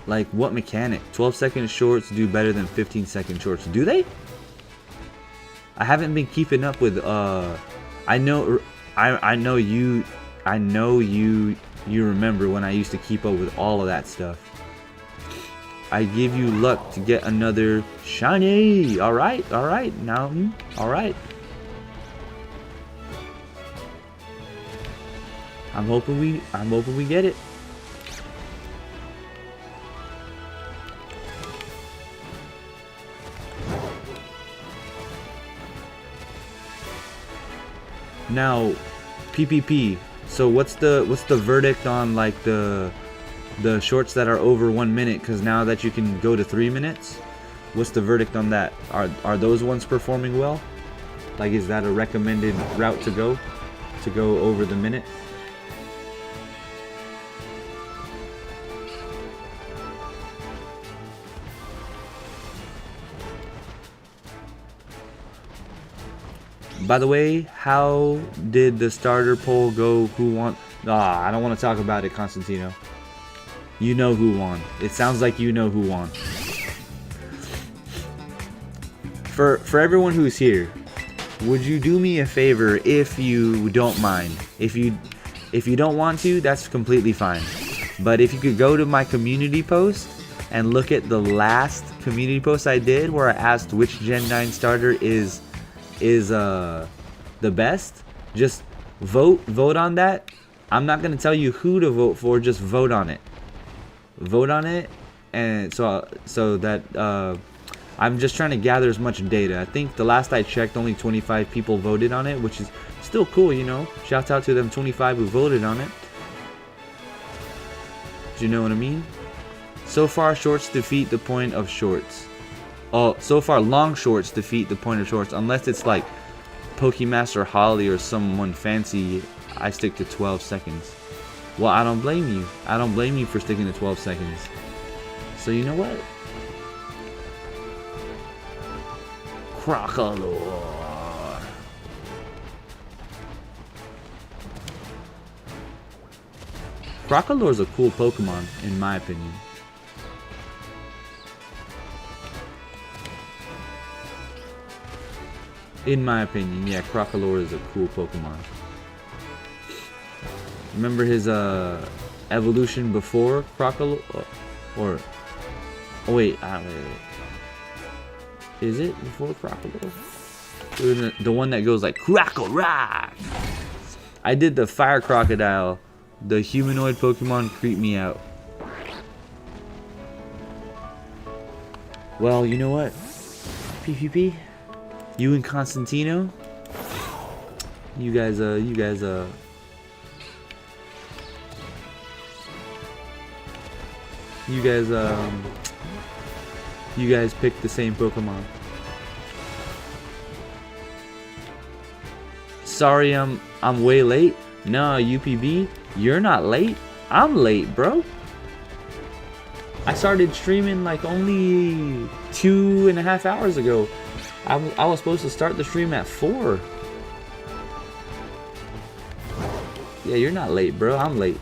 Like, what mechanic? 12-second shorts do better than 15-second shorts. Do they? I haven't been keeping up with I know you remember when I used to keep up with all of that stuff. I give you luck to get another shiny. All right, now, all right. I'm hoping we get it. Now, PPP. So what's the verdict on like the shorts that are over 1 minute? Because now that you can go to 3 minutes, what's the verdict on that? Are those ones performing well? Like, is that a recommended route to go over the minute? By the way, how did the starter poll go? Who won? I don't want to talk about it, Constantino. You know who won. It sounds like you know who won. For everyone who's here, would you do me a favor if you don't mind? If you don't want to, that's completely fine. But if you could go to my community post and look at the last community post I did where I asked which Gen 9 starter is the best, just vote on that. I'm not gonna tell you who to vote for, just vote on it. Vote on it, and so that I'm just trying to gather as much data. I think the last I checked, only 25 people voted on it, which is still cool, you know. Shouts out to them 25 who voted on it. Do you know what I mean? So far, shorts defeat the point of shorts. Oh, so far, long shorts defeat the point of shorts. Unless it's like Pokemaster Holly or someone fancy, I stick to 12 seconds. Well, I don't blame you. I don't blame you for sticking to 12 seconds. So you know what? Crocodile. Crocodile's a cool Pokemon, in my opinion. In my opinion, yeah, Crocalor is a cool Pokemon. Remember his evolution before Crocalor? Or oh wait, wait. Is it before Crocalor? The one that goes like Crackle Rock. I did the Fire Crocodile. The humanoid Pokemon creep me out. Well, you know what? PPP, you and Constantino, you guys picked the same Pokemon. Sorry, I'm way late. No, UPB, you're not late. I'm late, bro. I started streaming like only 2.5 hours ago. I was supposed to start the stream at 4. Yeah, you're not late, bro. I'm late.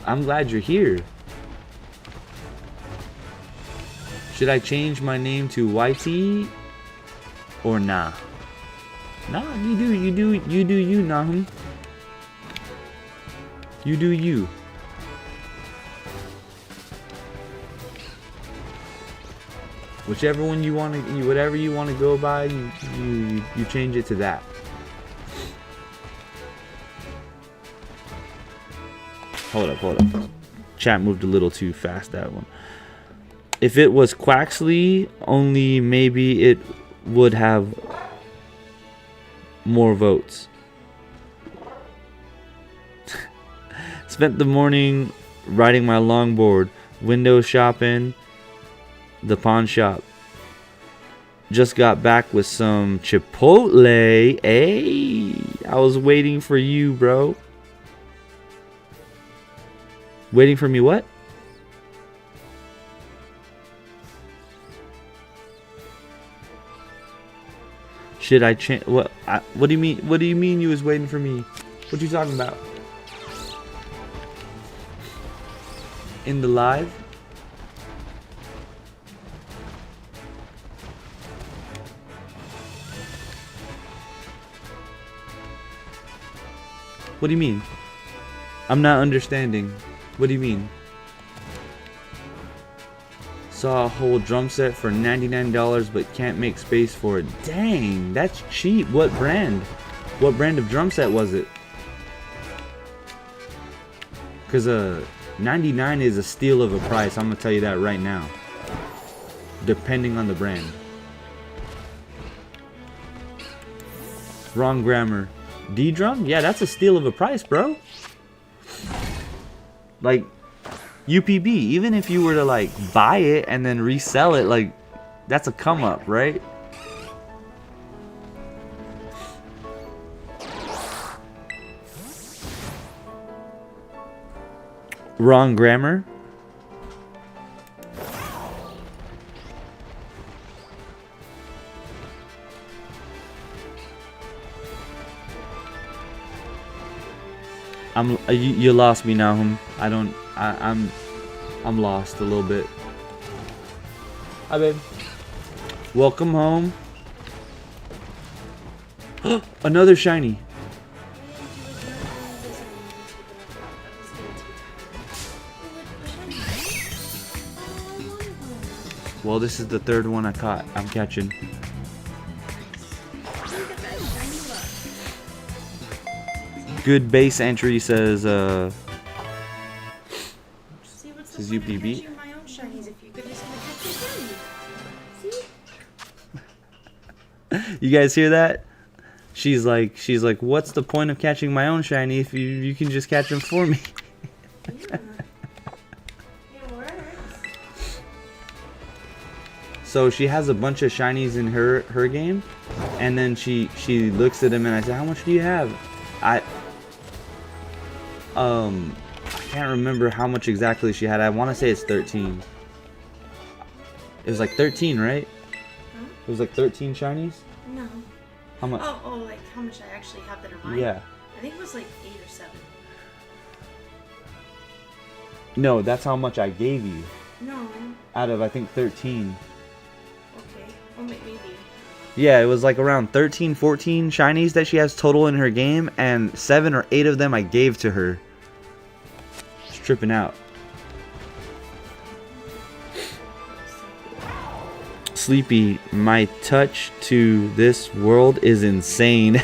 I'm glad you're here. Should I change my name to YT or nah? Nah, you do you, Nahum. You do you. Whichever one you want to, whatever you want to go by, you change it to that. Hold up. Chat moved a little too fast, that one. If it was Quaxley, only maybe it would have more votes. Spent the morning riding my longboard, window shopping, the pawn shop. Just got back with some Chipotle. Hey, I was waiting for you, bro. Waiting for me what? Should I change? What do you mean? What do you mean you was waiting for me? What you talking about? In the live? What do you mean? I'm not understanding. What do you mean? Saw a whole drum set for $99 but can't make space for it. Dang, that's cheap. What brand? What brand of drum set was it? Cause $99 is a steal of a price. I'm gonna tell you that right now. Depending on the brand. Wrong grammar. D-drum? Yeah, that's a steal of a price, bro. Like, UPB, even if you were to like buy it and then resell it, like, that's a come up, right? Wrong grammar. You lost me now, I'm lost a little bit. Hi, babe. Welcome home. Another shiny. Well, this is the third one I'm catching. Good base entry says says UPB. You guys hear that? She's like, what's the point of catching my own shiny if you can just catch them for me? Yeah. It works. So she has a bunch of shinies in her game, and then she looks at them and I say, how much do you have? I can't remember how much exactly she had. I want to say it's 13. It was like 13, right? Huh? It was like 13 shinies? No. How much? Oh, like how much I actually have that are mine? Yeah. I think it was like 8 or 7. No, that's how much I gave you. No. Out of, I think, 13. Okay. Oh, maybe. Yeah, it was like around 13, 14 shinies that she has total in her game, and 7 or 8 of them I gave to her. She's tripping out. Sleepy, my touch to this world is insane.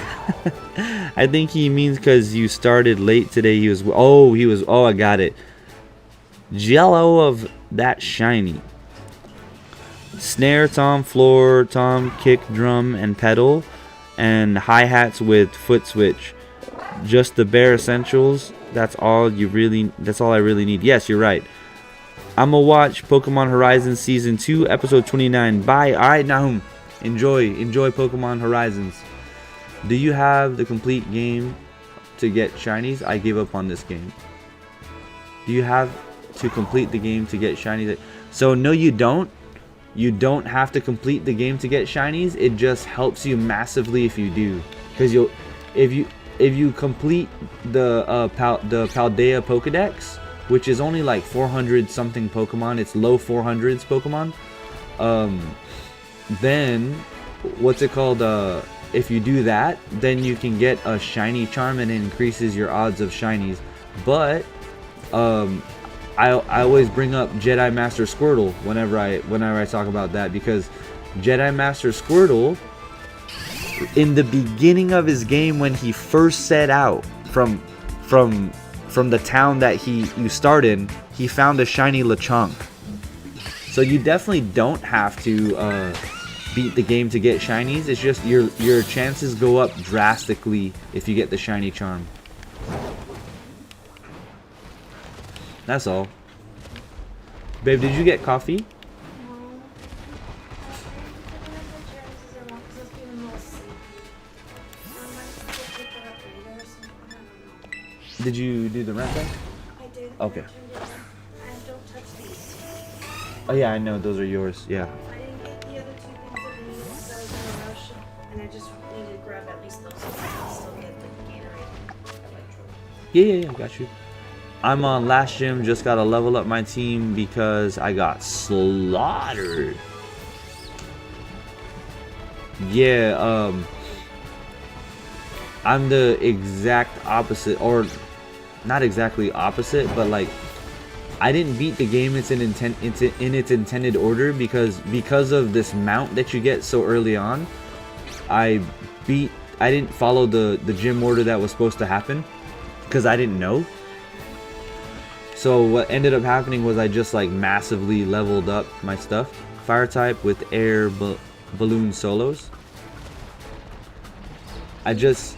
I think he means because you started late today. Oh, I got it. Jello of that shiny. Snare, tom, floor, tom, kick, drum, and pedal, and hi-hats with foot switch. Just the bare essentials. That's all I really need. Yes, you're right. I'ma watch Pokemon Horizons Season 2, Episode 29. Bye. Alright, Nahum. Enjoy Pokemon Horizons. Do you have the complete game to get shinies? I gave up on this game. Do you have to complete the game to get shinies? So no, you don't. You don't have to complete the game to get shinies. It just helps you massively if you do. Because if you complete the Paldea Pokedex, which is only like 400 something Pokemon, it's low 400s Pokemon. Then what's it called? If you do that, then you can get a shiny charm and it increases your odds of shinies. But I always bring up Jedi Master Squirtle whenever I talk about that, because Jedi Master Squirtle, in the beginning of his game when he first set out from the town that you start in, he found a shiny Lechonk. So you definitely don't have to beat the game to get shinies. It's just your chances go up drastically if you get the shiny charm. That's all. Babe, did you get coffee? Did you do the rent thing? I did. Okay. And don't touch these. Oh yeah, I know those are yours. Yeah. I didn't get the other 2 things that I needed because I was in a rush, and I just needed to grab at least those so I can still get the Gatorade Electro. Yeah, got you. I'm on last gym, just gotta level up my team because I got slaughtered. Yeah, I'm the exact opposite, or not exactly opposite, but like I didn't beat the game in its intended order because of this mount that you get so early on. I didn't follow the gym order that was supposed to happen because I didn't know. So what ended up happening was I just like massively leveled up my stuff. Fire type with air balloon solos. I just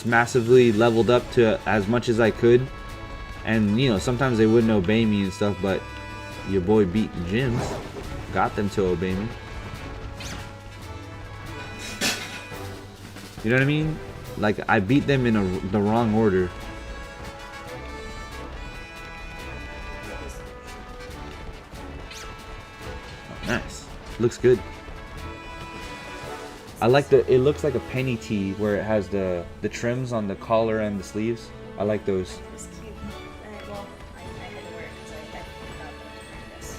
massively leveled up to as much as I could. And you know, sometimes they wouldn't obey me and stuff, but your boy beat the gyms. Got them to obey me. You know what I mean? Like I beat them in the wrong order. Nice. Looks good. I like it looks like a penny tee where it has the trims on the collar and the sleeves. I like those. It's cute. Well, I had to wear it because I had forgot that I was wearing this.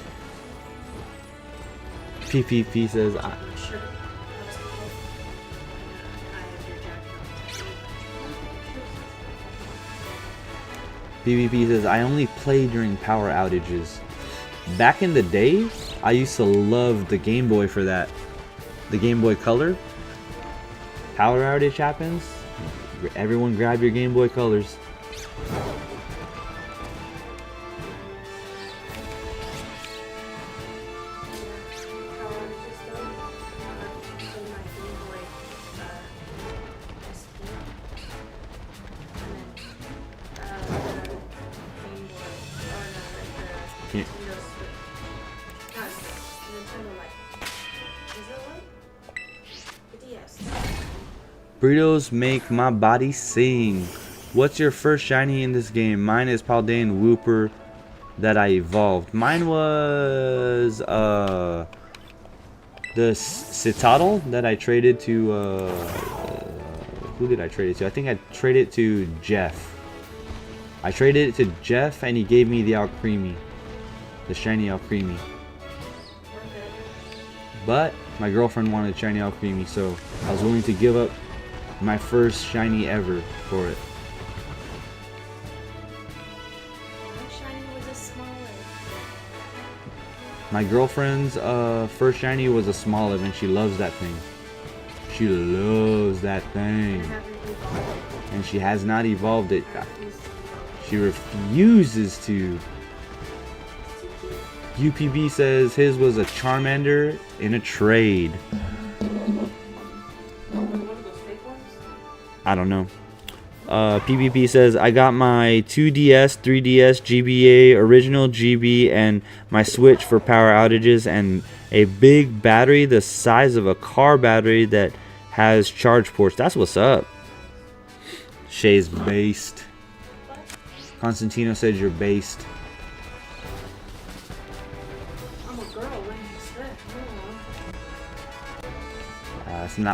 PPP says, Sure. That was cool. I have your jacket. PPP says, I only play during power outages. Back in the day, I used to love the Game Boy for that. The Game Boy Color. Power outage happens. Everyone grab your Game Boy Colors. Yeah. Burritos make my body sing. What's your first shiny in this game? Mine is Paldean Wooper that I evolved. Mine was the Citadel that I traded to who did I trade it to? I think I traded it to Jeff. I traded it to Jeff and he gave me the Alcremie. The shiny Alcremie. But my girlfriend wanted shiny Alcremie, so I was willing to give up my first shiny ever for it. What shiny was a smaller? My girlfriend's first shiny was a Smoliv, and she loves that thing. She loves that thing. I haven't evolved it. And she has not evolved it. I refuse to evolve She refuses to. UPB says his was a Charmander in a trade. I don't know. PvP says I got my 2DS, 3DS, GBA, original GB, and my Switch for power outages, and a big battery the size of a car battery that has charge ports. That's what's up. Shay's based. Constantino says you're based. I'm a girl, what do you expect?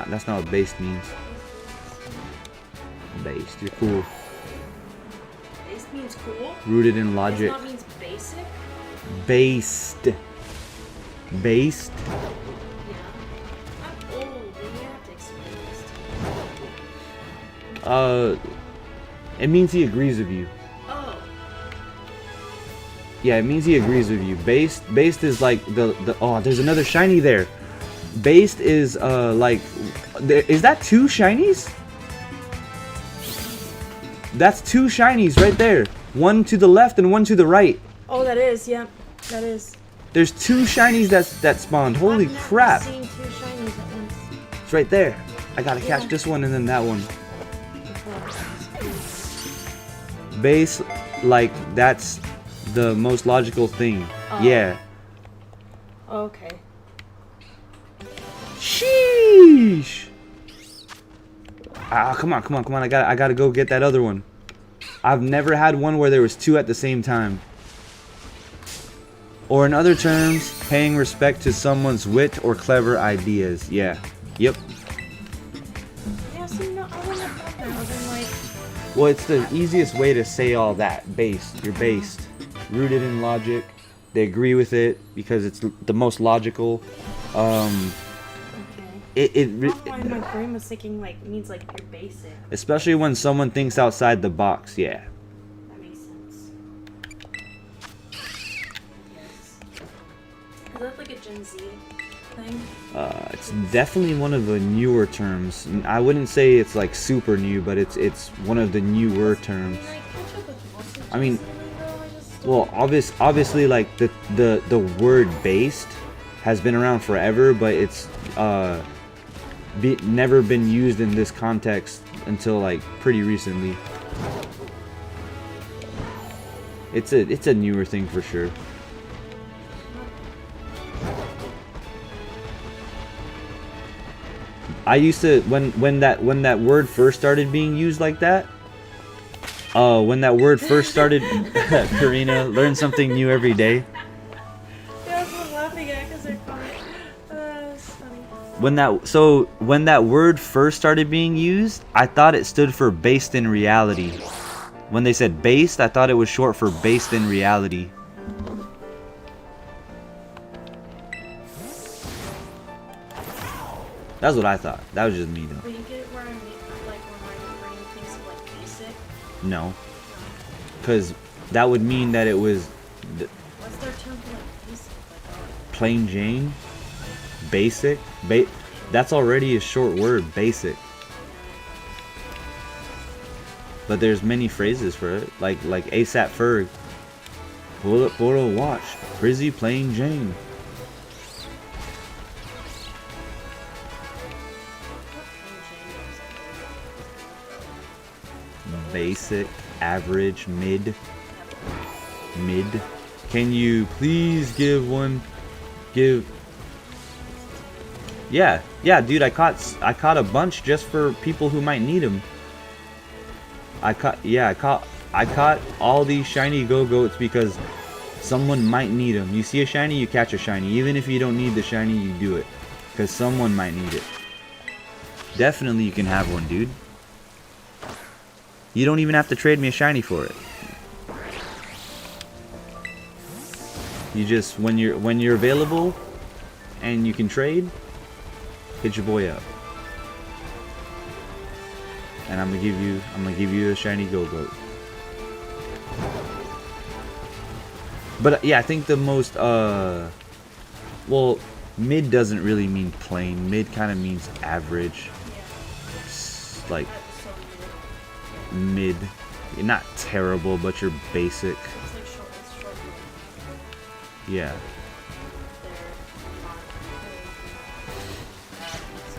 That's not what based means. Based, you're cool. Base means cool? Rooted in logic. Base not means basic? Based. Based. Yeah. I'm old, and you have to explain this to me. It means he agrees with you. Oh. Yeah, it means he agrees with you. Based is like the oh, there's another shiny there. Based is like is that two shinies? That's two shinies right there. One to the left and one to the right. Oh, that is, yeah. That is. There's two shinies that spawned. Holy I've never crap. seen two shinies at once. It's right there. I gotta catch this one and then that one. Base, like, that's the most logical thing. Oh. Yeah. Okay. Sheesh. Ah, come on. I gotta go get that other one. I've never had one where there was two at the same time. Or in other terms, paying respect to someone's wit or clever ideas. Yeah. Yep. Yeah, see, no, I wouldn't have thought that. I was like, Well, it's the easiest way to say all that. Based. You're based. Rooted in logic. They agree with it because it's the most logical. okay. It I don't know why my brain was thinking, like, means, like, you're basic. especially when someone thinks outside the box. Yeah. That makes sense. Yes. Is that, like, a Gen Z thing? It's definitely one of the newer terms. I wouldn't say it's like super new, but it's one of the newer terms. Can I catch up with most of I mean, Gen Z lingo? I just well, obviously, like the word based has been around forever, but it's never been used in this context until like pretty recently. It's a newer thing for sure. I used to when that word first started being used like that. When that word first started, Karina, learn something new every day. That's what I'm laughing at because they're funny. That's funny. When that word first started being used, I thought it stood for based in reality. When they said based, I thought it was short for based in reality. That's what I thought. That was just me though. But you get where I mean, like, when my brain thinks of, like, basic? No, because that would mean that it was What's their term for, like, basic? Like, plain Jane, basic. That's already a short word, basic. But there's many phrases for it, like ASAP Ferg. Pull up for a watch, Frizzy plain Jane. Basic, average, mid. Can you please give one? Yeah, dude. I caught a bunch just for people who might need them. I caught all these shiny go-goats because someone might need them. You see a shiny, you catch a shiny. Even if you don't need the shiny, you do it because someone might need it. Definitely, you can have one, dude. You don't even have to trade me a shiny for it. You just when you're available, and you can trade, hit your boy up. And I'm gonna give you a shiny Go-Goat. But yeah, I think the most well, mid doesn't really mean plain. Mid kind of means average. It's like mid. You're not terrible, but you're basic. It's like short. Yeah.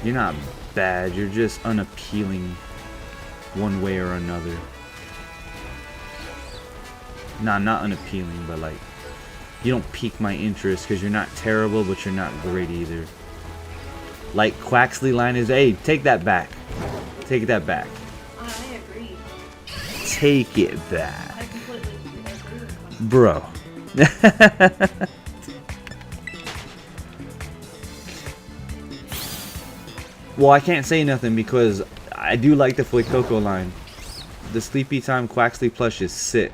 You're not bad, you're just unappealing one way or another. Nah, not unappealing, but like, you don't pique my interest because you're not terrible, but you're not great either. Like Quaxley line is, hey, take that back. Take that back. I agree. Take it back. I completely agree with you. Bro. Well, I can't say nothing because I do like the Fuecoco line. The Sleepy Time Quaxley plush is sick.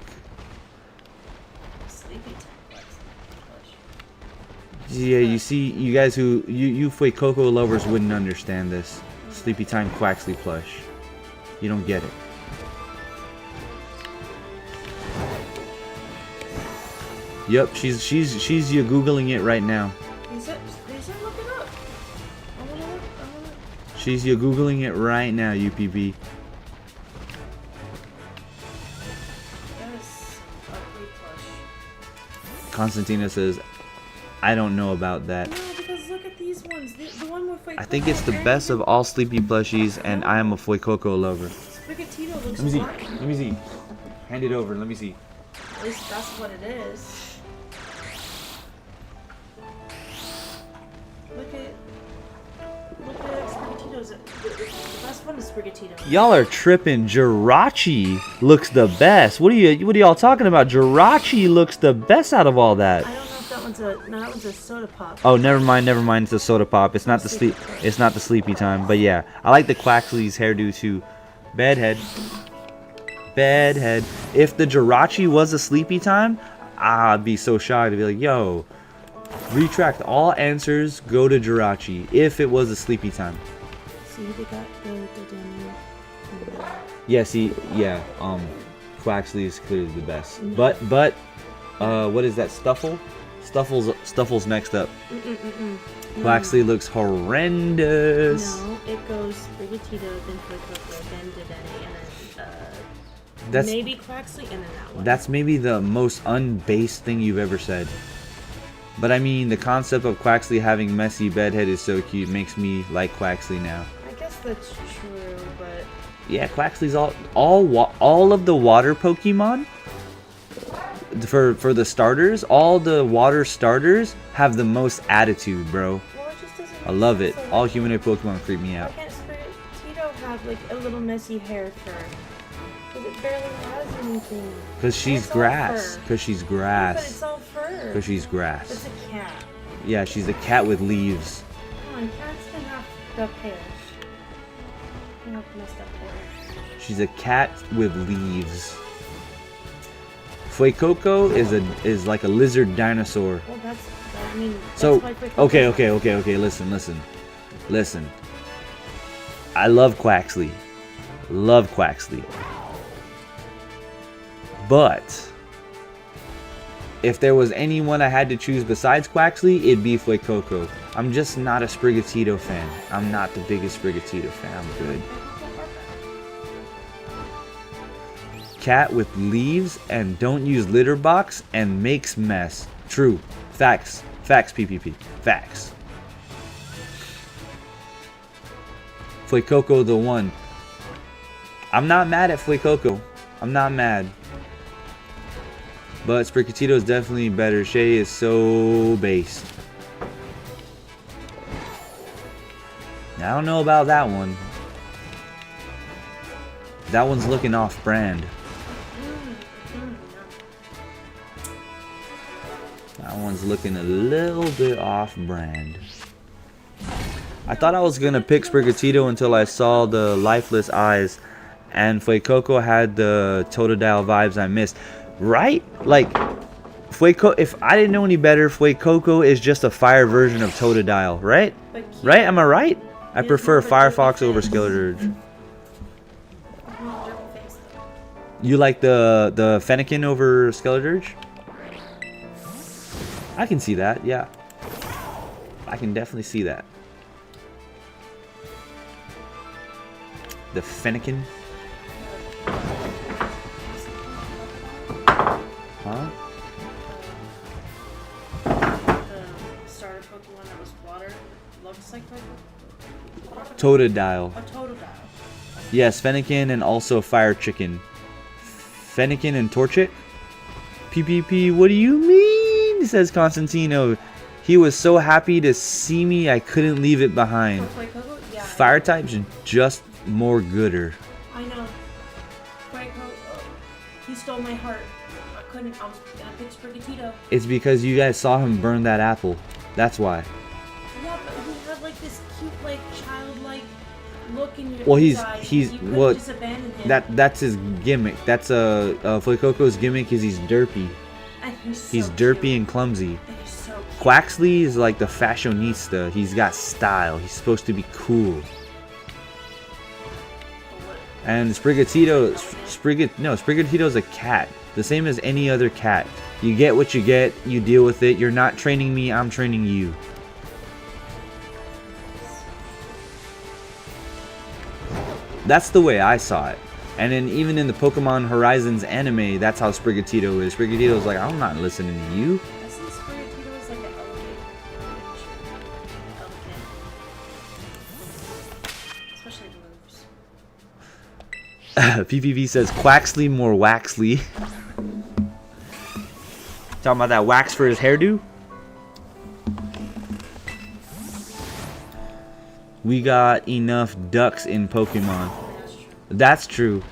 Sleepy time plush. Yeah, you see, you guys who, you Fuecoco lovers wouldn't understand this. Sleepy Time Quaxley plush. You don't get it. Yep, she's you Googling it right now. Is it? Look it up. I wanna look. She's you Googling it right now, UPB. Yes. Ugly plush. Constantina says, I don't know about that. No, because look at these ones. The one with Fuecoco. I think it's the best of all Sleepy plushies, and I am a Fuecoco lover. Sprigatito looks Let me see. fine. Let me see. Hand it over. Let me see. At least that's what it is. Look at Sprigatito's. The best one is Sprigatito. Y'all are tripping. Jirachi looks the best. What are y'all talking about? Jirachi looks the best out of all that. I don't know if that one's a. No, that one's a soda pop. Oh, never mind. It's a soda pop. It's not the sleep. It's not the Sleepy Time. But yeah, I like the Quaxley's hairdo too. Bedhead. If the Jirachi was a Sleepy Time, I'd be so shocked to be like, yo, retract all answers, go to Jirachi. If it was a Sleepy Time. See, they got the demo. Yeah, see, yeah, Quaxley is clearly the best. But, what is that, Stuffle? Stuffle's next up. Quaxley looks horrendous. No, it goes Sprigatito, then Fuecoco, then Dedenne, and then, That's maybe Quaxley, and then that one. That's maybe the most unbased thing you've ever said. But I mean, the concept of Quaxley having messy bedhead is so cute. Makes me like Quaxley now. I guess that's true, but Yeah, Quaxley's all of the water Pokemon. For the starters, all the water starters have the most attitude, bro. well, it just doesn't. I love make it. sense. All humanoid Pokemon creep me Why out. can't Sprigatito have like a little messy hair fur? Because it barely has anything. Cause she's It's all grass. fur. Cause she's But grass. it's all fur. Cause she's It's grass. a cat. Yeah, she's a cat with leaves. Come on, cats can have duck hair. They have messed up hair. She's a cat with leaves. Fuecoco is like a lizard dinosaur. Well, I mean, that's So why Fuecoco's okay. Listen. I love Quaxley. But if there was anyone I had to choose besides Quaxley, it'd be Fuecoco. I'm just not a Sprigatito fan. I'm not the biggest Sprigatito fan. I'm good. Cat with leaves and don't use litter box and makes mess. True. Facts. PPP. Facts. Fuecoco the one. I'm not mad at Fuecoco. I'm not mad. But Sprigatito is definitely better. Shay is so based. I don't know about that one. That one's looking off brand. That one's looking a little bit off brand. I thought I was gonna pick Sprigatito until I saw the lifeless eyes, and Fuecoco had the Totodile vibes I missed. Right? Like, Fuecoco, if I didn't know any better, Fuecoco is just a fire version of Totodile, right? But Right? Am I right? I He's prefer more of a Firefox derpy over face. Skeleturge. Well, derpy face, though. You like the Fennekin over Skeleturge? I can see that, yeah. I can definitely see that. The Fennekin? Huh? The starter Pokemon that was water. Looks like Pokemon. Totodile. A Totodile. Yes, Fennekin and also Fire Chicken. Fennekin and Torchic? PPP, what do you mean? Says Constantino. He was so happy to see me, I couldn't leave it behind. For Fuecoco? Yeah. Fire type's just more gooder. I know. Fuecoco, he stole my heart. I was gonna pick Sprigatito. It's because you guys saw him burn that apple. That's why. Yeah, but he had like this cute, like childlike look in your Well, his eyes. You couldn't well, just abandon him. that's his gimmick. That's Fuecoco's gimmick is he's derpy. And he's He's so derpy cute. and clumsy. And he's so cute. Quaxley is like the fashionista. He's got style. He's supposed to be cool. And Sprigatito's a cat. The same as any other cat. You get what you get, you deal with it. You're not training me, I'm training you. That's the way I saw it. And then even in the Pokemon Horizons anime, that's how Sprigatito is. Sprigatito's like, I'm not listening to you. I see Sprigatito as like an elevator. Especially the moves. PPV says Quaxley more Waxley. Talking about that wax for his hairdo? We got enough ducks in Pokemon. That's true.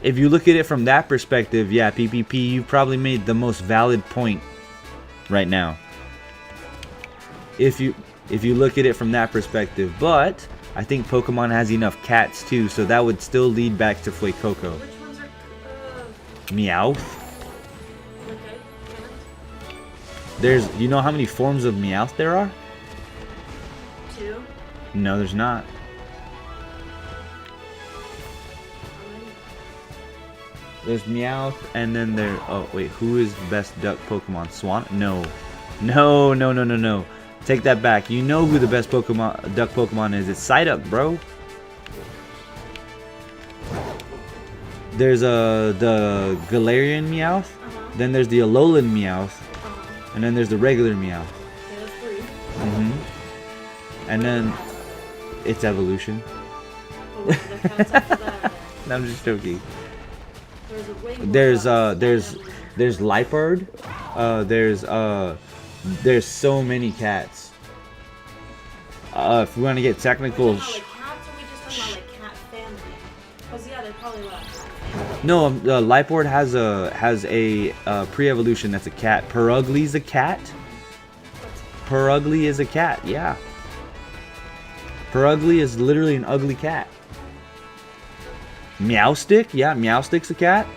If you look at it from that perspective, yeah, PPP, you probably made the most valid point right now. If you look at it from that perspective, but I think Pokemon has enough cats too, so that would still lead back to Fuecoco. Which ones are Meowth. okay? There's, you know how many forms of Meowth there are? 2. No, there's not. How many? There's Meowth, and then there. Oh wait, who is the best duck Pokemon? Swan? No. Take that back. You know who the best Pokemon, duck Pokemon is? It's Psyduck, bro. There's the Galarian Meowth. Then there's the Alolan Meowth, and then there's the regular Meowth. Okay, that's 3. And then it's evolution. Oh, wait, the cats after that. No, I'm just joking. There's a way more There's ducks. there's Lipard. There's so many cats. If we want to get technical, Are we talking about, like, cats, or are we just talking about like cat family? Because yeah, they're probably a lot of cat family. no, Lipard has a pre-evolution that's a cat. Perugly's a cat. Perugly is a cat. Yeah. Perugly is literally an ugly cat. Meowstick, yeah, Meowstick's a cat.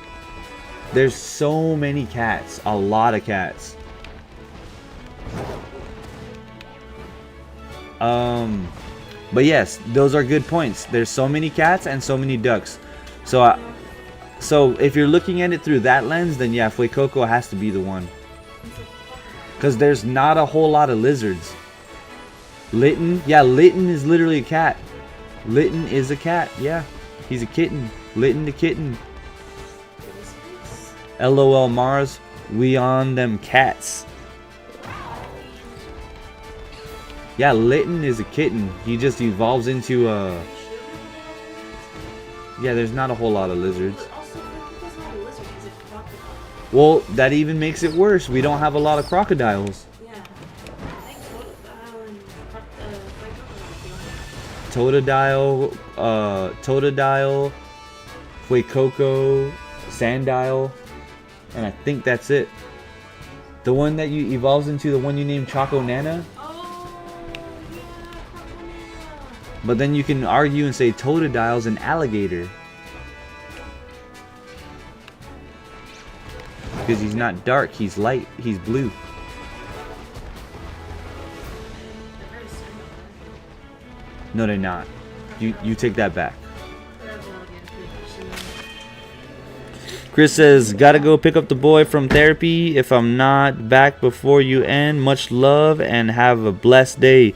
There's so many cats, a lot of cats. But yes, those are good points. There's so many cats and so many ducks. So if you're looking at it through that lens, then yeah, Fuecoco has to be the one. Because there's not a whole lot of lizards. Litten, yeah, Litten is literally a cat. Litten is a cat, yeah. He's a kitten. Litten the kitten. LOL Mars, we on them cats. Yeah, Litten is a kitten. He just evolves into a... Yeah, there's not a whole lot of lizards. But also, Fuecoco's not a lizard, he's a crocodile. Well, that even makes it worse. We don't have a lot of crocodiles. Yeah. I think Fuecoco and Totodile, Fuecoco, Sandile, and I think that's it. The one that you evolves into, the one you named Choco Nana. Oh, yeah, Crocodile. But then you can argue and say Totodile's an alligator. because he's not dark. He's light. He's blue. They're very similar. No, they're not. You take that back. Crocodile again, pretty similar. Chris says, gotta go pick up the boy from therapy. If I'm not back before you end, much love and have a blessed day.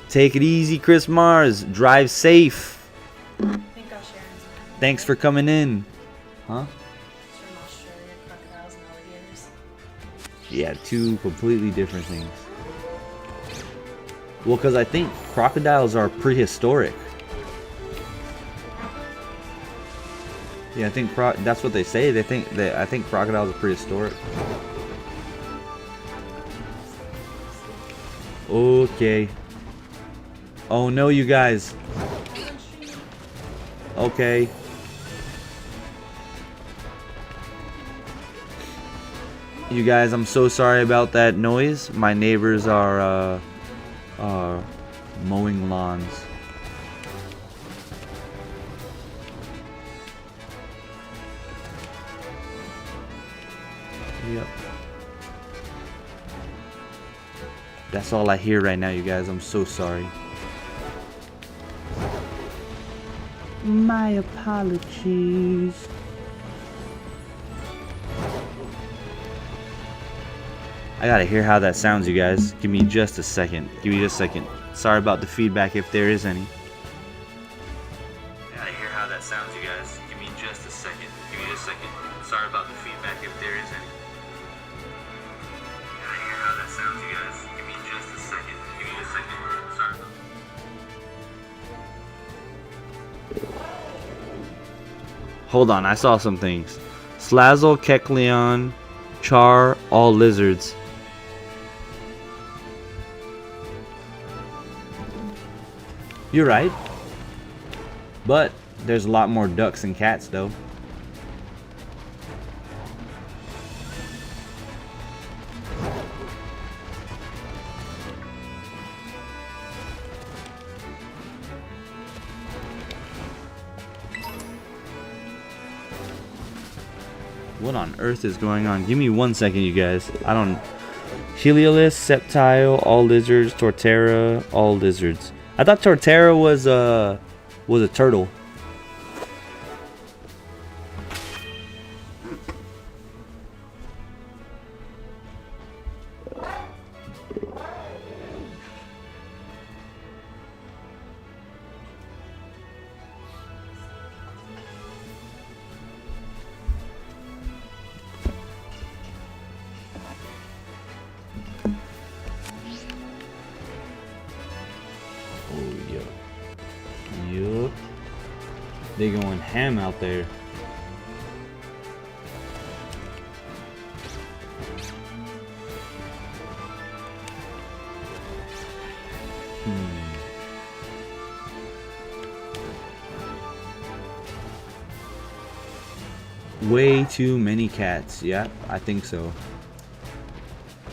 Take it easy, Chris Mars. Drive safe. I think Sharon's Thanks for coming in. Huh? from Australia, crocodiles and alligators. Yeah, two completely different things. Well, because I think crocodiles are prehistoric. Yeah, I think that's what they say. I think crocodiles are prehistoric. Okay. Oh no, you guys. Okay. You guys, I'm so sorry about that noise. My neighbors are mowing lawns. Yep. That's all I hear right now, you guys. I'm so sorry. My apologies. I gotta hear how that sounds, you guys. Give me just a second. Give me just a second. Sorry about the feedback if there is any. I gotta hear how that sounds, you guys. Give me just a second. Give me just a second. Sorry about the feedback if there is any. I gotta hear how that sounds, you guys. Give me just a second. Give me just a second. Sorry about Hold on, I saw some things. Slazzle, Kecleon, Char, all lizards. You're right. But there's a lot more ducks and cats though. What on earth is going on? Give me 1 second, you guys. I don't... Heliolus, Septile, all lizards, Torterra, all lizards. I thought Torterra was a turtle. Yup. They going ham out there. Way too many cats. Yeah, I think so.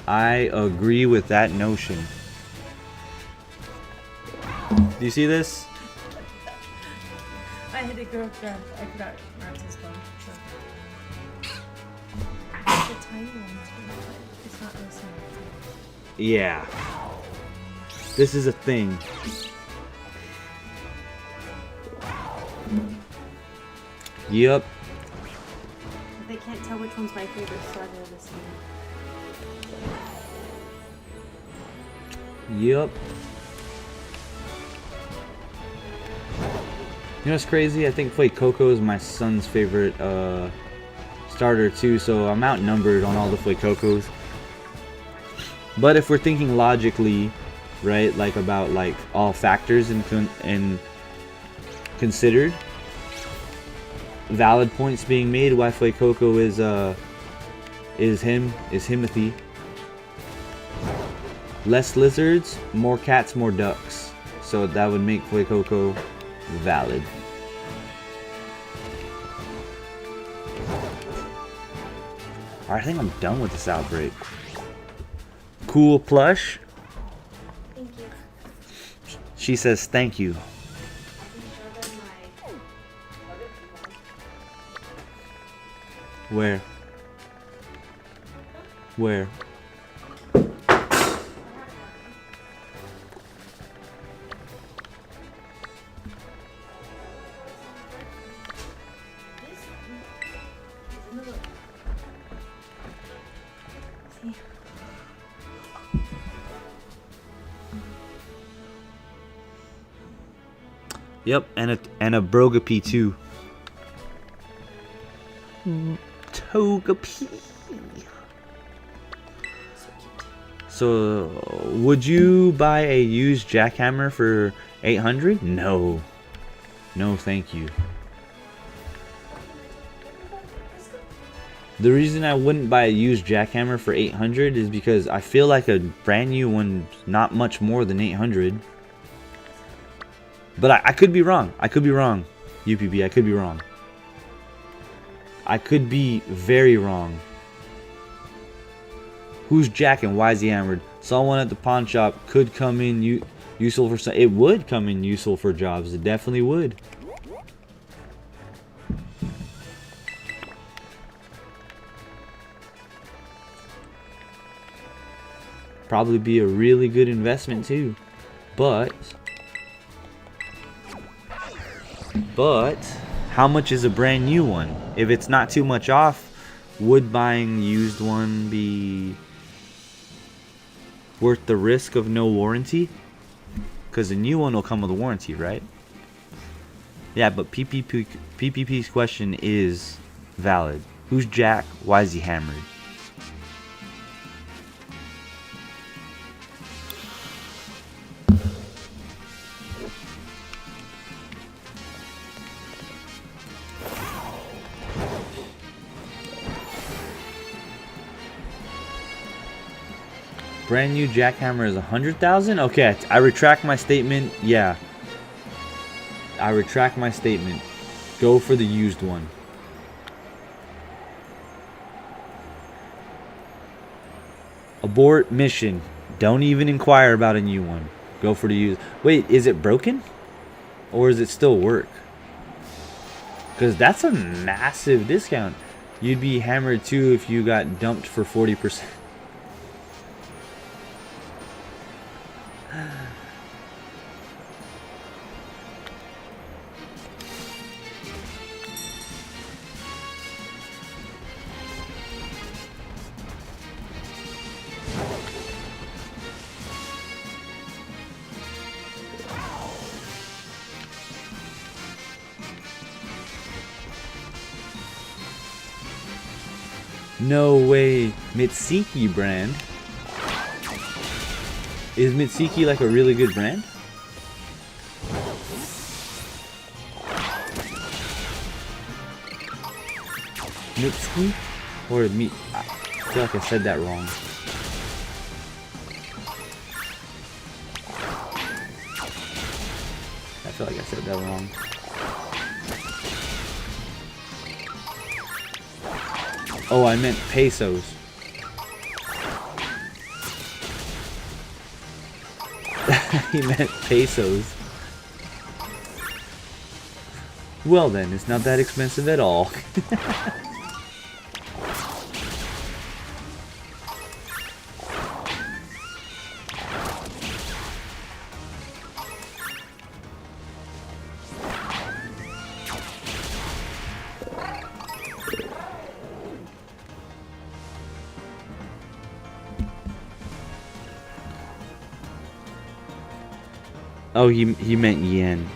I agree with that notion. Do you see this? I had to grab. I forgot Martha's phone. So. It's a tiny one. It's not really small. Yeah. This is a thing. Yep. They can't tell which one's my favorite, so I go this one. Yep. You know what's crazy? I think Fuecoco is my son's favorite starter too, so I'm outnumbered on all the Fuecocos. But if we're thinking logically, right, like about like all factors and considered, valid points being made why Fuecoco is Himothy. Less lizards, more cats, more ducks. So that would make Fuecoco valid. Alright, I think I'm done with this outbreak. Cool plush. Thank you. She says thank you. Where? Where? Yep, and a Brogapi too. Togepi. So, would you buy a used jackhammer for 800? No. No, thank you. The reason I wouldn't buy a used jackhammer for 800 is because I feel like a brand new one's not much more than 800. But I could be wrong. I could be wrong. UPB, I could be wrong. I could be very wrong. Who's Jack and why is he hammered? Saw one at the pawn shop. Could come in useful for some. It would come in useful for jobs. It definitely would. Probably be a really good investment too. But how much is a brand new one? If it's not too much off, would buying used one be worth the risk of no warranty? Because the new one will come with a warranty, right? Yeah, but PPP's question is valid. Who's Jack? Why is he hammered? Brand new jackhammer is 100,000. Okay, I retract my statement. Yeah, I retract my statement. Go for the used one. Abort mission. Don't even inquire about a new one. Go for the used. Wait, is it broken, or does it still work? Because that's a massive discount. You'd be hammered too if you got dumped for 40%. No way. Mitsuki brand? Is Mitsuki like a really good brand? Mitsuki? Or me? I feel like I said that wrong. I feel like I said that wrong. Oh, I meant pesos. He meant pesos. Well then, it's not that expensive at all. Oh, he meant yen.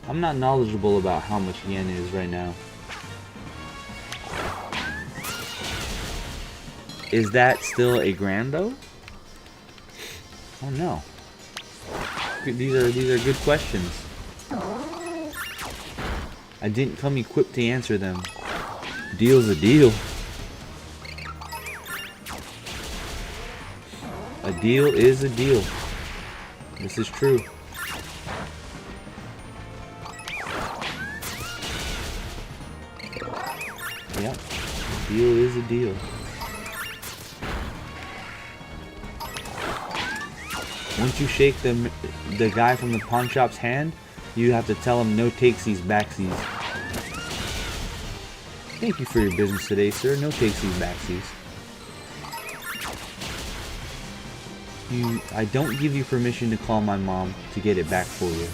I'm not knowledgeable about how much yen is right now. Is that still a grand though? Oh no. These are good questions. I didn't come equipped to answer them. Deal's a deal. A deal is a deal. This is true. Yep. A deal is a deal. Once you shake the guy from the pawn shop's hand, you have to tell him no takesies, backsies. Thank you for your business today, sir. No takesies, backsies. I don't give you permission to call my mom to get it back for you.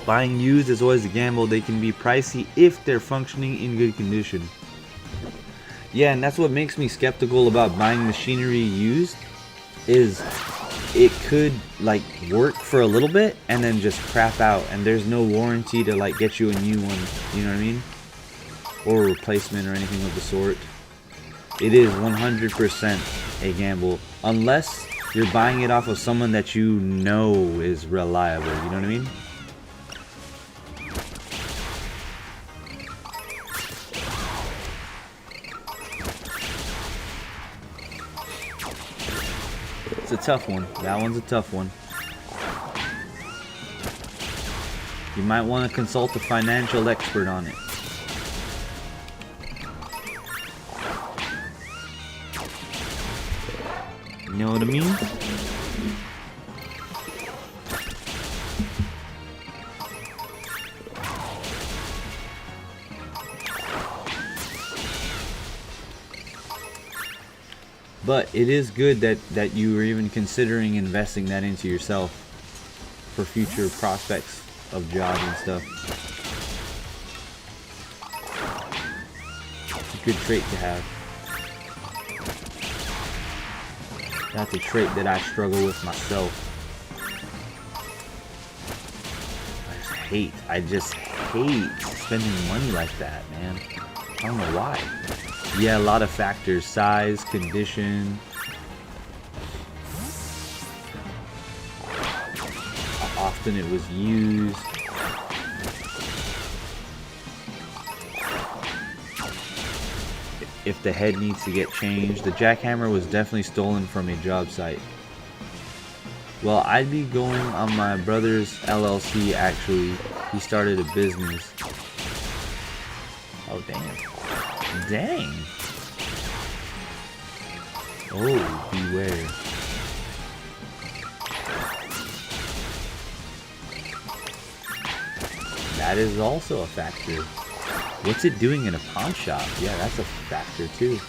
Buying used is always a gamble. They can be pricey if they're functioning in good condition. Yeah, and that's what makes me skeptical about buying machinery used, is it could like work for a little bit and then just crap out, and there's no warranty to like get you a new one, you know what I mean? Or a replacement or anything of the sort. It is 100% a gamble, unless you're buying it off of someone that you know is reliable, you know what I mean? It's a tough one. That one's a tough one. You might want to consult a financial expert on it. You know what I mean? But it is good that you are even considering investing that into yourself for future prospects of jobs and stuff. It's a good trait to have. That's a trait that I struggle with myself. I just hate spending money like that, man. I don't know why. Yeah, a lot of factors. Size, condition. How often it was used. If the head needs to get changed. The jackhammer was definitely stolen from a job site. Well, I'd be going on my brother's LLC, actually. He started a business. Oh, damn. Dang. Oh, beware. That is also a factor. What's it doing in a pawn shop? Yeah, that's a factor too.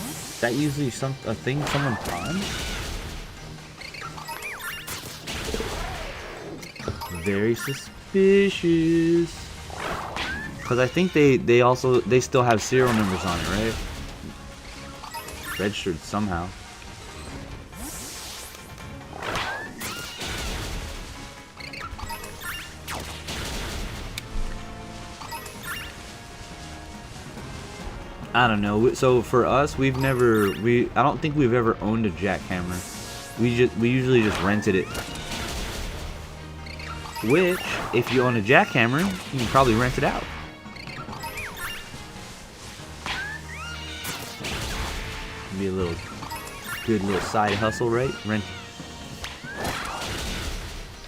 Is that usually a thing someone pawns? Very suspicious. Because I think they still have serial numbers on it, right? Registered somehow. I don't know. So for us, I don't think we've ever owned a jackhammer. We usually just rented it. Which, if you own a jackhammer, you can probably rent it out. Be a good little side hustle, right? Rent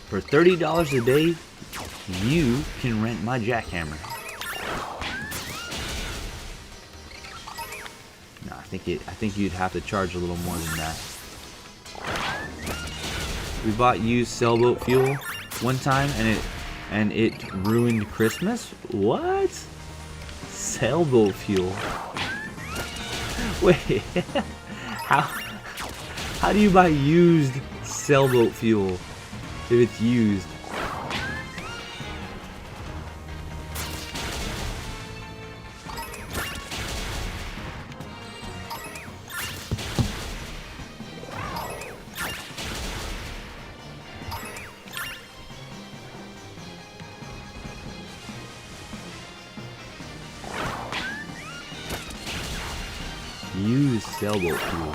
for $30 a day. You can rent my jackhammer. No, I think you'd have to charge a little more than that. We bought used sailboat fuel one time, and it ruined Christmas. What? Sailboat fuel? Wait, how do you buy used sailboat fuel if it's used? Used sailboat fuel.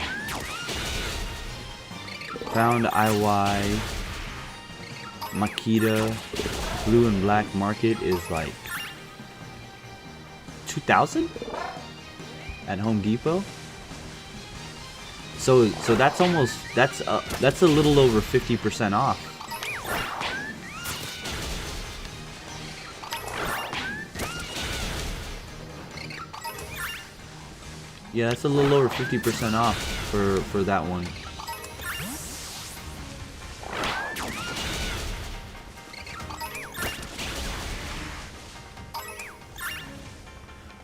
Found IY Makita blue and black market is like 2,000 at Home Depot. So that's a little over 50% off. Yeah, that's a little over 50% off for that one.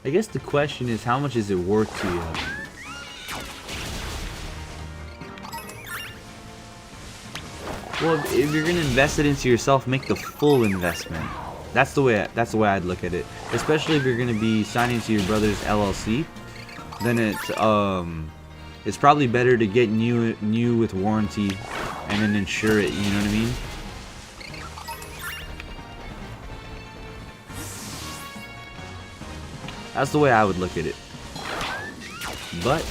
I guess the question is, how much is it worth to you? Well, if you're gonna invest it into yourself, make the full investment. That's the way I'd look at it. Especially if you're gonna be signing to your brother's LLC, then it's probably better to get new with warranty and then insure it. You know what I mean? That's the way I would look at it. But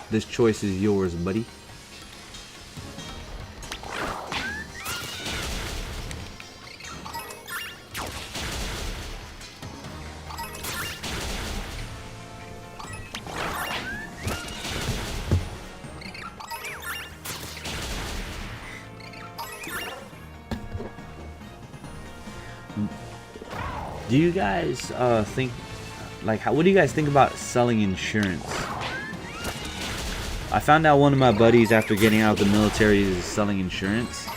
this choice is yours, buddy. Do you guys think, like, what do you guys think about selling insurance? I found out one of my buddies after getting out of the military is selling insurance,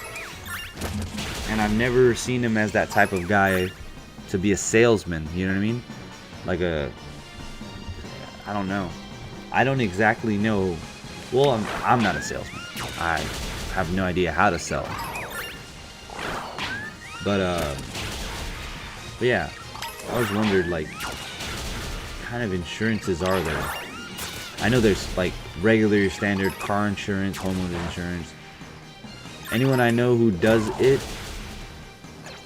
and I've never seen him as that type of guy to be a salesman. You know what I mean? Like I don't know. I don't exactly know. Well, I'm not a salesman. I have no idea how to sell. But yeah. I always wondered, like, what kind of insurances are there? I know there's, like, regular standard car insurance, homeowner insurance. Anyone I know who does it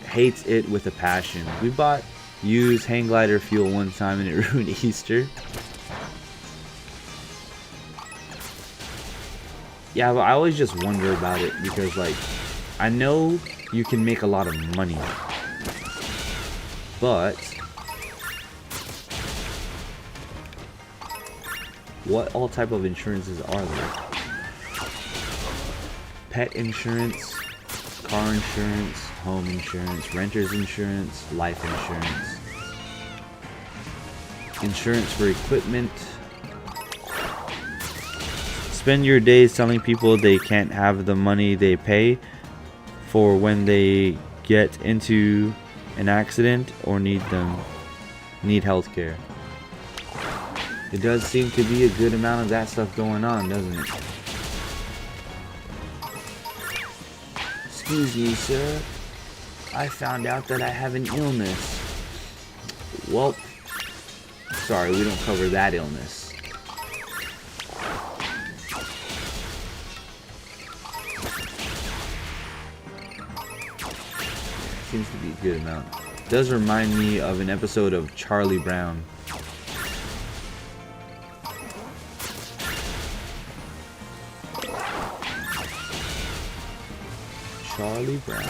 hates it with a passion. We bought used hang glider fuel one time and it ruined Easter. Yeah, but I always just wonder about it because, like, I know you can make a lot of money. But what all type of insurances are there? Pet insurance, car insurance, home insurance, renter's insurance, life insurance, insurance for equipment. Spend your days telling people they can't have the money they pay for when they get into an accident or need health care. It does seem to be a good amount of that stuff going on, doesn't it? Excuse me, sir. I found out that I have an illness. Well, sorry, we don't cover that illness. Seems to be a good amount. It does remind me of an episode of Charlie Brown. Charlie Brown.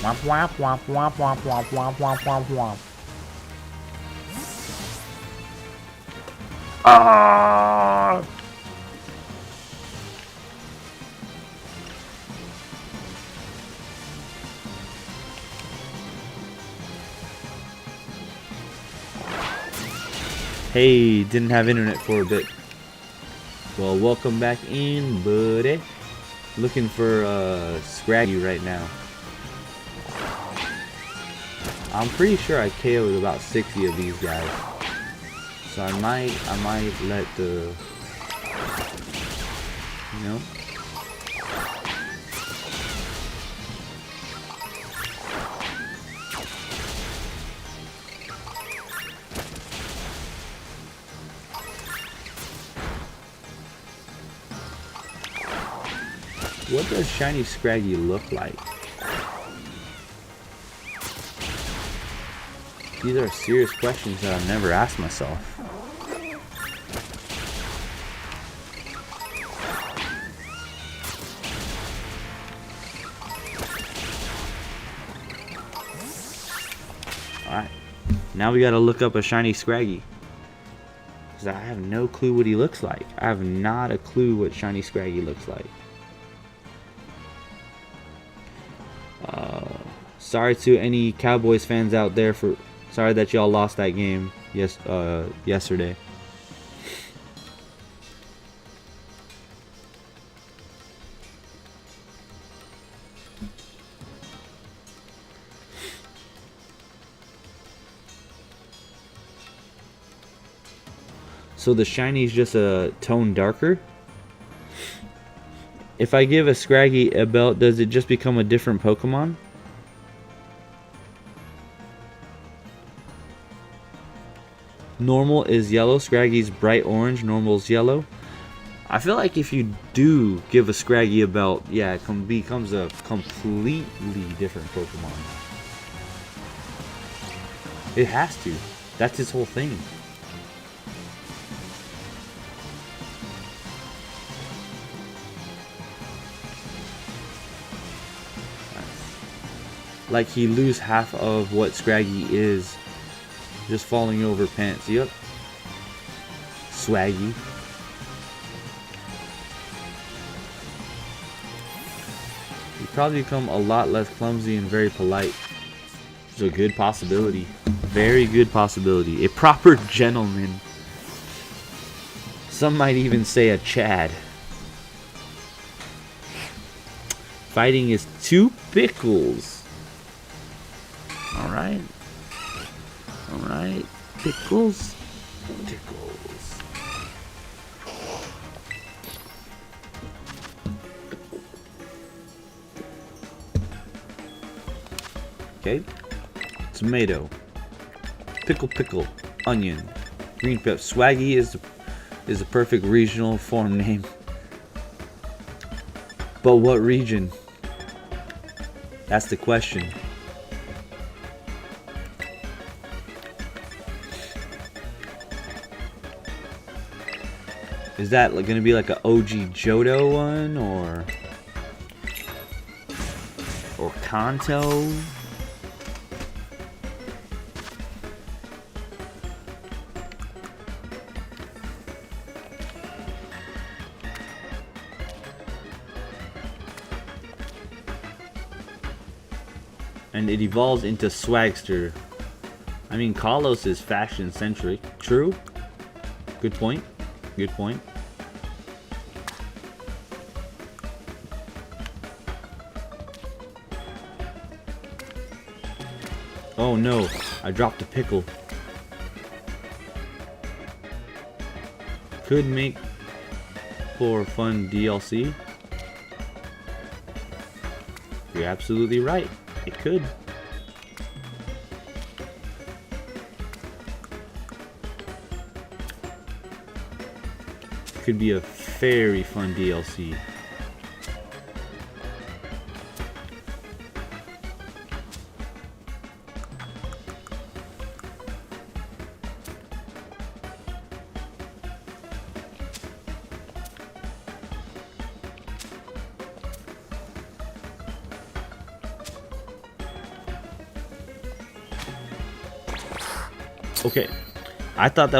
Womp womp womp womp womp womp womp womp womp womp. Ah! Hey, didn't have internet for a bit. Well, welcome back in, buddy. Looking for Scraggy right now. I'm pretty sure I KO'd about 60 of these guys. So I might let the, you know. What does Shiny Scraggy look like? These are serious questions that I've never asked myself. Alright, now we gotta look up a Shiny Scraggy. Because I have no clue what he looks like. I have not a clue what Shiny Scraggy looks like. Sorry to any Cowboys fans out there sorry that y'all lost that game. yesterday. So the shiny is just a tone darker. If I give a Scraggy a belt, does it just become a different Pokemon? Normal is yellow, Scraggy's bright orange, normal's yellow. I feel like if you do give a Scraggy a belt, yeah, it becomes a completely different Pokemon. It has to. That's its whole thing. Like he lose half of what Scraggy is just falling over pants. Yep. Swaggy. You probably become a lot less clumsy and very polite. It's a good possibility. Very good possibility. A proper gentleman. Some might even say a Chad. Fighting is 2 pickles. Alright. Alright. Pickles. Tickles. Okay. Tomato. Pickle. Onion. Green pepper. Swaggy is the perfect regional form name. But what region? That's the question. Is that going to be like an OG Johto one or Kanto? And it evolves into Swagster. I mean, Kalos is fashion centric. True. Good point. Good point. Oh no, I dropped a pickle. Could make for fun DLC. You're absolutely right. It could. Could be a very fun DLC. Okay, I thought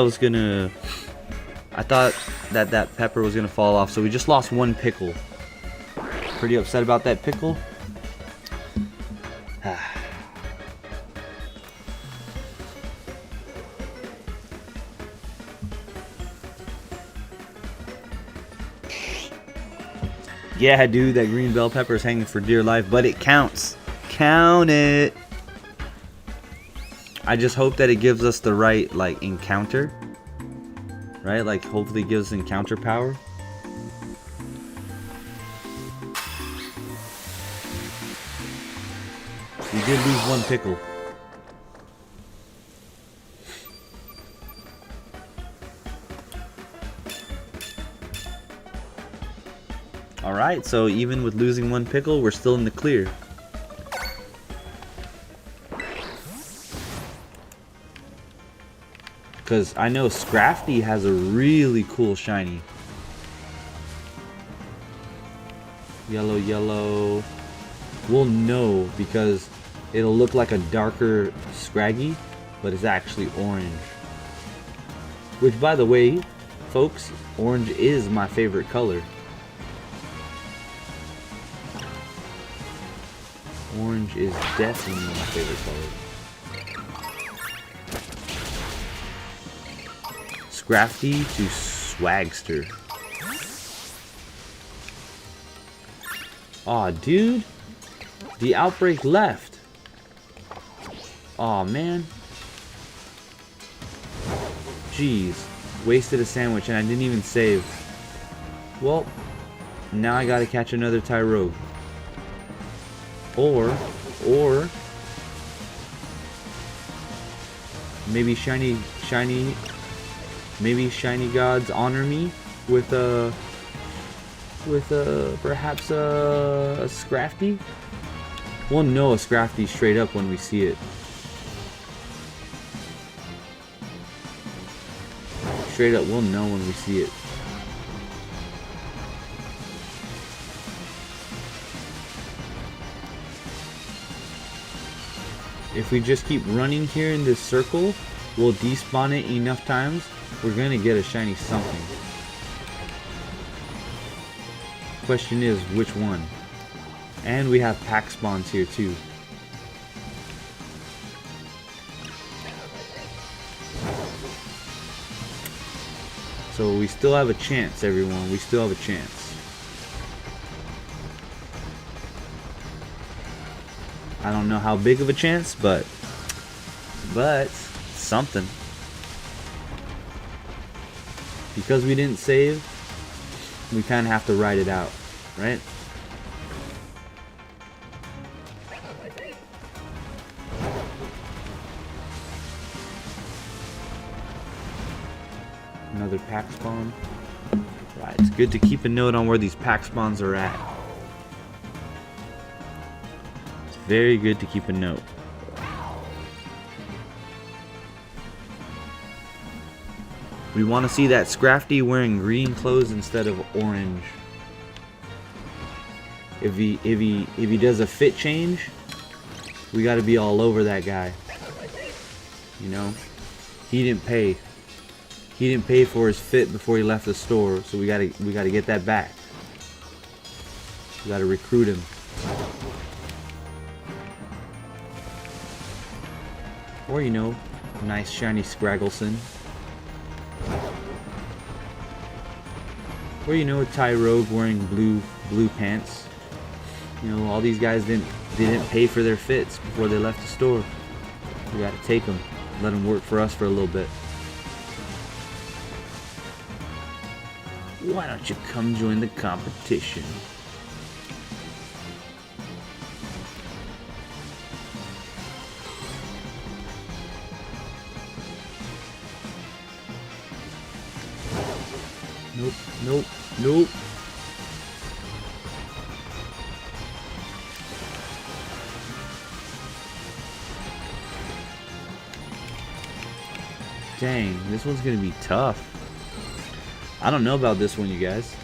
that that pepper was gonna fall off, so we just lost 1 pickle. Pretty upset about that pickle. Yeah, dude, that green bell pepper is hanging for dear life, but it counts. Count it. I just hope that it gives us the right, like, encounter. Right? Like, hopefully it gives us encounter power. We did lose 1 pickle. Alright, so even with losing 1 pickle, we're still in the clear. Because I know Scrafty has a really cool shiny. Yellow. We'll know because it'll look like a darker Scraggy, but it's actually orange. Which, by the way, folks, orange is my favorite color. Orange is definitely my favorite color. Scrafty to Swagster. Aw, dude. The Outbreak left. Aw, man. Jeez. Wasted a sandwich and I didn't even save. Well, now I gotta catch another Tyrogue. Or maybe shiny gods honor me with perhaps a Scrafty. We'll know a Scrafty straight up when we see it. Straight up, we'll know when we see it. If we just keep running here in this circle, we'll despawn it enough times, we're gonna get a shiny something. Question is, which one? And we have pack spawns here too. So we still have a chance, everyone. We still have a chance. I don't know how big of a chance, but something. Because we didn't save, we kind of have to ride it out, right? Another pack spawn. Right, it's good to keep a note on where these pack spawns are at. It's very good to keep a note. We want to see that Scrafty wearing green clothes instead of orange. If he does a fit change, we got to be all over that guy. You know, he didn't pay. He didn't pay for his fit before he left the store, so we gotta get that back. We gotta recruit him. Or, you know, nice shiny Scraggleson. Or, you know, a Tyrogue wearing blue pants. You know, all these guys didn't pay for their fits before they left the store. We gotta take them, let them work for us for a little bit. Why don't you come join the competition? Nope, nope, nope. Dang, this one's gonna be tough. I don't know about this one, you guys.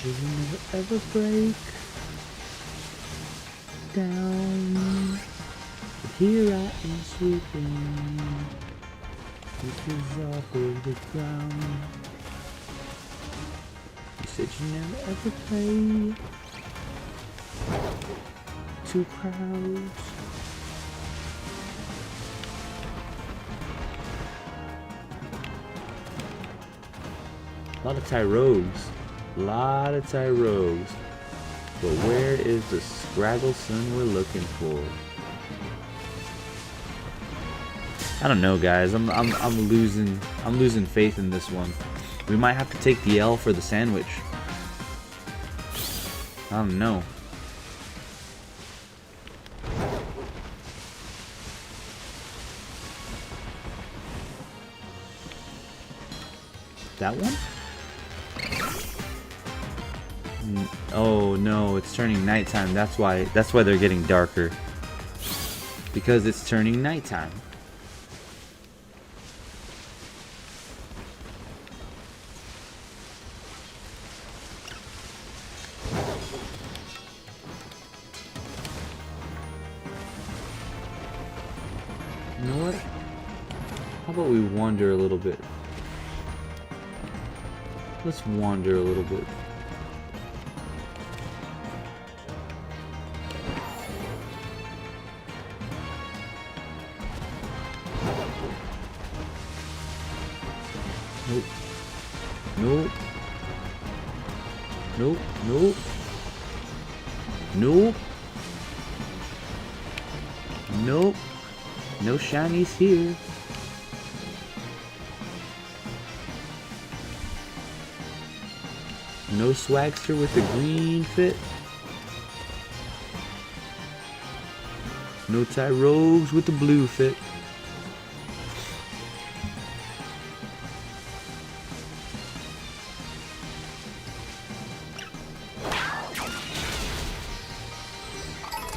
You never ever break down. But here I am sweeping pieces off of the ground. You said you never ever play two crowds. A lot of Tyrogues. A lot of Tyrogues. But where is the Scraggleson we're looking for? I don't know, guys. I'm losing faith in this one. We might have to take the L for the sandwich. I don't know. That one? Oh no, it's turning nighttime. That's why they're getting darker. Because it's turning nighttime. You know what? How about we wander a little bit? Let's wander a little bit. Nope. Nope. Nope. Nope. Nope. Nope. No shinies here. No swagster with the green fit. No Tyrogues with the blue fit.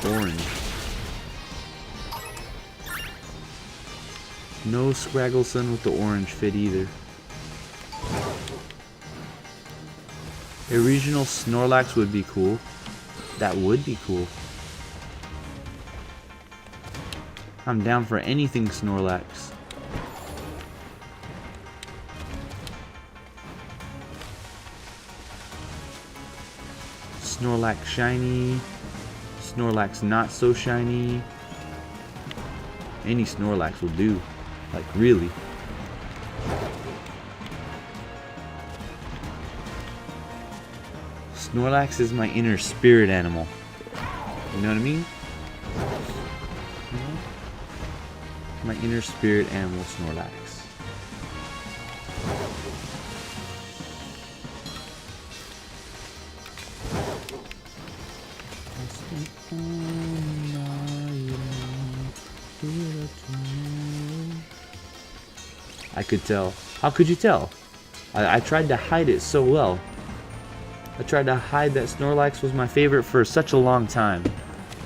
Orange. No Scraggleson with the orange fit either. A regional Snorlax would be cool. That would be cool. I'm down for anything Snorlax. Snorlax shiny. Snorlax not so shiny. Any Snorlax will do. Like, really. Snorlax is my inner spirit animal. You know what I mean? My inner spirit animal, Snorlax. I could tell. How could you tell? I tried to hide it so well. I tried to hide that Snorlax was my favorite for such a long time.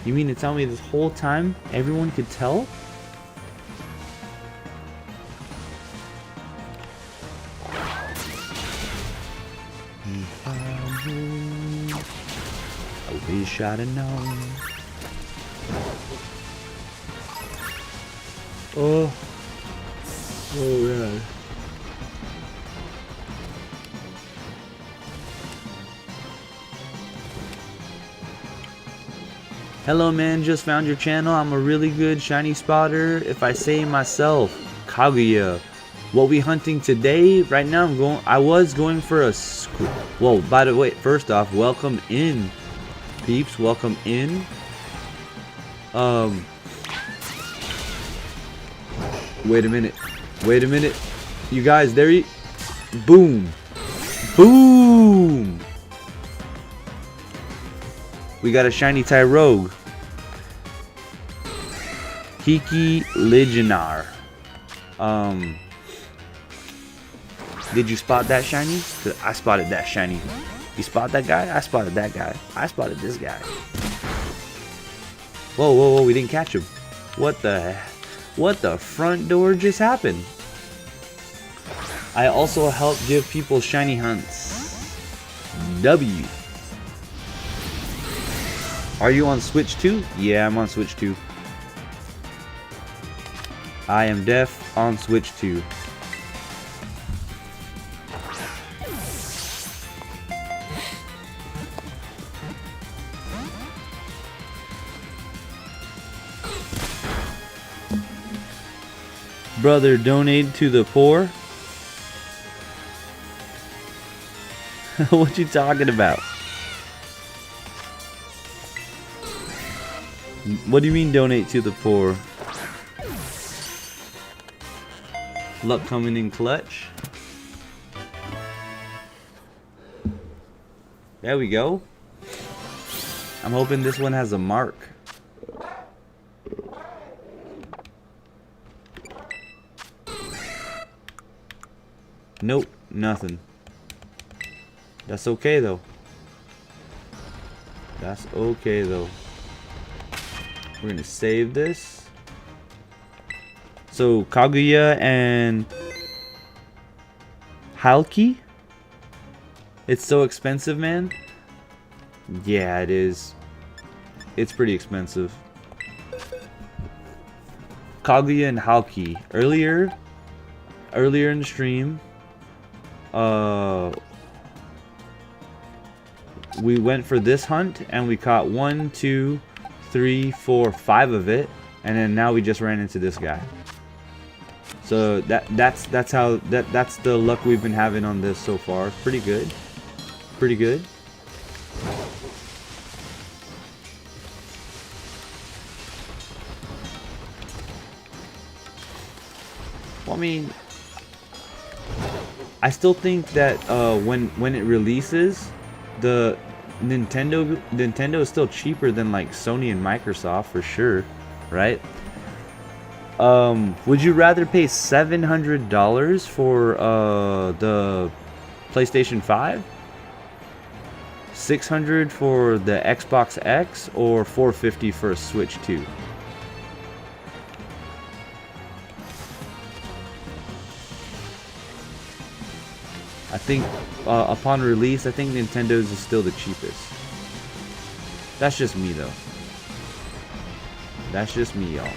You mean to tell me this whole time everyone could tell? I wish I'd have known. Oh. Oh, yeah. Hello man, just found your channel. I'm a really good shiny spotter. If I say myself, Kaguya. What we hunting today? Right now I was going for a well, by the way, first off, welcome in, peeps, welcome in. Wait a minute. Wait a minute. You guys, there you boom. Boom. We got a shiny Tyrogue. Kiki Legionar. Did you spot that shiny? 'Cause I spotted that shiny. You spot that guy? I spotted that guy. I spotted this guy. Whoa, whoa, whoa, we didn't catch him. What the front door just happened? I also help give people shiny hunts. W. Are you on Switch 2? Yeah, I'm on Switch 2. I am def on Switch 2. Brother, donate to the poor? What you talking about? What do you mean donate to the poor? Luck coming in clutch. There we go. I'm hoping this one has a mark. Nope, nothing. That's okay though. That's okay though. We're gonna save this. So Kaguya and Halki. It's so expensive, man. Yeah, it is. It's pretty expensive. Kaguya and Halki. Earlier in the stream, we went for this hunt and we caught 1, 2, 3, 4, 5 of it, and then now we just ran into this guy. So that's how that's the luck we've been having on this so far. Pretty good. Pretty good. Well, I mean, I still think that when it releases, the Nintendo is still cheaper than like Sony and Microsoft for sure, right? Would you rather pay $700 for the PlayStation 5, 600 for the Xbox X, or 450 for a Switch 2? I think upon release, I think Nintendo's is still the cheapest. That's just me though. That's just me, y'all.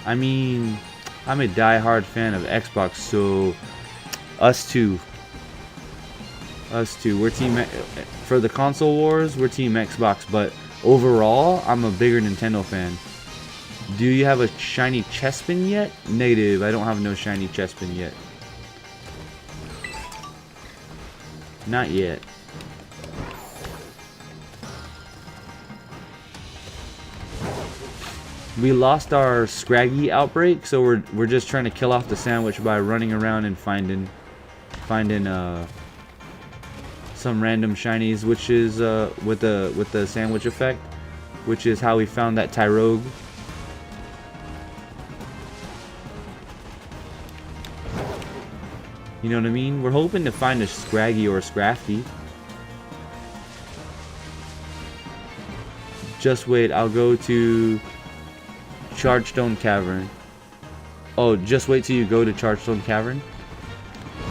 I mean, I'm a die-hard fan of Xbox, so us two. We're team for the console wars. We're team Xbox, but overall, I'm a bigger Nintendo fan. Do you have a shiny Chespin yet? Negative. I don't have no shiny Chespin yet. Not yet. We lost our Scraggy outbreak, so we're just trying to kill off the sandwich by running around and finding some random shinies, which is with the sandwich effect, which is how we found that Tyrogue. You know what I mean? We're hoping to find a Scraggy or a Scrafty. Just wait, I'll go to Chargestone Cavern. Oh, just wait till you go to Chargestone Cavern.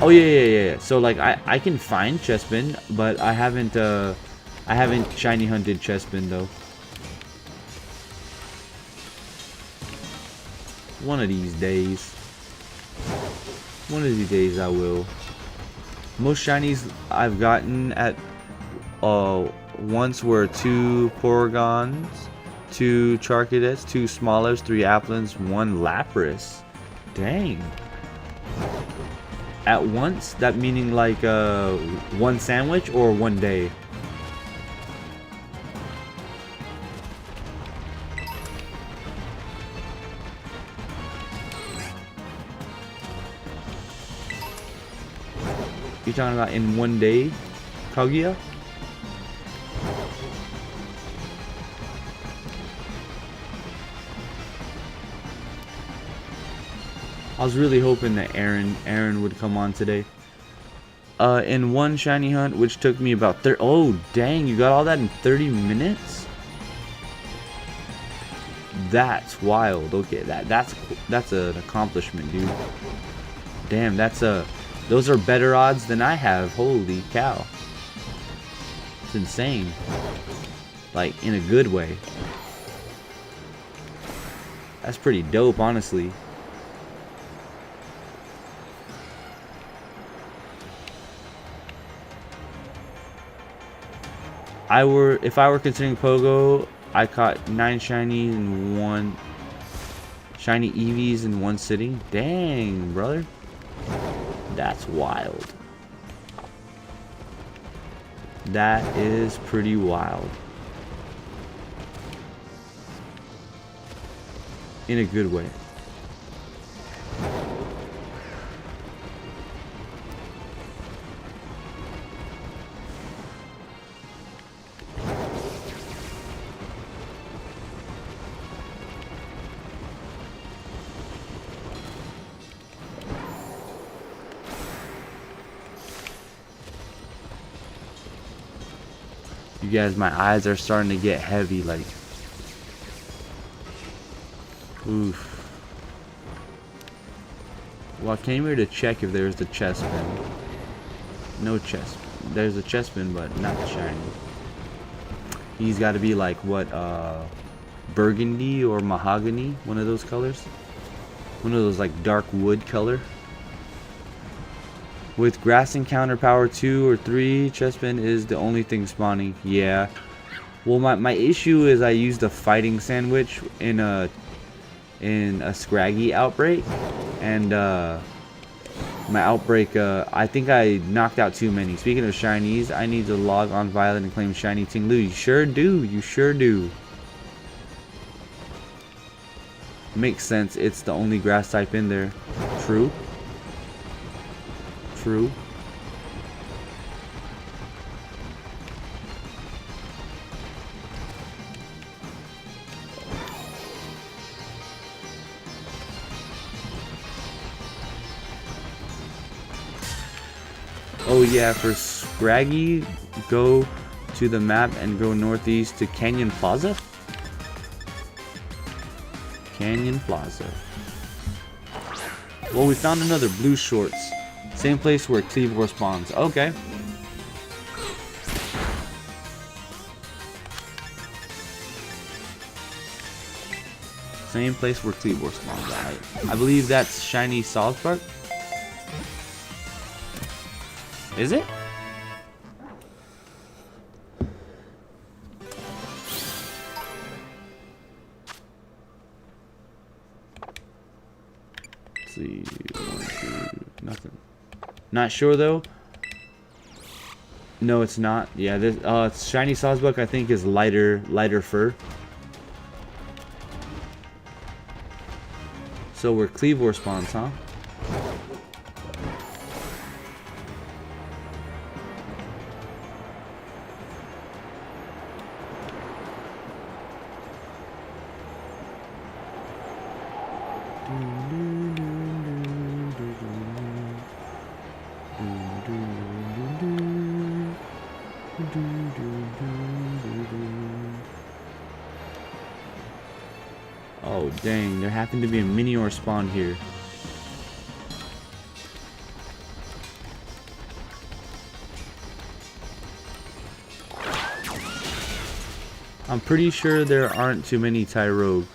Oh yeah. So like I can find Chespin, but I haven't shiny hunted Chespin though. One of these days. One of these days I will. Most shinies I've gotten at once were 2 Porygons, 2 Charcadets, 2 Smolars, 3 Applins, 1 Lapras. Dang. At once? That meaning like one sandwich or one day? You talking about in one day, Kaguya? I was really hoping that Aaron would come on today. In one shiny hunt, which took me about 30. Oh, dang! You got all that in 30 minutes? That's wild. Okay, that's an accomplishment, dude. Damn, those are better odds than I have. Holy cow! It's insane. Like in a good way. That's pretty dope, honestly. If I were considering Pogo, I caught 9 shinies and 1 shiny Eevees in one sitting. Dang, brother. That's wild. That is pretty wild. In a good way. You guys, my eyes are starting to get heavy, like. Oof. Well, I came here to check if there's the Chespin. No chest. There's a Chespin, but not shiny. He's got to be like what, burgundy or mahogany, one of those colors. One of those like dark wood color. With grass encounter power 2 or 3, chestbin is the only thing spawning. Yeah. Well, my issue is I used a fighting sandwich in a scraggy outbreak, and my outbreak, I think I knocked out too many. Speaking of shinies, I need to log on Violet and claim shiny Tinglu. You sure do. You sure do. Makes sense. It's the only grass type in there. True. True. Oh yeah, for Scraggy, go to the map and go northeast to Canyon Plaza? Canyon Plaza. Well, we found another blue shorts. Same place where Cleavor spawns. Okay. Same place where Cleavor spawns. I believe that's shiny Salzburg. Is it? Let's see. 1, 2, nothing. Not sure though. No, it's not. Yeah, this shiny Sawsbuck I think is lighter fur. So where Cleavor spawns, huh? Oh dang, there happened to be a Minior spawn here. I'm pretty sure there aren't too many Tyrogue.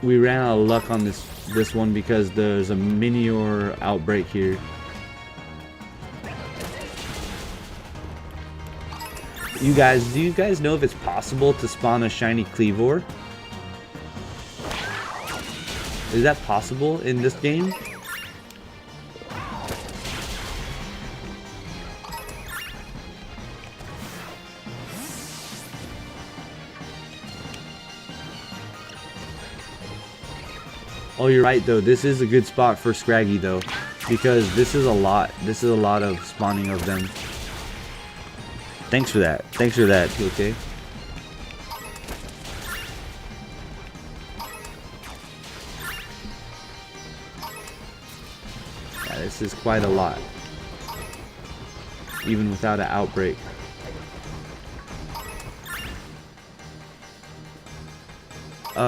We ran out of luck on this one because there's a Minior outbreak here. Do you guys know if it's possible to spawn a shiny Cleavor? Is that possible in this game? Oh, you're right though. This is a good spot for Scraggy though, because this is a lot. This is a lot of spawning of them. Thanks for that. Thanks for that. Okay. Yeah, this is quite a lot, even without an outbreak.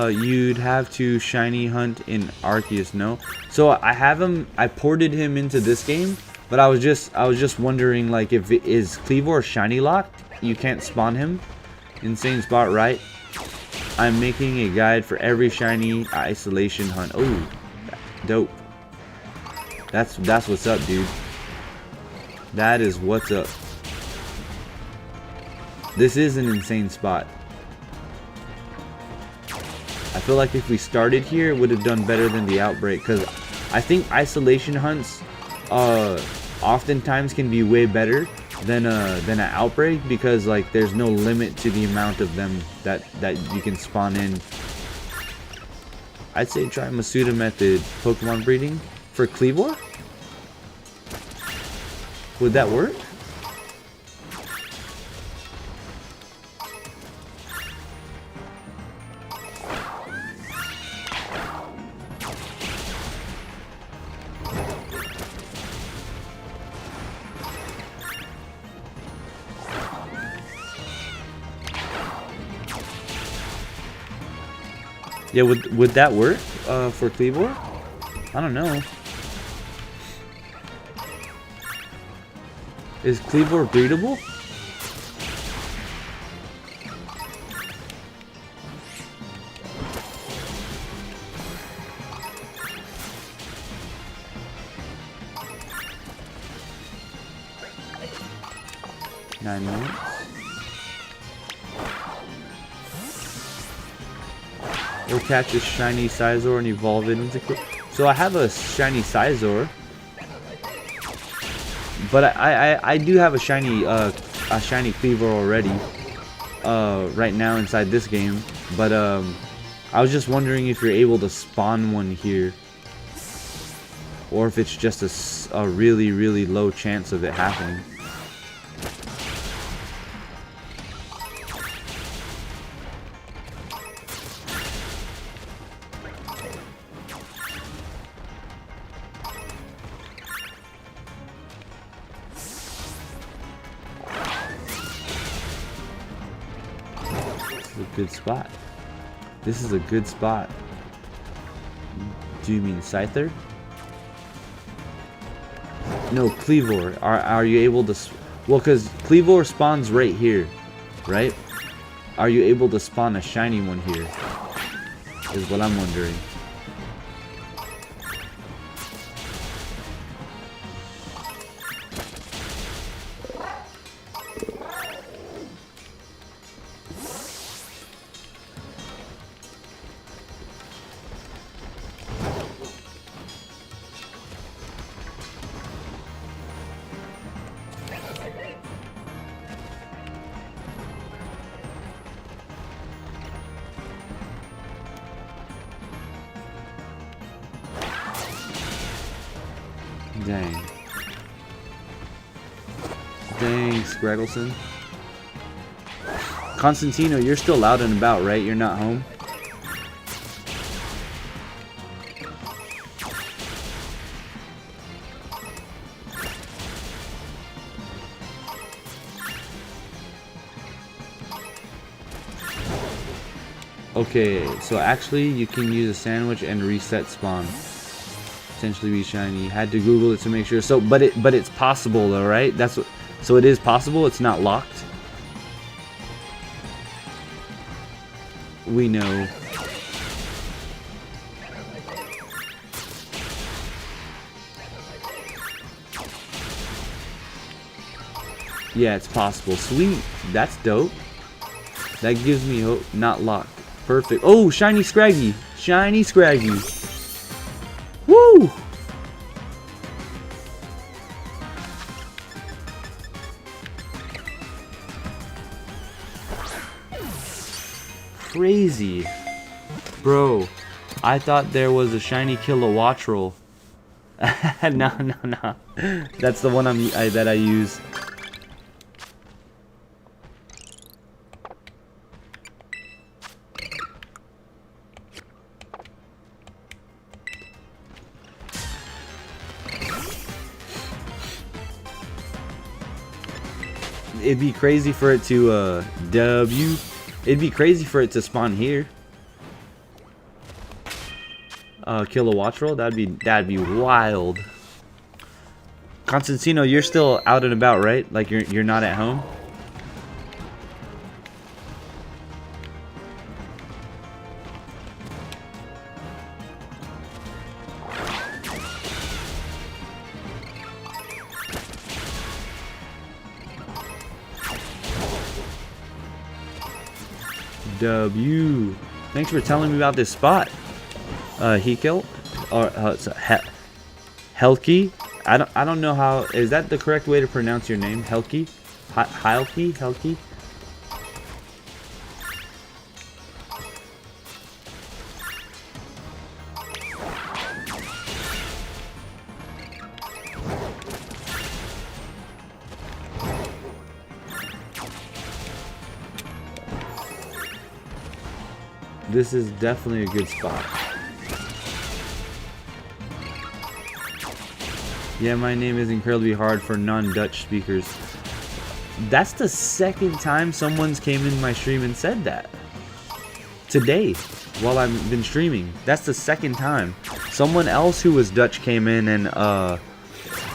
You'd have to shiny hunt in Arceus, no? So I have him. I ported him into this game, but I was just wondering, like, if it is Cleavor shiny locked, you can't spawn him. Insane spot, right? I'm making a guide for every shiny isolation hunt. Oh, dope. That's what's up, dude. That is what's up. This is an insane spot. I feel like if we started here, it would have done better than the outbreak, because I think isolation hunts oftentimes can be way better than an outbreak, because like there's no limit to the amount of them that you can spawn in. I'd say try Masuda method Pokemon breeding for Cleavor. Would that work? Yeah, would that work for Cleavor? I don't know. Is Cleavor breedable? Nine minutes. You'll catch a shiny Sizor and evolve it into. So I have a shiny Sizor, but I do have a shiny Cleavor already. Right now inside this game, but I was just wondering if you're able to spawn one here, or if it's just a really low chance of it happening. Good spot. This is a good spot. Do you mean Scyther? No, Cleavor. Are you able to? Well, because Cleavor spawns right here, right? Are you able to spawn a shiny one here? Is what I'm wondering. Dang. Dang, Scraggleson. Constantino, you're still out and about, right? You're not home? Okay, so actually you can use a sandwich and reset spawn. Potentially be shiny. Had to Google it to make sure. So, but it's possible though, right? That's what. So it is possible. It's not locked. We know. Yeah, it's possible. Sweet. That's dope. That gives me hope. Not locked. Perfect. Oh, shiny Scraggy. Shiny Scraggy. Woo! Crazy. Bro, I thought there was a shiny Kilowattrel. No. That's the one that I use. It'd be crazy for it to it'd be crazy for it to spawn here. Kilowattrel, that'd be wild. Constantino, you're still out and about, right? Like you're not at home? W. Thanks for telling me about this spot. Hekil or Helki. I don't know how. Is that the correct way to pronounce your name? Helki? Helki? This is definitely a good spot. Yeah, my name is incredibly hard for non-Dutch speakers. That's the second time someone's came in my stream and said that. Today, while I've been streaming. That's the second time. Someone else who was Dutch came in and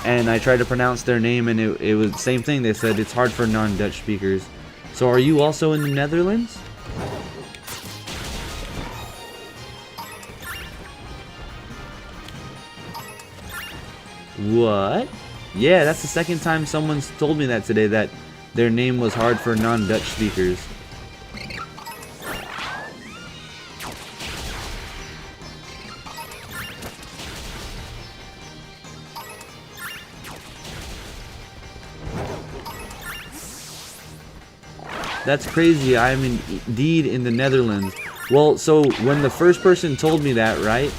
and I tried to pronounce their name, and it was the same thing. They said it's hard for non-Dutch speakers. So are you also in the Netherlands? What? Yeah, that's the second time someone's told me that today, that their name was hard for non-Dutch speakers. That's crazy. I am indeed in the Netherlands. Well, so when the first person told me that, right,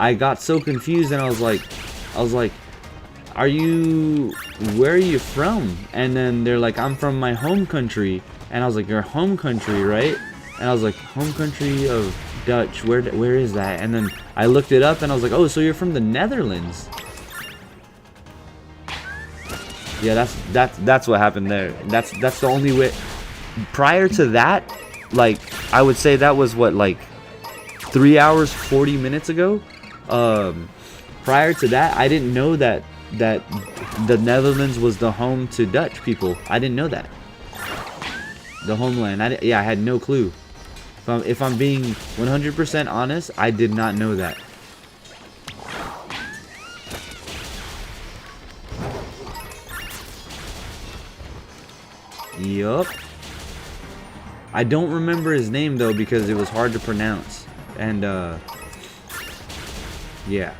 I got so confused, and I was like, where are you from? And then they're like, I'm from my home country. And I was like, your home country, right? And I was like, home country of Dutch, where is that? And then I looked it up, and I was like, oh, so you're from the Netherlands. Yeah, that's what happened there. That's the only way. Prior to that, like, I would say that was what, like 3 hours 40 minutes ago. Prior to that, I didn't know that the Netherlands was the home to Dutch people. I didn't know that. The homeland. I had no clue. If I'm being 100% honest, I did not know that. Yup. I don't remember his name though, because it was hard to pronounce. And yeah.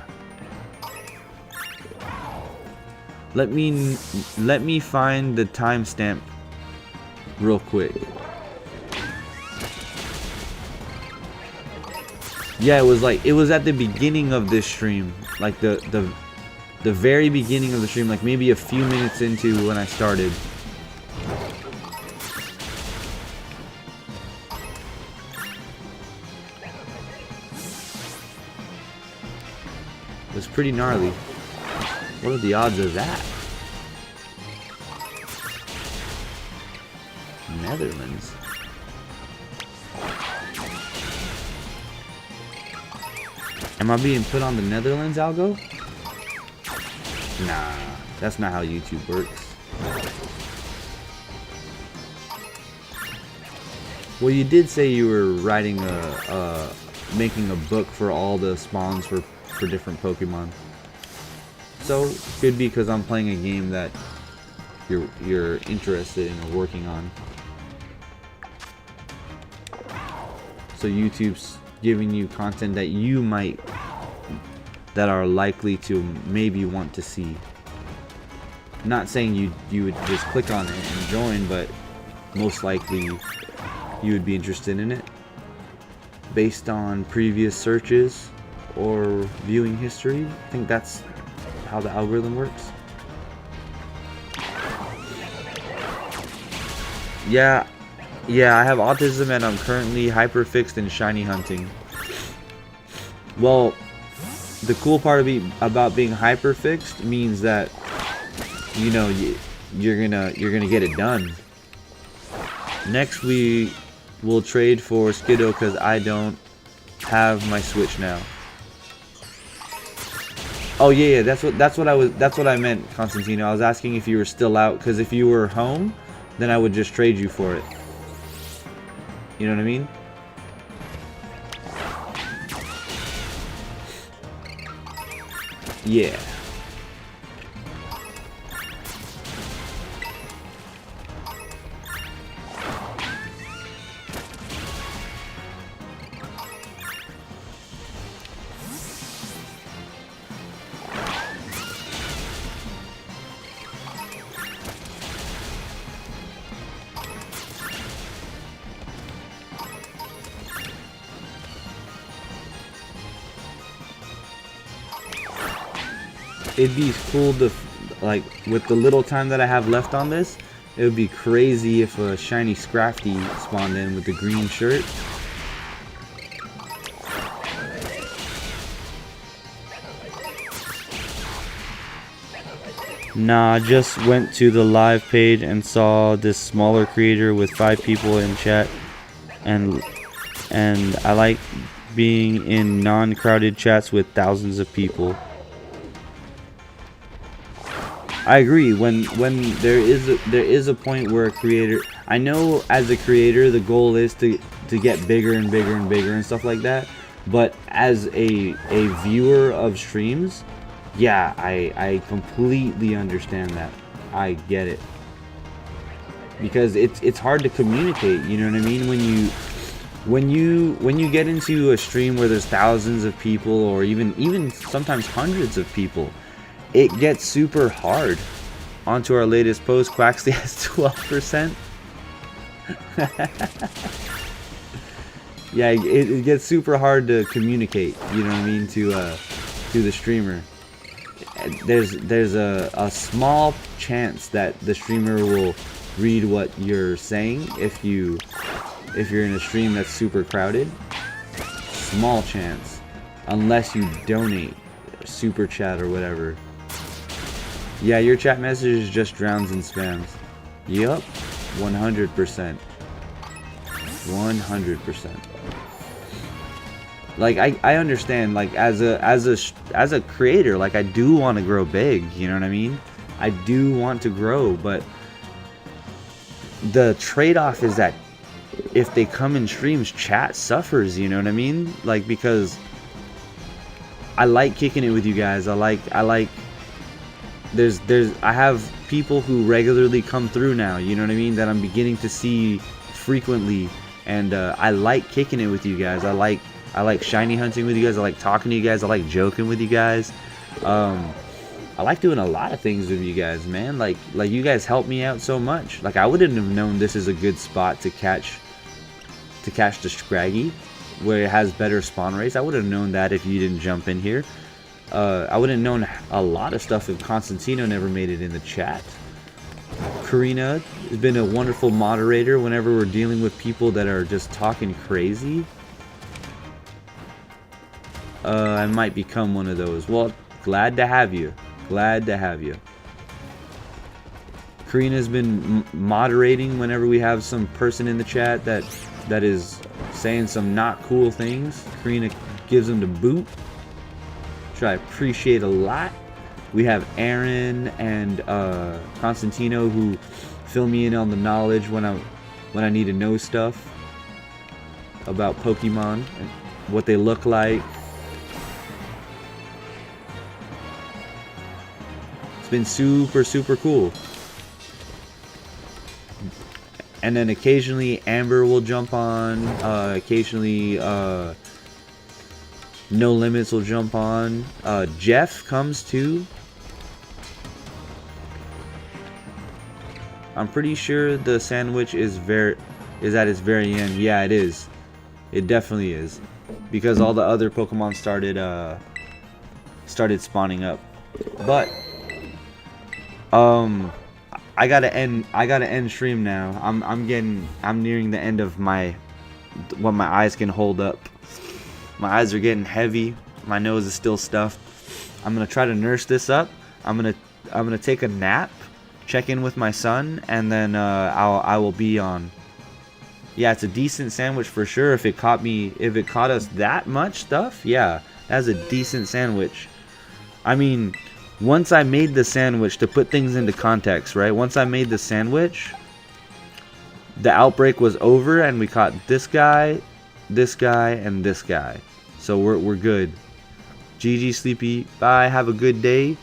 Let me find the timestamp real quick. Yeah, it was at the beginning of this stream, like the very beginning of the stream, like maybe a few minutes into when I started. It was pretty gnarly. What are the odds of that? Netherlands. Am I being put on the Netherlands algo? Nah, that's not how YouTube works. Well, you did say you were writing making a book for all the spawns for different Pokemon. So could be because I'm playing a game that you're interested in or working on. So YouTube's giving you content that are likely to maybe want to see. Not saying you would just click on it and join, but most likely you would be interested in it based on previous searches or viewing history. I think that's how the algorithm works. Yeah, I have autism and I'm currently hyperfixed in shiny hunting. Well, the cool part about being hyperfixed means that, you know, you're gonna get it done. Next we will trade for Skiddo because I don't have my Switch now. Oh yeah, that's what I meant, Constantino. I was asking if you were still out, because if you were home, then I would just trade you for it. You know what I mean? Yeah. It'd be cool to, like, with the little time that I have left on this, it would be crazy if a shiny Scrafty spawned in with the green shirt. Nah, I just went to the live page and saw this smaller creator with 5 people in chat, and I like being in non-crowded chats with thousands of people. I agree. When there is a point where a creator, I know as a creator the goal is to get bigger and bigger and bigger and stuff like that. But as a viewer of streams, yeah, I completely understand that. I get it. Because it's hard to communicate, you know what I mean? When you get into a stream where there's thousands of people, or even sometimes hundreds of people, it gets super hard. Onto our latest post, Quaxley has 12%. Yeah, it gets super hard to communicate, you know what I mean, to the streamer. There's a small chance that the streamer will read what you're saying if you're in a stream that's super crowded. Small chance, unless you donate, super chat or whatever. Yeah, your chat messages just drowns in spams. Yup, 100%. 100%. Like I understand, like as a creator, like I do want to grow big, you know what I mean? I do want to grow, but the trade-off is that if they come in streams, chat suffers, you know what I mean? Like, because I like kicking it with you guys. I like I have people who regularly come through now, you know what I mean, that I'm beginning to see frequently, and I like kicking it with you guys. I like shiny hunting with you guys. I like talking to you guys. I like joking with you guys. I like doing a lot of things with you guys, man. Like you guys help me out so much. Like, I wouldn't have known this is a good spot to catch the Scraggy, where it has better spawn rates. I would have known that if you didn't jump in here. I would have known a lot of stuff if Constantino never made it in the chat. Karina has been a wonderful moderator whenever we're dealing with people that are just talking crazy. I might become one of those. Well, glad to have you. Glad to have you. Karina's been moderating whenever we have some person in the chat that is saying some not cool things. Karina gives them the boot, which I appreciate a lot. We have Aaron and Constantino who fill me in on the knowledge when I need to know stuff about Pokemon and what they look like. It's been super cool. And then occasionally Amber will jump on. Occasionally No Limits will jump on. Jeff comes too. I'm pretty sure the sandwich is at its very end. Yeah, it is. It definitely is, because all the other Pokemon started spawning up. But I gotta end stream now. I'm nearing the end of what my eyes can hold up. My eyes are getting heavy. My nose is still stuffed. I'm gonna try to nurse this up. I'm gonna take a nap, check in with my son, and then I will be on. Yeah, it's a decent sandwich for sure. If it caught us that much stuff, yeah, that's a decent sandwich. I mean, once I made the sandwich, to put things into context, right? Once I made the sandwich, the outbreak was over, and we caught this guy, and this guy. So we're good. GG Sleepy. Bye. Have a good day.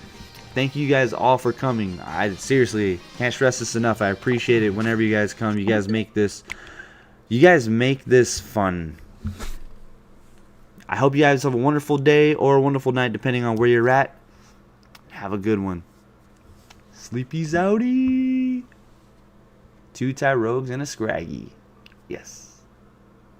Thank you guys all for coming. I seriously can't stress this enough. I appreciate it whenever you guys come. You guys make this fun. I hope you guys have a wonderful day or a wonderful night, depending on where you're at. Have a good one. Sleepy's outie. 2 Tyrogues and a Scraggy. Yes.